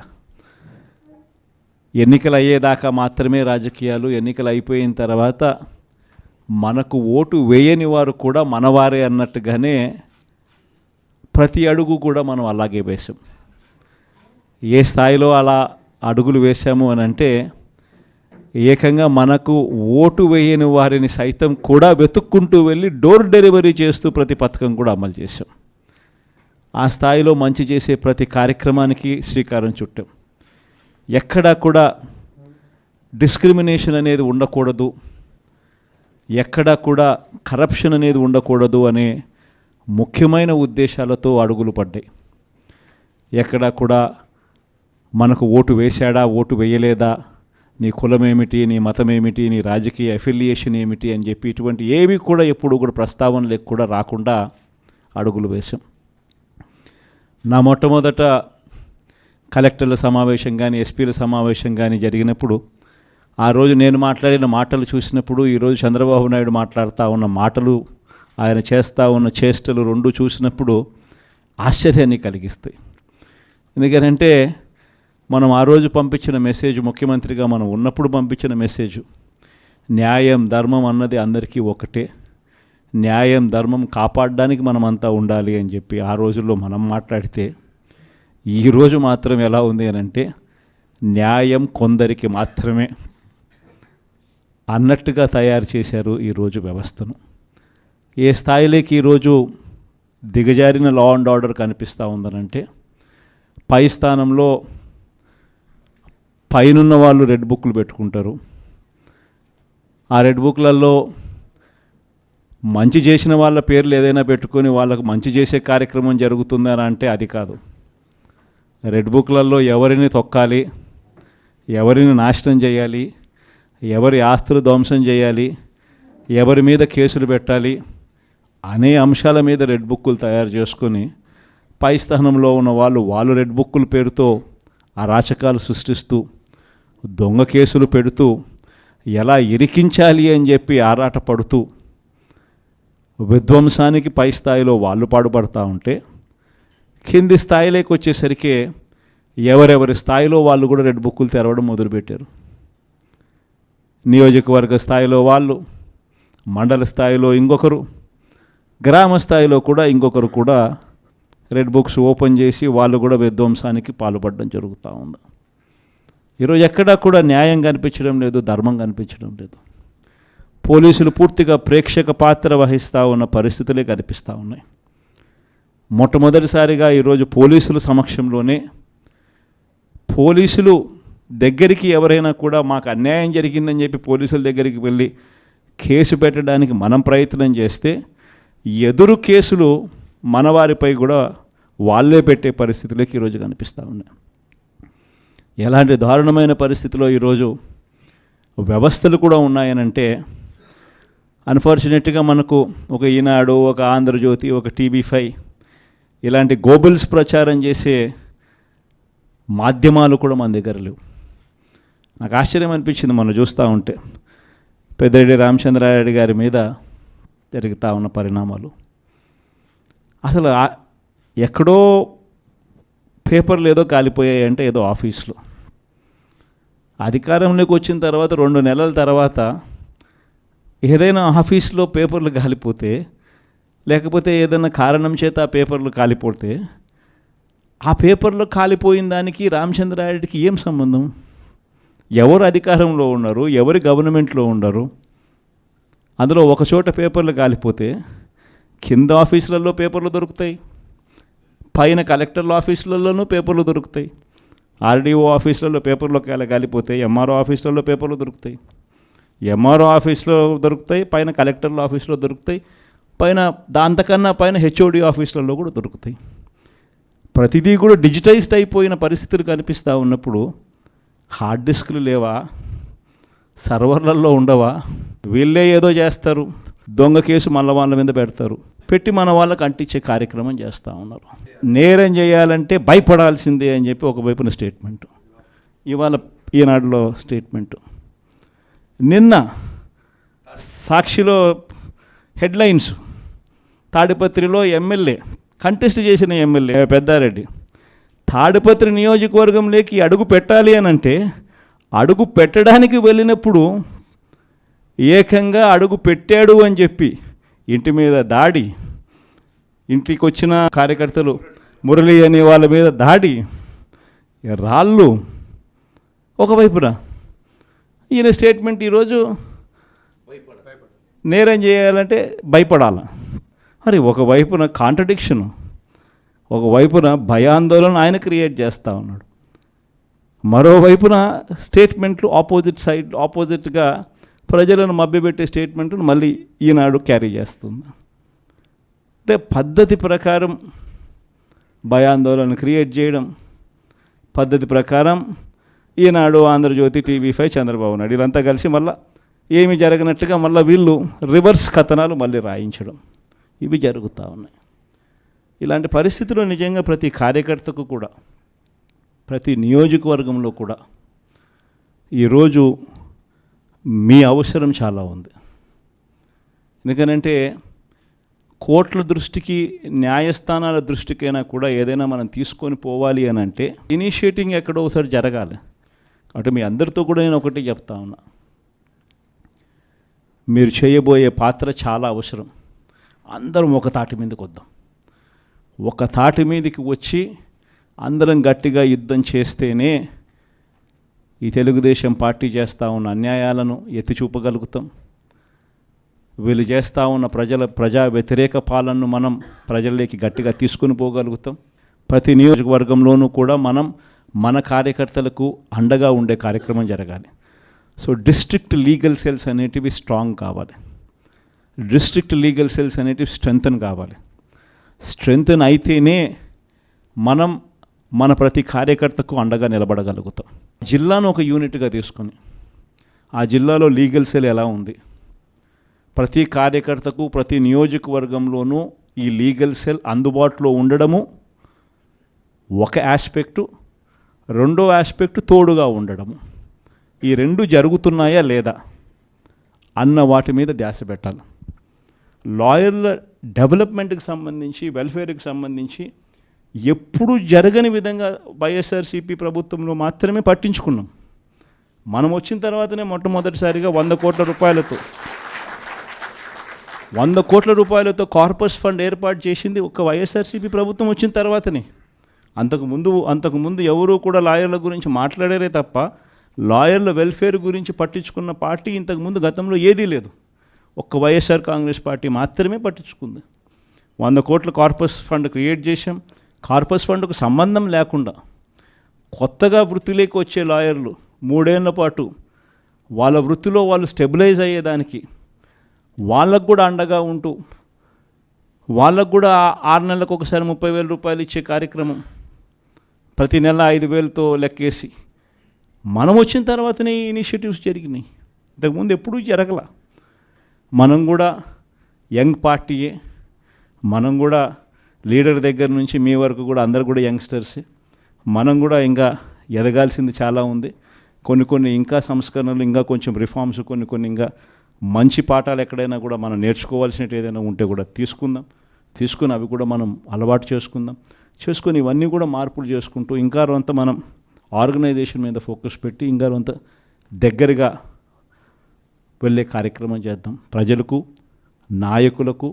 ఎన్నికలు అయ్యేదాకా మాత్రమే రాజకీయాలు, ఎన్నికలు అయిపోయిన తర్వాత మనకు ఓటు వేయని వారు కూడా మనవారే అన్నట్టుగానే ప్రతి అడుగు కూడా మనం అలాగే వేసాం. ఏ స్థాయిలో అలా అడుగులు వేసాము అని అంటే ఏకంగా మనకు ఓటు వేయని వారిని సైతం కూడా వెతుక్కుంటూ వెళ్ళి డోర్ డెలివరీ చేస్తూ ప్రతి పథకం కూడా అమలు చేసాం. ఆ స్థాయిలో మంచి చేసే ప్రతి కార్యక్రమానికి శ్రీకారం చుట్టాం. ఎక్కడా కూడా డిస్క్రిమినేషన్ అనేది ఉండకూడదు, ఎక్కడా కూడా కరప్షన్ అనేది ఉండకూడదు అనే ముఖ్యమైన ఉద్దేశాలతో అడుగులు పడ్డాయి. ఎక్కడా కూడా మనకు ఓటు వేశాడా, ఓటు వేయలేదా, నీ కులం ఏమిటి, నీ మతం ఏమిటి, నీ రాజకీయ అఫిలియేషన్ ఏమిటి అని చెప్పి ఇటువంటి ఏవి కూడా ఎప్పుడు కూడా ప్రస్తావనలకు కూడా రాకుండా అడుగులు వేశాం. నా మొట్టమొదట కలెక్టర్ల సమావేశం కానీ ఎస్పీల సమావేశం కానీ జరిగినప్పుడు ఆ రోజు నేను మాట్లాడిన మాటలు చూసినప్పుడు ఈరోజు చంద్రబాబు నాయుడు మాట్లాడుతూ ఉన్న మాటలు, ఆయన చేస్తూ ఉన్న చేష్టలు రెండు చూసినప్పుడు ఆశ్చర్యాన్ని కలిగిస్తాయి. ఎందుకంటే మనం ఆ రోజు పంపించిన మెసేజ్, ముఖ్యమంత్రిగా మనం ఉన్నప్పుడు పంపించిన మెసేజ్, న్యాయం ధర్మం అన్నది అందరికీ ఒకటే, న్యాయం ధర్మం కాపాడడానికి మనమంతా ఉండాలి అని చెప్పి ఆ రోజుల్లో మనం మాట్లాడితే, ఈరోజు మాత్రం ఎలా ఉంది అని అంటే న్యాయం కొందరికి మాత్రమే అన్నట్టుగా తయారు చేశారు ఈరోజు వ్యవస్థను. ఏ స్థాయిలోకి ఈరోజు దిగజారిన లా అండ్ ఆర్డర్ కనిపిస్తూ ఉందనంటే, పై స్థానంలో పైనున్న వాళ్ళు రెడ్ బుక్లు పెట్టుకుంటారు. ఆ రెడ్ బుక్లలో మంచి చేసిన వాళ్ళ పేర్లు ఏదైనా పెట్టుకొని వాళ్ళకు మంచి చేసే కార్యక్రమం జరుగుతుందని అంటే అది కాదు. రెడ్ బుక్లలో ఎవరిని తొక్కాలి, ఎవరిని నాశనం చేయాలి, ఎవరి ఆస్తులు ధ్వంసం చేయాలి, ఎవరి మీద కేసులు పెట్టాలి అనే అంశాల మీద రెడ్ బుక్కులు తయారు చేసుకొని పై స్థానంలో ఉన్న వాళ్ళు రెడ్ బుక్కుల పేరుతో అరాచకాలు సృష్టిస్తూ దొంగ కేసులు పెడుతూ ఎలా ఇరికించాలి అని చెప్పి ఆరాట పడుతూ విధ్వంసానికి పై స్థాయిలో వాళ్ళు పాటుపడుతూ ఉంటే, కింది స్థాయిలోకి వచ్చేసరికి ఎవరెవరి స్థాయిలో వాళ్ళు కూడా రెడ్ బుక్కులు తెరవడం మొదలుపెట్టారు. నియోజకవర్గ స్థాయిలో వాళ్ళు, మండల స్థాయిలో ఇంకొకరు, గ్రామ స్థాయిలో కూడా ఇంకొకరు కూడా రెడ్ బుక్స్ ఓపెన్ చేసి వాళ్ళు కూడా విధ్వంసానికి పాల్పడడం జరుగుతూ ఉంది. ఈరోజు ఎక్కడా కూడా న్యాయం కనిపించడం లేదు, ధర్మం కనిపించడం లేదు. పోలీసులు పూర్తిగా ప్రేక్షక పాత్ర వహిస్తూ ఉన్న పరిస్థితులే కనిపిస్తూ ఉన్నాయి. మొట్టమొదటిసారిగా ఈరోజు పోలీసుల సమక్షంలోనే పోలీసులు దగ్గరికి ఎవరైనా కూడా మాకు అన్యాయం జరిగిందని చెప్పి పోలీసుల దగ్గరికి వెళ్ళి కేసు పెట్టడానికి మనం ప్రయత్నం చేస్తే ఎదురు కేసులు మన వారిపై కూడా వాళ్ళే పెట్టే పరిస్థితులకి ఈరోజు కనిపిస్తూ ఉన్నాయి. ఎలాంటి దారుణమైన పరిస్థితిలో ఈరోజు వ్యవస్థలు కూడా ఉన్నాయనంటే, అన్ఫార్చునేట్గా మనకు ఒక ఈనాడు, ఒక ఆంధ్రజ్యోతి, ఒక TV5 ఇలాంటి గోబుల్స్ ప్రచారం చేసే మాధ్యమాలు కూడా మన దగ్గర లేవు. నాకు ఆశ్చర్యం అనిపించింది మనం చూస్తూ ఉంటే పెద్దిరెడ్డి రామచంద్రారెడ్డి గారి మీద జరుగుతూ ఉన్న పరిణామాలు. అసలు ఎక్కడో పేపర్లు ఏదో కాలిపోయాయి అంటే ఏదో ఆఫీస్లో, అధికారంలోకి వచ్చిన తర్వాత 2 నెలల తర్వాత ఏదైనా ఆఫీస్లో పేపర్లు కాలిపోతే, లేకపోతే ఏదైనా కారణం చేత ఆ పేపర్లు కాలిపోతే, ఆ పేపర్లో కాలిపోయిన దానికి రామచంద్రారెడ్డికి ఏం సంబంధం? ఎవరు అధికారంలో ఉన్నారు, ఎవరి గవర్నమెంట్లో ఉన్నారు? అందులో ఒక చోట పేపర్లు కాలిపోతే కింద ఆఫీసులలో పేపర్లు దొరుకుతాయి, పైన కలెక్టర్ల ఆఫీసులలోనూ పేపర్లు దొరుకుతాయి, RDO ఆఫీసులలో పేపర్లు కాలిపోతాయి, MRO ఆఫీసులలో పేపర్లు దొరుకుతాయి, MRO ఆఫీస్లో దొరుకుతాయి, పైన కలెక్టర్ల ఆఫీసులో దొరుకుతాయి, పైన దాంతకన్నా పైన HOD ఆఫీసులలో కూడా దొరుకుతాయి. ప్రతిదీ కూడా డిజిటైజ్డ్ అయిపోయిన పరిస్థితులు కనిపిస్తూ ఉన్నప్పుడు హార్డ్ డిస్క్లు లేవా, సర్వర్లలో ఉండవా? వీళ్ళే ఏదో చేస్తారు, దొంగ కేసు మళ్ళీ వాళ్ళ మీద పెడతారు, పెట్టి మన వాళ్ళకి అంటించే కార్యక్రమం చేస్తూ ఉన్నారు. నేరం చేయాలంటే భయపడాల్సిందే అని చెప్పి ఒకవైపున స్టేట్మెంటు, ఇవాళ ఈనాడులో స్టేట్మెంటు, నిన్న సాక్షిలో హెడ్లైన్స్, తాడిపత్రిలో ఎమ్మెల్యే కంటెస్ట్ చేసిన ఎమ్మెల్యే పెద్దారెడ్డి తాడిపత్రి నియోజకవర్గంలోకి అడుగు పెట్టాలి అని అంటే, అడుగు పెట్టడానికి వెళ్ళినప్పుడు ఏకంగా అడుగు పెట్టాడు అని చెప్పి ఇంటి మీద దాడి, ఇంటికి వచ్చిన కార్యకర్తలు మురళి అనే వాళ్ళ మీద దాడి, రాళ్ళు ఒకవైపున. ఈయన స్టేట్మెంట్ ఈరోజు నేరం చేయాలంటే భయపడాల. మరి ఒకవైపున కాంట్రడిక్షను, ఒకవైపున భయాందోళన ఆయన క్రియేట్ చేస్తూ ఉన్నాడు, మరోవైపున స్టేట్మెంట్లు ఆపోజిట్గా ప్రజలను మభ్యపెట్టే స్టేట్మెంట్ను మళ్ళీ ఈనాడు క్యారీ చేస్తుంది. అంటే పద్ధతి ప్రకారం భయాందోళన క్రియేట్ చేయడం, పద్ధతి ప్రకారం ఈనాడు, ఆంధ్రజ్యోతి, TV5, చంద్రబాబు నాయుడు వీళ్ళంతా కలిసి మళ్ళీ ఏమి జరగనట్టుగా మళ్ళీ వీళ్ళు రివర్స్ కథనాలు మళ్ళీ రాయించడం, ఇవి జరుగుతూ ఉన్నాయి. ఇలాంటి పరిస్థితుల్లో నిజంగా ప్రతి కార్యకర్తకు కూడా, ప్రతి నియోజకవర్గంలో కూడా ఈరోజు మీ అవసరం చాలా ఉంది. ఎందుకనంటే కోర్టుల దృష్టికి, న్యాయస్థానాల దృష్టికైనా కూడా ఏదైనా మనం తీసుకొని పోవాలి అని అంటే ఇనిషియేటింగ్ ఎక్కడో ఒకసారి జరగాలి. అంటే మీ అందరితో కూడా నేను ఒకటి చెప్తా ఉన్నా, మీరు చేయబోయే పాత్ర చాలా అవసరం. అందరం ఒక తాటి మీదకి వద్దాం. ఒక తాటి మీదకి వచ్చి అందరం గట్టిగా యుద్ధం చేస్తేనే ఈ తెలుగుదేశం పార్టీ చేస్తూ ఉన్న అన్యాయాలను ఎత్తి చూపగలుగుతాం. వీళ్ళు చేస్తూ ఉన్న ప్రజా వ్యతిరేక పాలనను మనం ప్రజల్లోకి గట్టిగా తీసుకుని పోగలుగుతాం. ప్రతి నియోజకవర్గంలోనూ కూడా మనం మన కార్యకర్తలకు అండగా ఉండే కార్యక్రమం జరగాలి. సో డిస్ట్రిక్ట్ లీగల్ సెల్స్ అనేటివి స్ట్రాంగ్ కావాలి, డిస్ట్రిక్ట్ లీగల్ సెల్స్ అనేటివి స్ట్రెంగ్తన్ కావాలి. స్ట్రెంగ్తన్ అయితేనే మనం మన ప్రతి కార్యకర్తకు అండగా నిలబడగలుగుతాం. జిల్లాను ఒక యూనిట్గా తీసుకొని ఆ జిల్లాలో లీగల్ సెల్ ఎలా ఉంది, ప్రతి కార్యకర్తకు ప్రతి నియోజకవర్గంలోనూ ఈ లీగల్ సెల్ అందుబాటులో ఉండడము ఒక ఆస్పెక్టు, రెండో ఆస్పెక్టు తోడుగా ఉండడము. ఈ రెండు జరుగుతున్నాయా లేదా అన్న వాటి మీద ధ్యాస పెట్టాలి. లాయర్ల డెవలప్మెంట్కి సంబంధించి, వెల్ఫేర్కి సంబంధించి ఎప్పుడు జరగని విధంగా వైఎస్ఆర్సీపీ ప్రభుత్వంలో మాత్రమే పట్టించుకున్నాం. మనం వచ్చిన తర్వాతనే మొట్టమొదటిసారిగా 100 కోట్ల రూపాయలతో కార్పస్ ఫండ్ ఏర్పాటు చేసింది ఒక వైఎస్ఆర్సీపీ ప్రభుత్వం వచ్చిన తర్వాతనే. అంతకుముందు ఎవరూ కూడా లాయర్ల గురించి మాట్లాడారే తప్ప లాయర్ల వెల్ఫేర్ గురించి పట్టించుకున్న పార్టీ ఇంతకుముందు గతంలో ఏదీ లేదు. ఒక్క వైఎస్ఆర్ కాంగ్రెస్ పార్టీ మాత్రమే పట్టించుకుంది. 100 కోట్ల కార్పస్ ఫండ్ క్రియేట్ చేశాం. కార్పస్ ఫండ్కు సంబంధం లేకుండా కొత్తగా వృత్తిలోకి వచ్చే లాయర్లు 3 ఏళ్ల పాటు వాళ్ళ వృత్తిలో వాళ్ళు స్టెబిలైజ్ అయ్యేదానికి వాళ్ళకు కూడా అండగా ఉంటూ, వాళ్ళకు కూడా 6 నెలలకు ఒకసారి 30,000 రూపాయలు ఇచ్చే కార్యక్రమం, ప్రతి నెల 5,000తో లెక్కేసి మనం వచ్చిన తర్వాతనే ఈ ఇనిషియేటివ్స్ జరిగినాయి. ఇంతకుముందు ఎప్పుడూ జరగల. మనం కూడా యంగ్ పార్టీయే, మనం కూడా లీడర్ దగ్గర నుంచి మీ వరకు కూడా అందరు కూడా యంగ్స్టర్సే. మనం కూడా ఇంకా ఎదగాల్సింది చాలా ఉంది. కొన్ని ఇంకా సంస్కరణలు, ఇంకా కొంచెం రిఫార్మ్స్, కొన్ని ఇంకా మంచి పాఠాలు ఎక్కడైనా కూడా మనం నేర్చుకోవాల్సినట్టు ఏదైనా ఉంటే కూడా తీసుకుని అవి కూడా మనం అలవాటు చేసుకొని ఇవన్నీ కూడా మార్పులు చేసుకుంటూ ఇంకా కొంత మనం ఆర్గనైజేషన్ మీద ఫోకస్ పెట్టి ఇంకా కొంత దగ్గరగా వెళ్ళే కార్యక్రమం చేద్దాం. ప్రజలకు, నాయకులకు,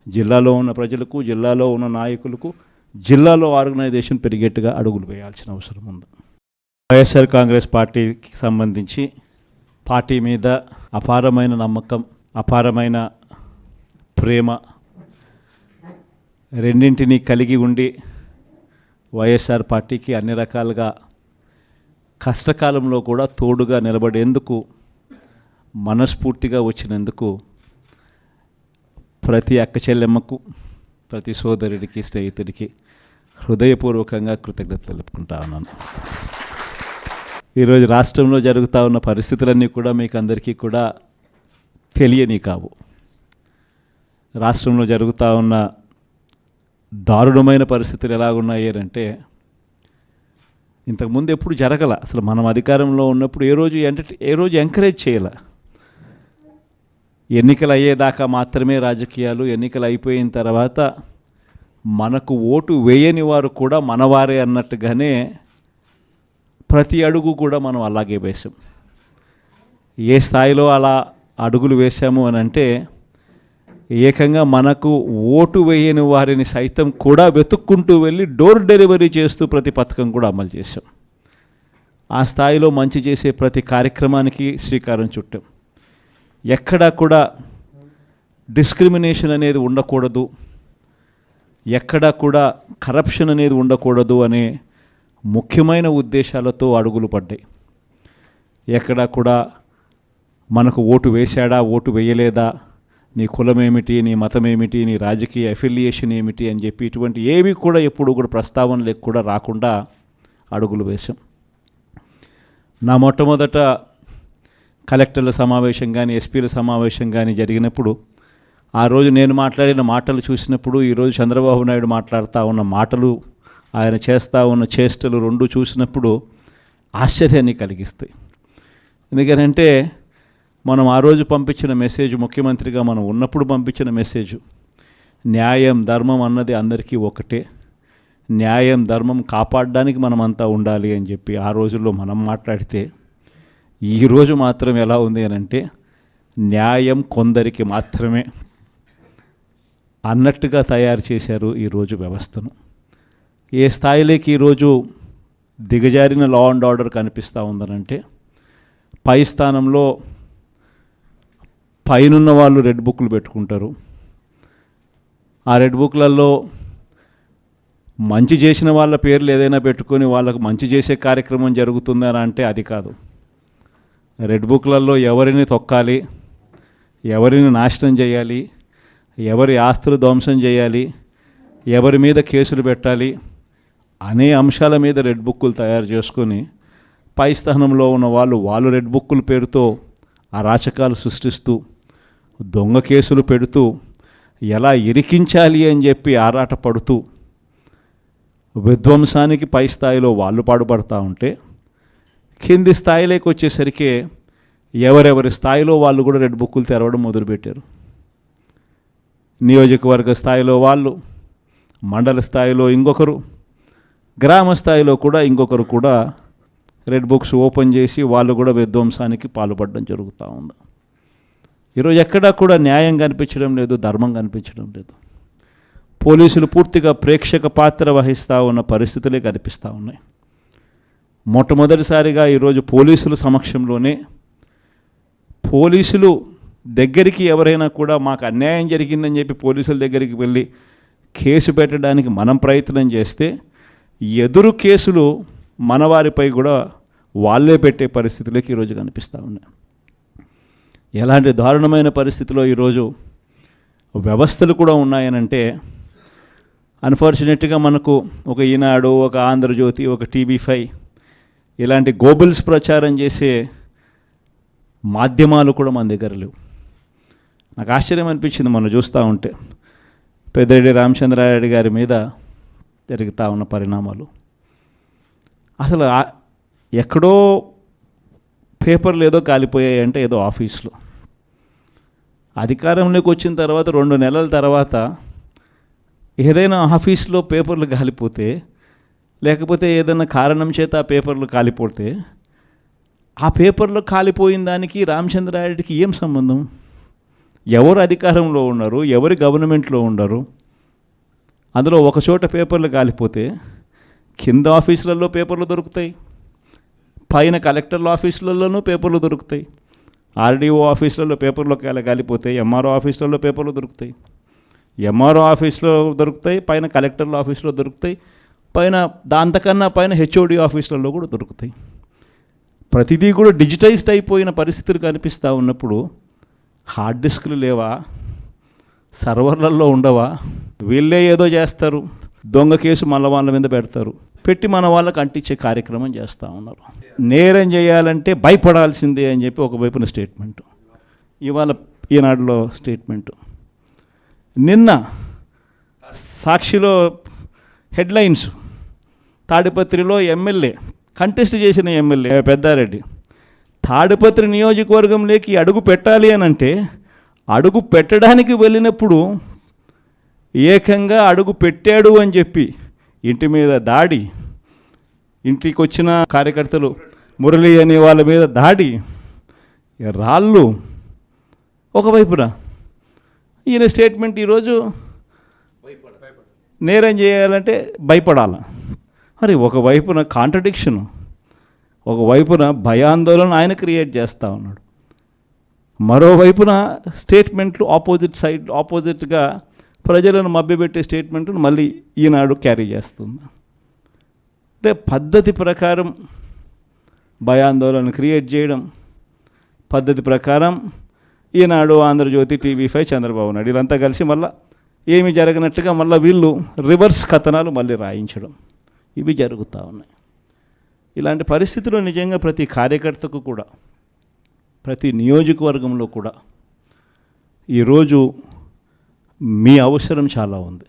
జిల్లాలో ఉన్న ప్రజలకు, జిల్లాలో ఉన్న నాయకులకు, జిల్లాలో ఆర్గనైజేషన్ పెరిగేట్టుగా అడుగులు వేయాల్సిన అవసరం ఉంది. వైఎస్ఆర్ కాంగ్రెస్ పార్టీకి సంబంధించి పార్టీ మీద అపారమైన నమ్మకం, అపారమైన ప్రేమ రెండింటినీ కలిగి ఉండి వైఎస్ఆర్ పార్టీకి అన్ని రకాలుగా కష్టకాలంలో కూడా తోడుగా నిలబడేందుకు మనస్ఫూర్తిగా వచ్చినందుకు ప్రతి అక్క చెల్లెమ్మకు, ప్రతి సోదరుడికి, స్నేహితుడికి హృదయపూర్వకంగా కృతజ్ఞత తెలుపుకుంటా ఉన్నాను. ఈరోజు రాష్ట్రంలో జరుగుతూ ఉన్న పరిస్థితులన్నీ కూడా మీకు అందరికీ కూడా తెలియని కావు. రాష్ట్రంలో జరుగుతూ ఉన్న దారుణమైన పరిస్థితులు ఎలాగున్నాయి అంటే ఇంతకుముందు ఎప్పుడు జరగల. అసలు మనం అధికారంలో ఉన్నప్పుడు ఏ రోజు ఎంకరేజ్ చేయాల. ఎన్నికలు అయ్యేదాకా మాత్రమే రాజకీయాలు, ఎన్నికలు అయిపోయిన తర్వాత మనకు ఓటు వేయని వారు కూడా మనవారే అన్నట్టుగానే ప్రతి అడుగు కూడా మనం అలాగే వేసాం. ఏ స్థాయిలో అలా అడుగులు వేసాము అని అంటే ఏకంగా మనకు ఓటు వేయని వారిని సైతం కూడా వెతుక్కుంటూ వెళ్ళి డోర్ డెలివరీ చేస్తూ ప్రతి పథకం కూడా అమలు చేసాం. ఆ స్థాయిలో మంచి చేసే ప్రతి కార్యక్రమానికి శ్రీకారం చుట్టాం. ఎక్కడా కూడా డిస్క్రిమినేషన్ అనేది ఉండకూడదు, ఎక్కడా కూడా కరప్షన్ అనేది ఉండకూడదు అనే ముఖ్యమైన ఉద్దేశాలతో అడుగులు పడ్డాయి. ఎక్కడా కూడా మనకు ఓటు వేశాడా, ఓటు వేయలేదా, నీ కులం ఏమిటి, నీ మతం ఏమిటి, నీ రాజకీయ అఫిలియేషన్ ఏమిటి అని చెప్పి ఇటువంటి ఏవి కూడా ఎప్పుడు కూడా ప్రస్తావనలకు కూడా రాకుండా అడుగులు వేశాం. నా మొట్టమొదట కలెక్టర్ల సమావేశం కానీ ఎస్పీల సమావేశం కానీ జరిగినప్పుడు ఆ రోజు నేను మాట్లాడిన మాటలు చూసినప్పుడు ఈరోజు చంద్రబాబు నాయుడు మాట్లాడుతూ ఉన్న మాటలు, ఆయన చేస్తూ ఉన్న చేష్టలు రెండు చూసినప్పుడు ఆశ్చర్యాన్ని కలిగిస్తాయి. ఎందుకంటే మనం ఆ రోజు పంపించిన మెసేజ్, ముఖ్యమంత్రిగా మనం ఉన్నప్పుడు పంపించిన మెసేజ్, న్యాయం ధర్మం అన్నది అందరికీ ఒకటే, న్యాయం ధర్మం కాపాడడానికి మనమంతా ఉండాలి అని చెప్పి ఆ రోజుల్లో మనం మాట్లాడితే, ఈరోజు మాత్రం ఎలా ఉంది అని అంటే న్యాయం కొందరికి మాత్రమే అన్నట్టుగా తయారు చేశారు ఈరోజు వ్యవస్థను. ఏ స్థాయిలోకి ఈరోజు దిగజారిన లా అండ్ ఆర్డర్ కనిపిస్తూ ఉందనంటే, పై స్థానంలో పైనున్న వాళ్ళు రెడ్ బుక్లు పెట్టుకుంటారు. ఆ రెడ్ బుక్లలో మంచి చేసిన వాళ్ళ పేర్లు ఏదైనా పెట్టుకొని వాళ్ళకు మంచి చేసే కార్యక్రమం జరుగుతుందని అంటే అది కాదు. రెడ్ బుక్లలో ఎవరిని తొక్కాలి, ఎవరిని నాశనం చేయాలి, ఎవరి ఆస్తులు ధ్వంసం చేయాలి, ఎవరి మీద కేసులు పెట్టాలి అనే అంశాల మీద రెడ్ బుక్కులు తయారు చేసుకొని పై స్థానంలో ఉన్న వాళ్ళు రెడ్ బుక్కుల పేరుతో అరాచకాలు సృష్టిస్తూ దొంగ కేసులు పెడుతూ ఎలా ఇరికించాలి అని చెప్పి ఆరాట పడుతూ విధ్వంసానికి పై స్థాయిలో వాళ్ళు పాటుపడుతూ ఉంటే, కింది స్థాయిలోకి వచ్చేసరికి ఎవరెవరి స్థాయిలో వాళ్ళు కూడా రెడ్ బుక్కులు తెరవడం మొదలుపెట్టారు. నియోజకవర్గ స్థాయిలో వాళ్ళు, మండల స్థాయిలో ఇంకొకరు, గ్రామ స్థాయిలో కూడా ఇంకొకరు కూడా రెడ్ బుక్స్ ఓపెన్ చేసి వాళ్ళు కూడా విధ్వంసానికి పాల్పడడం జరుగుతూ ఉంది. ఈరోజు ఎక్కడా కూడా న్యాయం కనిపించడం లేదు, ధర్మం కనిపించడం లేదు. పోలీసులు పూర్తిగా ప్రేక్షక పాత్ర వహిస్తూ ఉన్న పరిస్థితులే కనిపిస్తూ ఉన్నాయి. మొట్టమొదటిసారిగా ఈరోజు పోలీసుల సమక్షంలోనే, పోలీసులు దగ్గరికి ఎవరైనా కూడా మాకు అన్యాయం జరిగిందని చెప్పి పోలీసుల దగ్గరికి వెళ్ళి కేసు పెట్టడానికి మనం ప్రయత్నం చేస్తే, ఎదురు కేసులు మన వారిపై కూడా వాళ్ళే పెట్టే పరిస్థితులకి ఈరోజు కనిపిస్తూ ఉన్నాయి. ఎలాంటి దారుణమైన పరిస్థితిలో ఈరోజు వ్యవస్థలు కూడా ఉన్నాయనంటే, అన్ఫార్చునేట్గా మనకు ఒక ఈనాడు, ఒక ఆంధ్రజ్యోతి, ఒక TV5 ఇలాంటి గోబుల్స్ ప్రచారం చేసే మాధ్యమాలు కూడా మన దగ్గర లేవు. నాకు ఆశ్చర్యం అనిపించింది మనం చూస్తూ ఉంటే, పెద్దిరెడ్డి రామచంద్రారెడ్డి గారి మీద జరుగుతూ ఉన్న పరిణామాలు. అసలు ఎక్కడో పేపర్లు ఏదో కాలిపోయాయి అంటే ఏదో ఆఫీస్లో, అధికారంలోకి వచ్చిన తర్వాత 2 నెలల తర్వాత ఏదైనా ఆఫీస్లో పేపర్లు కాలిపోతే, లేకపోతే ఏదైనా కారణం చేత ఆ పేపర్లు కాలిపోతే, ఆ పేపర్లో కాలిపోయిన దానికి రామచంద్రారెడ్డికి ఏం సంబంధం? ఎవరు అధికారంలో ఉన్నారు, ఎవరి గవర్నమెంట్లో ఉన్నారు? అందులో ఒక చోట పేపర్లు కాలిపోతే కింద ఆఫీసులలో పేపర్లు దొరుకుతాయి, పైన కలెక్టర్ల ఆఫీసులలోనూ పేపర్లు దొరుకుతాయి, RDO ఆఫీసులలో పేపర్లు కాలిపోతాయి, MRO ఆఫీసులలో పేపర్లు దొరుకుతాయి, MRO ఆఫీస్లో దొరుకుతాయి, పైన కలెక్టర్ల ఆఫీసులో దొరుకుతాయి, పైన దాంతకన్నా పైన HOD ఆఫీసులలో కూడా దొరుకుతాయి. ప్రతిదీ కూడా డిజిటైజ్డ్ అయిపోయిన పరిస్థితులు కనిపిస్తూ ఉన్నప్పుడు హార్డ్ డిస్క్లు లేవా, సర్వర్లలో ఉండవా? వీళ్ళే ఏదో చేస్తారు, దొంగ కేసు మళ్ళీ వాళ్ళ మీద పెడతారు, పెట్టి మన వాళ్ళకి అంటించే కార్యక్రమం చేస్తూ ఉన్నారు. నేరం చేయాలంటే భయపడాల్సిందే అని చెప్పి ఒకవైపున స్టేట్మెంటు, ఇవాళ ఈనాడులో స్టేట్మెంటు, నిన్న సాక్షిలో హెడ్లైన్స్, తాడిపత్రిలో ఎమ్మెల్యే కంటెస్ట్ చేసిన ఎమ్మెల్యే పెద్దారెడ్డి తాడిపత్రి నియోజకవర్గంలోకి అడుగు పెట్టాలి అని అంటే, అడుగు పెట్టడానికి వెళ్ళినప్పుడు ఏకంగా అడుగు పెట్టాడు అని చెప్పి ఇంటి మీద దాడి, ఇంటికి వచ్చిన కార్యకర్తలు మురళి అనే వాళ్ళ మీద దాడి, రాళ్ళు ఒకవైపున. ఈయన స్టేట్మెంట్ ఈరోజు నేరం చేయాలంటే భయపడాలి. మరి ఒకవైపున కాంట్రడిక్షను, ఒకవైపున భయాందోళన ఆయన క్రియేట్ చేస్తూ ఉన్నాడు, మరోవైపున స్టేట్మెంట్లు ఆపోజిట్గా ప్రజలను మభ్యపెట్టే స్టేట్మెంట్ను మళ్ళీ ఈనాడు క్యారీ చేస్తుంది. అంటే పద్ధతి ప్రకారం భయాందోళన క్రియేట్ చేయడం, పద్ధతి ప్రకారం ఈనాడు, ఆంధ్రజ్యోతి, TV5, చంద్రబాబు నాయుడు వీళ్ళంతా కలిసి మళ్ళీ ఏమి జరగనట్టుగా మళ్ళీ వీళ్ళు రివర్స్ కథనాలు మళ్ళీ రాయించడం, ఇవి జరుగుతూ ఉన్నాయి. ఇలాంటి పరిస్థితుల్లో నిజంగా ప్రతి కార్యకర్తకు కూడా, ప్రతి నియోజకవర్గంలో కూడా ఈరోజు మీ అవసరం చాలా ఉంది.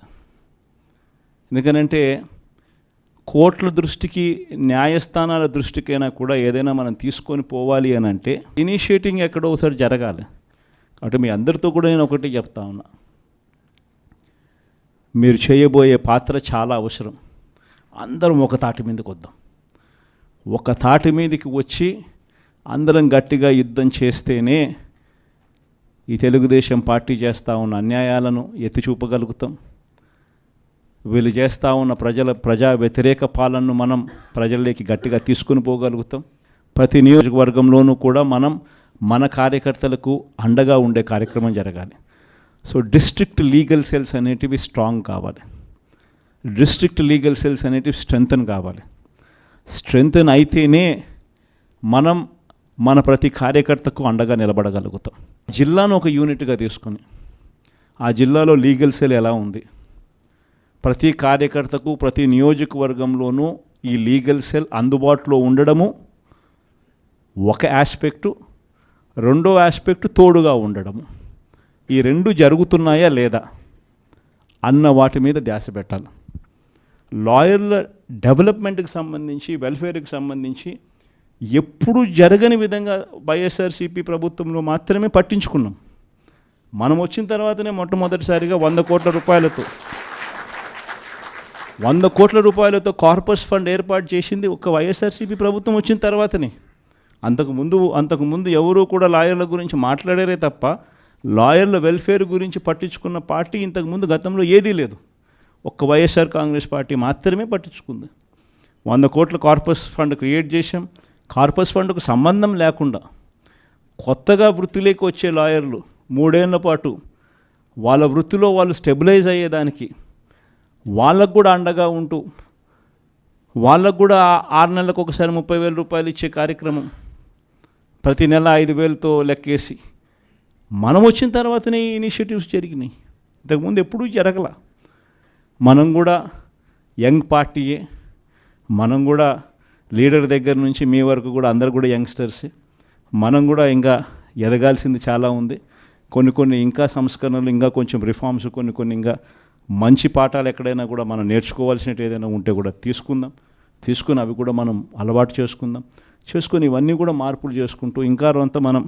ఎందుకనంటే కోర్టుల దృష్టికి, న్యాయస్థానాల దృష్టికైనా కూడా ఏదైనా మనం తీసుకొని పోవాలి అని అంటే ఇనిషియేటింగ్ ఎక్కడో ఒకసారి జరగాలి. కాబట్టి మీ అందరితో కూడా నేను ఒకటి చెప్తా ఉన్నా, మీరు చేయబోయే పాత్ర చాలా అవసరం. అందరం ఒక తాటి మీదకి వద్దాం. ఒక తాటి మీదకి వచ్చి అందరం గట్టిగా యుద్ధం చేస్తేనే ఈ తెలుగుదేశం పార్టీ చేస్తూ ఉన్న అన్యాయాలను ఎత్తి చూపగలుగుతాం. వీళ్ళు చేస్తూ ఉన్న ప్రజా వ్యతిరేక పాలనను మనం ప్రజల్లోకి గట్టిగా తీసుకుని పోగలుగుతాం. ప్రతి నియోజకవర్గంలోనూ కూడా మనం మన కార్యకర్తలకు అండగా ఉండే కార్యక్రమం జరగాలి. సో డిస్ట్రిక్ట్ లీగల్ సెల్స్ అనేటివి స్ట్రాంగ్ కావాలి. డిస్ట్రిక్ట్ లీగల్ సెల్స్ అనేటివి స్ట్రెంగ్తన్ కావాలి. స్ట్రెంగ్తన్ అయితేనే మనం మన ప్రతి కార్యకర్తకు అండగా నిలబడగలుగుతాం. జిల్లాను ఒక యూనిట్గా తీసుకొని ఆ జిల్లాలో లీగల్ సెల్ ఎలా ఉంది, ప్రతి కార్యకర్తకు ప్రతి నియోజకవర్గంలోనూ ఈ లీగల్ సెల్ అందుబాటులో ఉండడము ఒక ఆస్పెక్టు, రెండో ఆస్పెక్టు తోడుగా ఉండడము. ఈ రెండు జరుగుతున్నాయా లేదా అన్న వాటి మీద ధ్యాస పెట్టాలి. లాయర్ల డెవలప్మెంట్కి సంబంధించి, వెల్ఫేర్కి సంబంధించి ఎప్పుడు జరగని విధంగా వైఎస్ఆర్సీపీ ప్రభుత్వంలో మాత్రమే పట్టించుకున్నాం. మనం వచ్చిన తర్వాతనే మొట్టమొదటిసారిగా 100 కోట్ల రూపాయలతో కార్పస్ ఫండ్ ఏర్పాటు చేసింది ఒక వైఎస్ఆర్సీపీ ప్రభుత్వం వచ్చిన తర్వాతనే. అంతకుముందు ఎవరూ కూడా లాయర్ల గురించి మాట్లాడారే తప్ప లాయర్ల వెల్ఫేర్ గురించి పట్టించుకున్న పార్టీ ఇంతకుముందు గతంలో ఏదీ లేదు. ఒక్క వైఎస్ఆర్ కాంగ్రెస్ పార్టీ మాత్రమే పట్టించుకుంది. 100 కోట్ల కార్పస్ ఫండ్ క్రియేట్ చేసాం. కార్పస్ ఫండ్కు సంబంధం లేకుండా కొత్తగా వృత్తిలోకి వచ్చే లాయర్లు 3 ఏళ్ల పాటు వాళ్ళ వృత్తిలో వాళ్ళు స్టెబిలైజ్ అయ్యేదానికి వాళ్ళకు కూడా అండగా ఉంటూ, వాళ్ళకు కూడా 6 నెలలకు ఒకసారి 30,000 రూపాయలు ఇచ్చే కార్యక్రమం, ప్రతి నెల 5,000తో లెక్కేసి మనం వచ్చిన తర్వాతనే ఈ ఇనిషియేటివ్స్ జరిగినాయి. ఇంతకుముందు ఎప్పుడూ జరగల. మనం కూడా యంగ్ పార్టీయే, మనం కూడా లీడర్ దగ్గర నుంచి మీ వరకు కూడా అందరు కూడా యంగ్స్టర్సే. మనం కూడా ఇంకా ఎదగాల్సింది చాలా ఉంది. కొన్ని ఇంకా సంస్కరణలు, ఇంకా కొంచెం రిఫార్మ్స్, కొన్ని ఇంకా మంచి పాఠాలు ఎక్కడైనా కూడా మనం నేర్చుకోవాల్సినట్టు ఏదైనా ఉంటే కూడా తీసుకుని అవి కూడా మనం అలవాటు చేసుకుని ఇవన్నీ కూడా మార్పులు చేసుకుంటూ ఇంకా అంతా మనం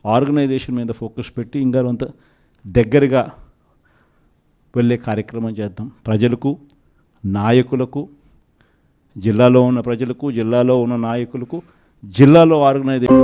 ఆర్గనైజేషన్ మీద ఫోకస్ పెట్టి ఇంకా అంత దగ్గరగా వెళ్ళే కార్యక్రమం చేద్దాం. ప్రజలకు, నాయకులకు, జిల్లాలో ఉన్న ప్రజలకు, జిల్లాలో ఉన్న నాయకులకు, జిల్లాలో ఆర్గనైజేషన్